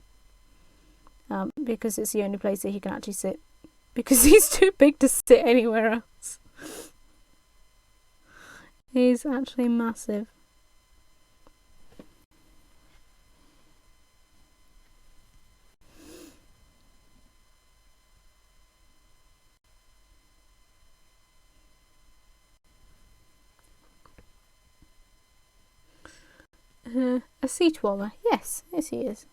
because it's the only place that he can actually sit, because he's too big to sit anywhere else. He's actually massive. A seat warmer. Yes he is.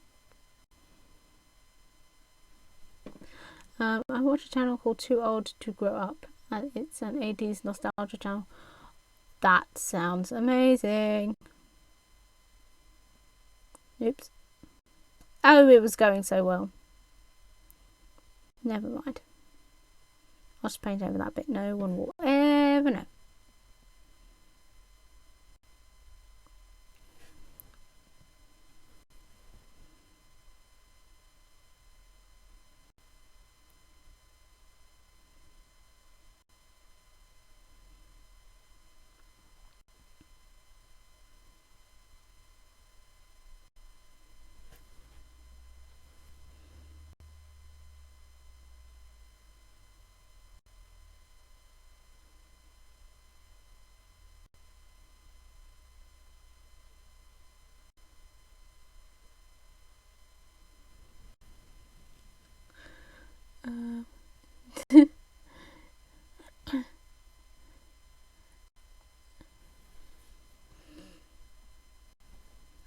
I watch a channel called Too Old to Grow Up, and it's an 80s nostalgia channel. That sounds amazing. Oops. Oh, it was going so well. Never mind. I'll just paint over that bit. No one will ever know.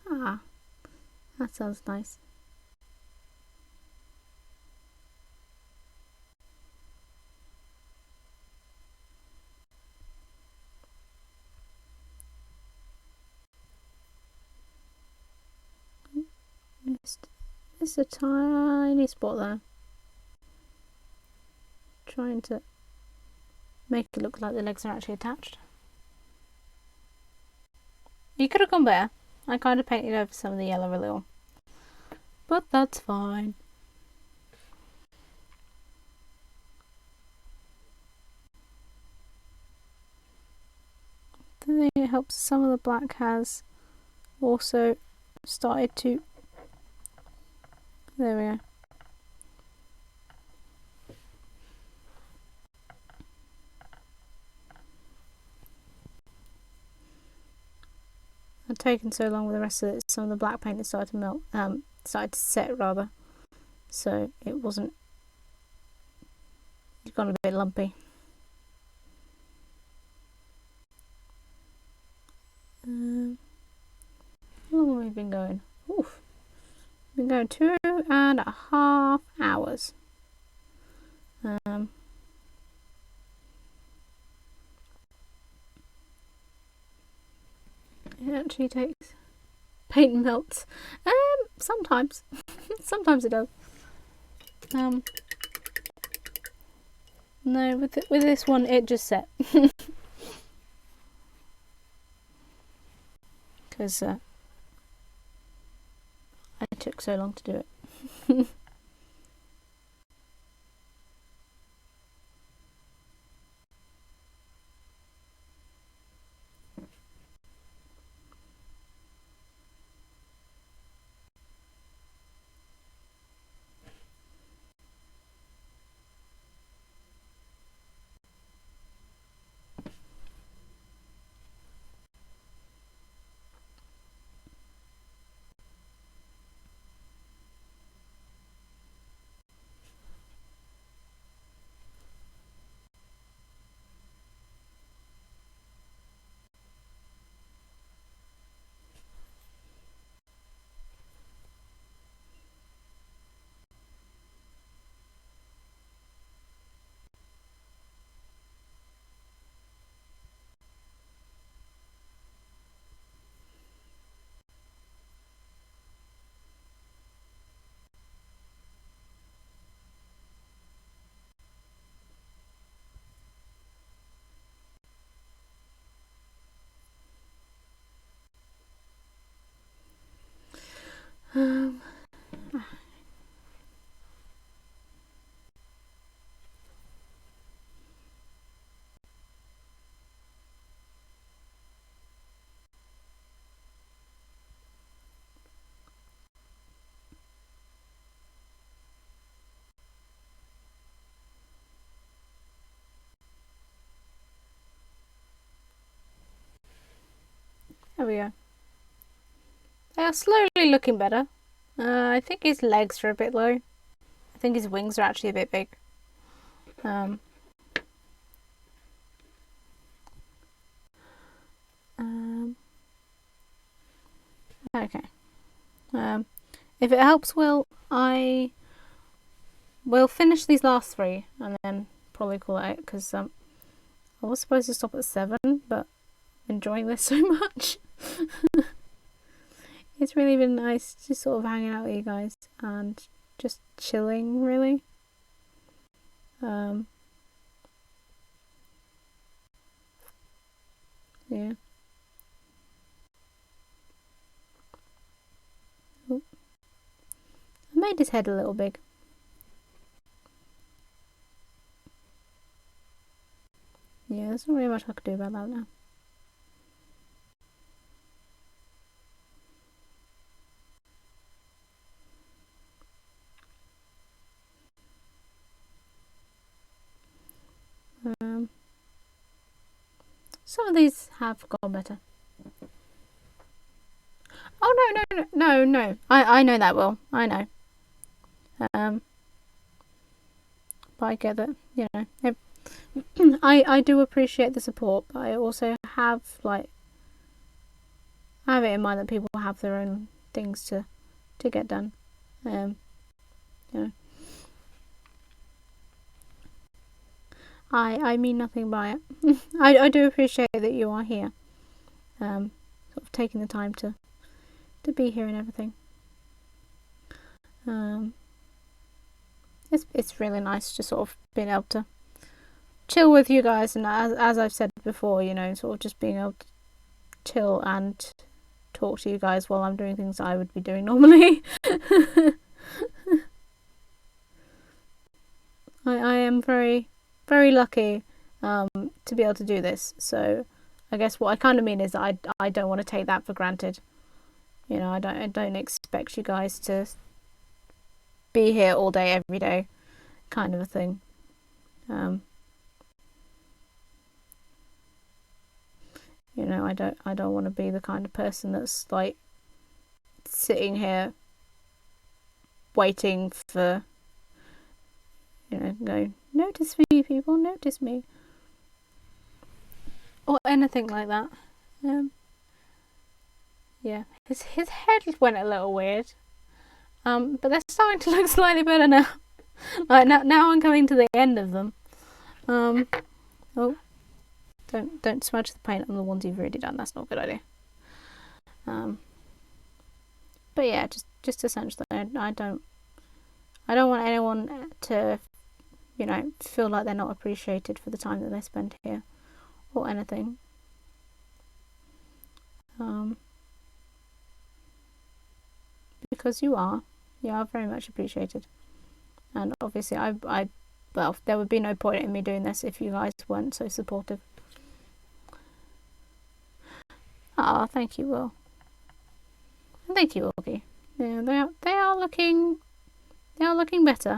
Ah, that sounds nice. just a tiny spot there. Trying to make it look like the legs are actually attached. You could have gone better. I kind of painted over some of the yellow a little. But that's fine. I think it helps some of the black has also started to... There we go. I've taken so long with the rest of it, some of the black paint had started to melt, started to set rather, so it wasn't, it's gone a bit lumpy. How long have we been going? Oof, we've been going 2.5 hours. It actually takes paint melts. Sometimes. Sometimes it does. No, with this one it just set. Because I took so long to do it. There we go. They are slowly looking better. I think his legs are a bit low. I think his wings are actually a bit big. Okay. If it helps, I will finish these last 3 and then probably call it out, because I was supposed to stop at 7, but I'm enjoying this so much. It's really been nice just sort of hanging out with you guys and just chilling, really. Yeah. Ooh. I made his head a little big. Yeah, there's not really much I could do about that now. Some of these have gone better. Oh no! I know that, Will. I know. But I get that, you know. I do appreciate the support, but I also have it in mind that people have their own things to get done. You know. I mean nothing by it. I do appreciate that you are here, sort of taking the time to be here and everything. Um, it's really nice just sort of being able to chill with you guys, and as I've said before, you know, sort of just being able to chill and talk to you guys while I'm doing things I would be doing normally. I am very, very lucky to be able to do this. So I guess what I kind of mean is that I don't want to take that for granted. You know, I don't expect you guys to be here all day every day, kind of a thing. You know, I don't want to be the kind of person that's like sitting here waiting for, you know, go, notice me, people, notice me, or anything like that. Yeah, his head went a little weird, but they're starting to look slightly better now. Like now I'm coming to the end of them. Oh, don't smudge the paint on the ones you've already done. That's not a good idea. But yeah, just essentially, I don't want anyone to, you know, feel like they're not appreciated for the time that they spend here, or anything. Because you are very much appreciated, and obviously well, there would be no point in me doing this if you guys weren't so supportive. Ah, thank you, Will. And thank you, Augie. Yeah, they are looking better.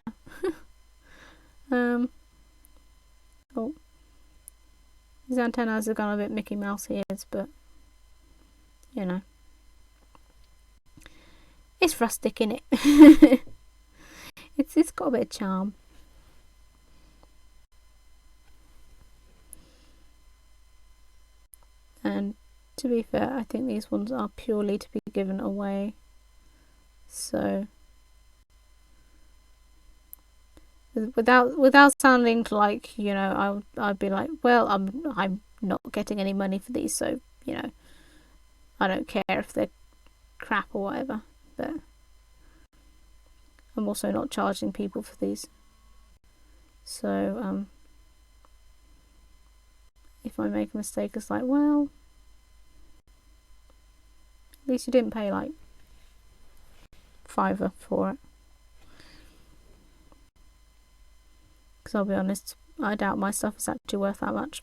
Oh, his antennas have gone a bit Mickey Mouse ears, but you know, it's rustic, innit? It's got a bit of charm. And to be fair, I think these ones are purely to be given away. So without sounding like, you know, I'd be like, well, I'm not getting any money for these, so, you know, I don't care if they're crap or whatever. But I'm also not charging people for these. So if I make a mistake, it's like, well, at least you didn't pay like £5 for it. Because I'll be honest, I doubt my stuff is actually worth that much.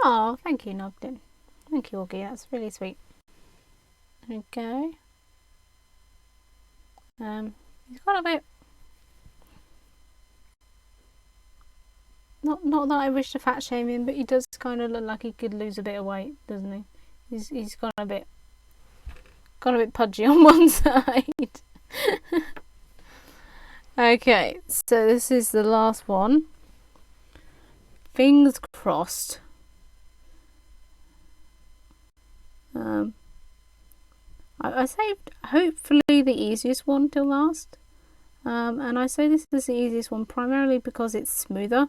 Oh, thank you, Nogden. Thank you, Augie. That's really sweet. Okay. He's got a bit. Not that I wish to fat shame him, but he does kind of look like he could lose a bit of weight, doesn't he? He's gone a bit pudgy on one side. Okay, so this is the last one. Fingers crossed. I saved hopefully the easiest one till last. And I say this is the easiest one primarily because it's smoother.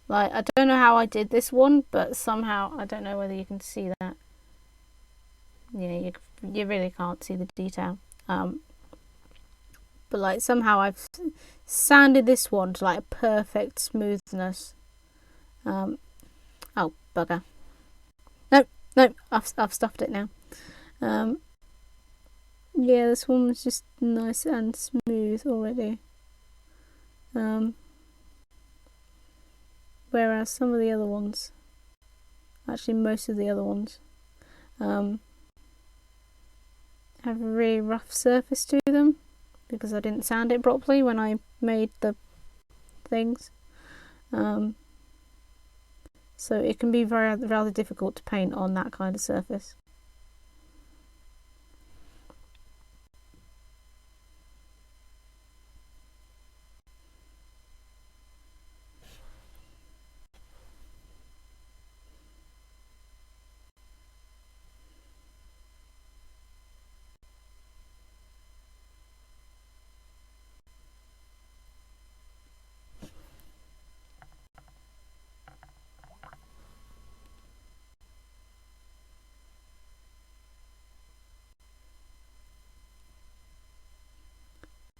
Like, I don't know how I did this one, but somehow, I don't know whether you can see that. Yeah, you really can't see the detail. But like, somehow I've sanded this one to like a perfect smoothness. Oh, bugger. Nope, I've stuffed it now. Yeah, this one was just nice and smooth already. Whereas some of the other ones, actually most of the other ones, have a really rough surface to them because I didn't sand it properly when I made the things. So it can be rather difficult to paint on that kind of surface.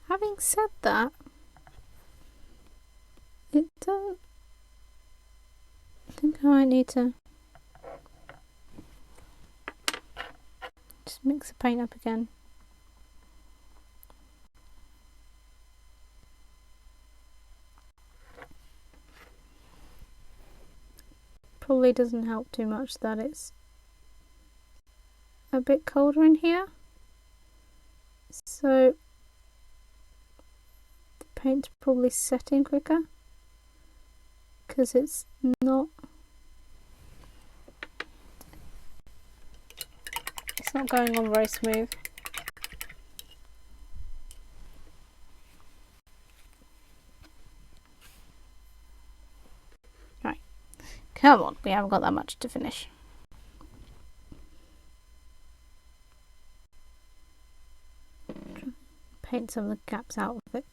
Having said that, it does. I think I might need to just mix the paint up again. Probably doesn't help too much that it's a bit colder in here, so the paint's probably setting quicker because it's not going on very smooth. Right, come on, we haven't got that much to finish. Paint some of the gaps out of it.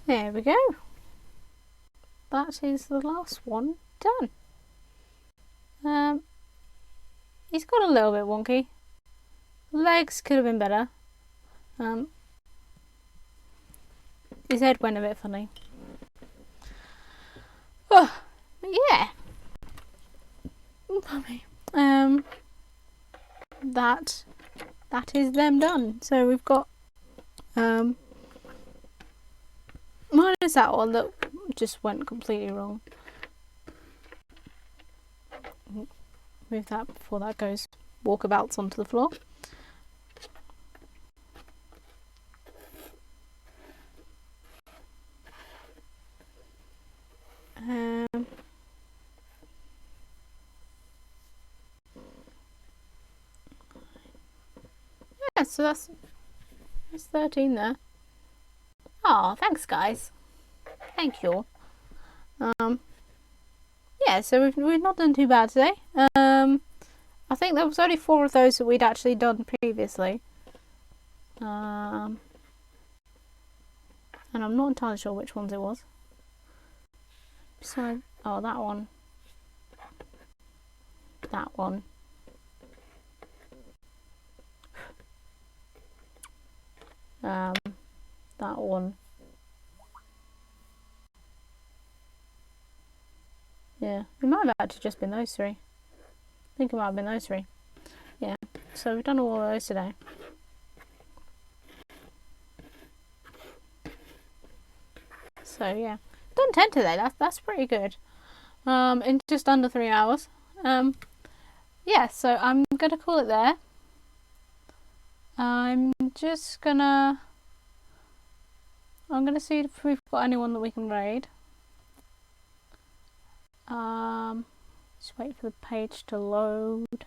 There we go. That is the last one done. He's got a little bit wonky. Legs could have been better. His head went a bit funny. Oh, yeah. That is them done. So we've got minus that one that just went completely wrong. Move that before that goes walkabouts onto the floor. Yeah, so that's 13 there. Oh, thanks guys. Thank you. Yeah, so we've not done too bad today. I think there was only 4 of those that we'd actually done previously. And I'm not entirely sure which ones it was. So, oh, that one. That one. That one. Yeah, it might have actually just been those 3. I think it might have been those 3. Yeah, so we've done all of those today. So yeah, content today. That's pretty good. In just under 3 hours. Yeah, so I'm gonna call it there. I'm gonna see if we've got anyone that we can raid. Just wait for the page to load.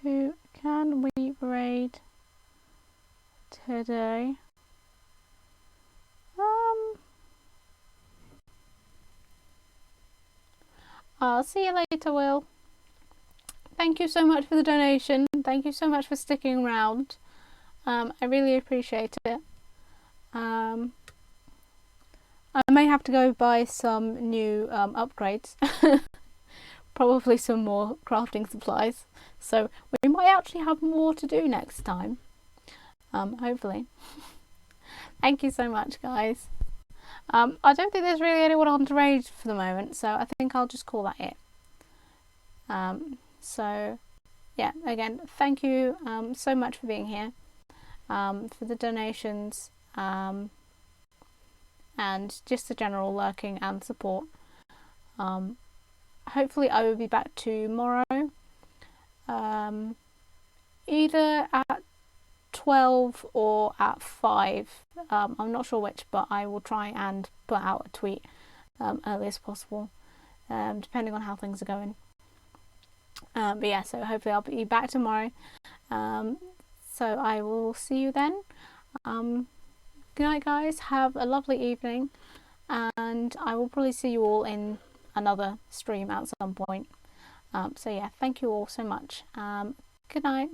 Who can we raid today? I'll see you later, Will. Thank you so much for the donation. Thank you so much for sticking around. I really appreciate it. I may have to go buy some new upgrades. Probably some more crafting supplies. So we might actually have more to do next time. Hopefully. Thank you so much, guys. I don't think there's really anyone on to raid for the moment, so I think I'll just call that it. So yeah, again, thank you so much for being here, for the donations, and just the general lurking and support. Hopefully I will be back tomorrow, either at 12 or at 5. I'm not sure which, but I will try and put out a tweet early as possible, depending on how things are going. But yeah, so hopefully I'll be back tomorrow. So I will see you then. Good night, guys. Have a lovely evening, and I will probably see you all in another stream at some point. So yeah, thank you all so much. Good night.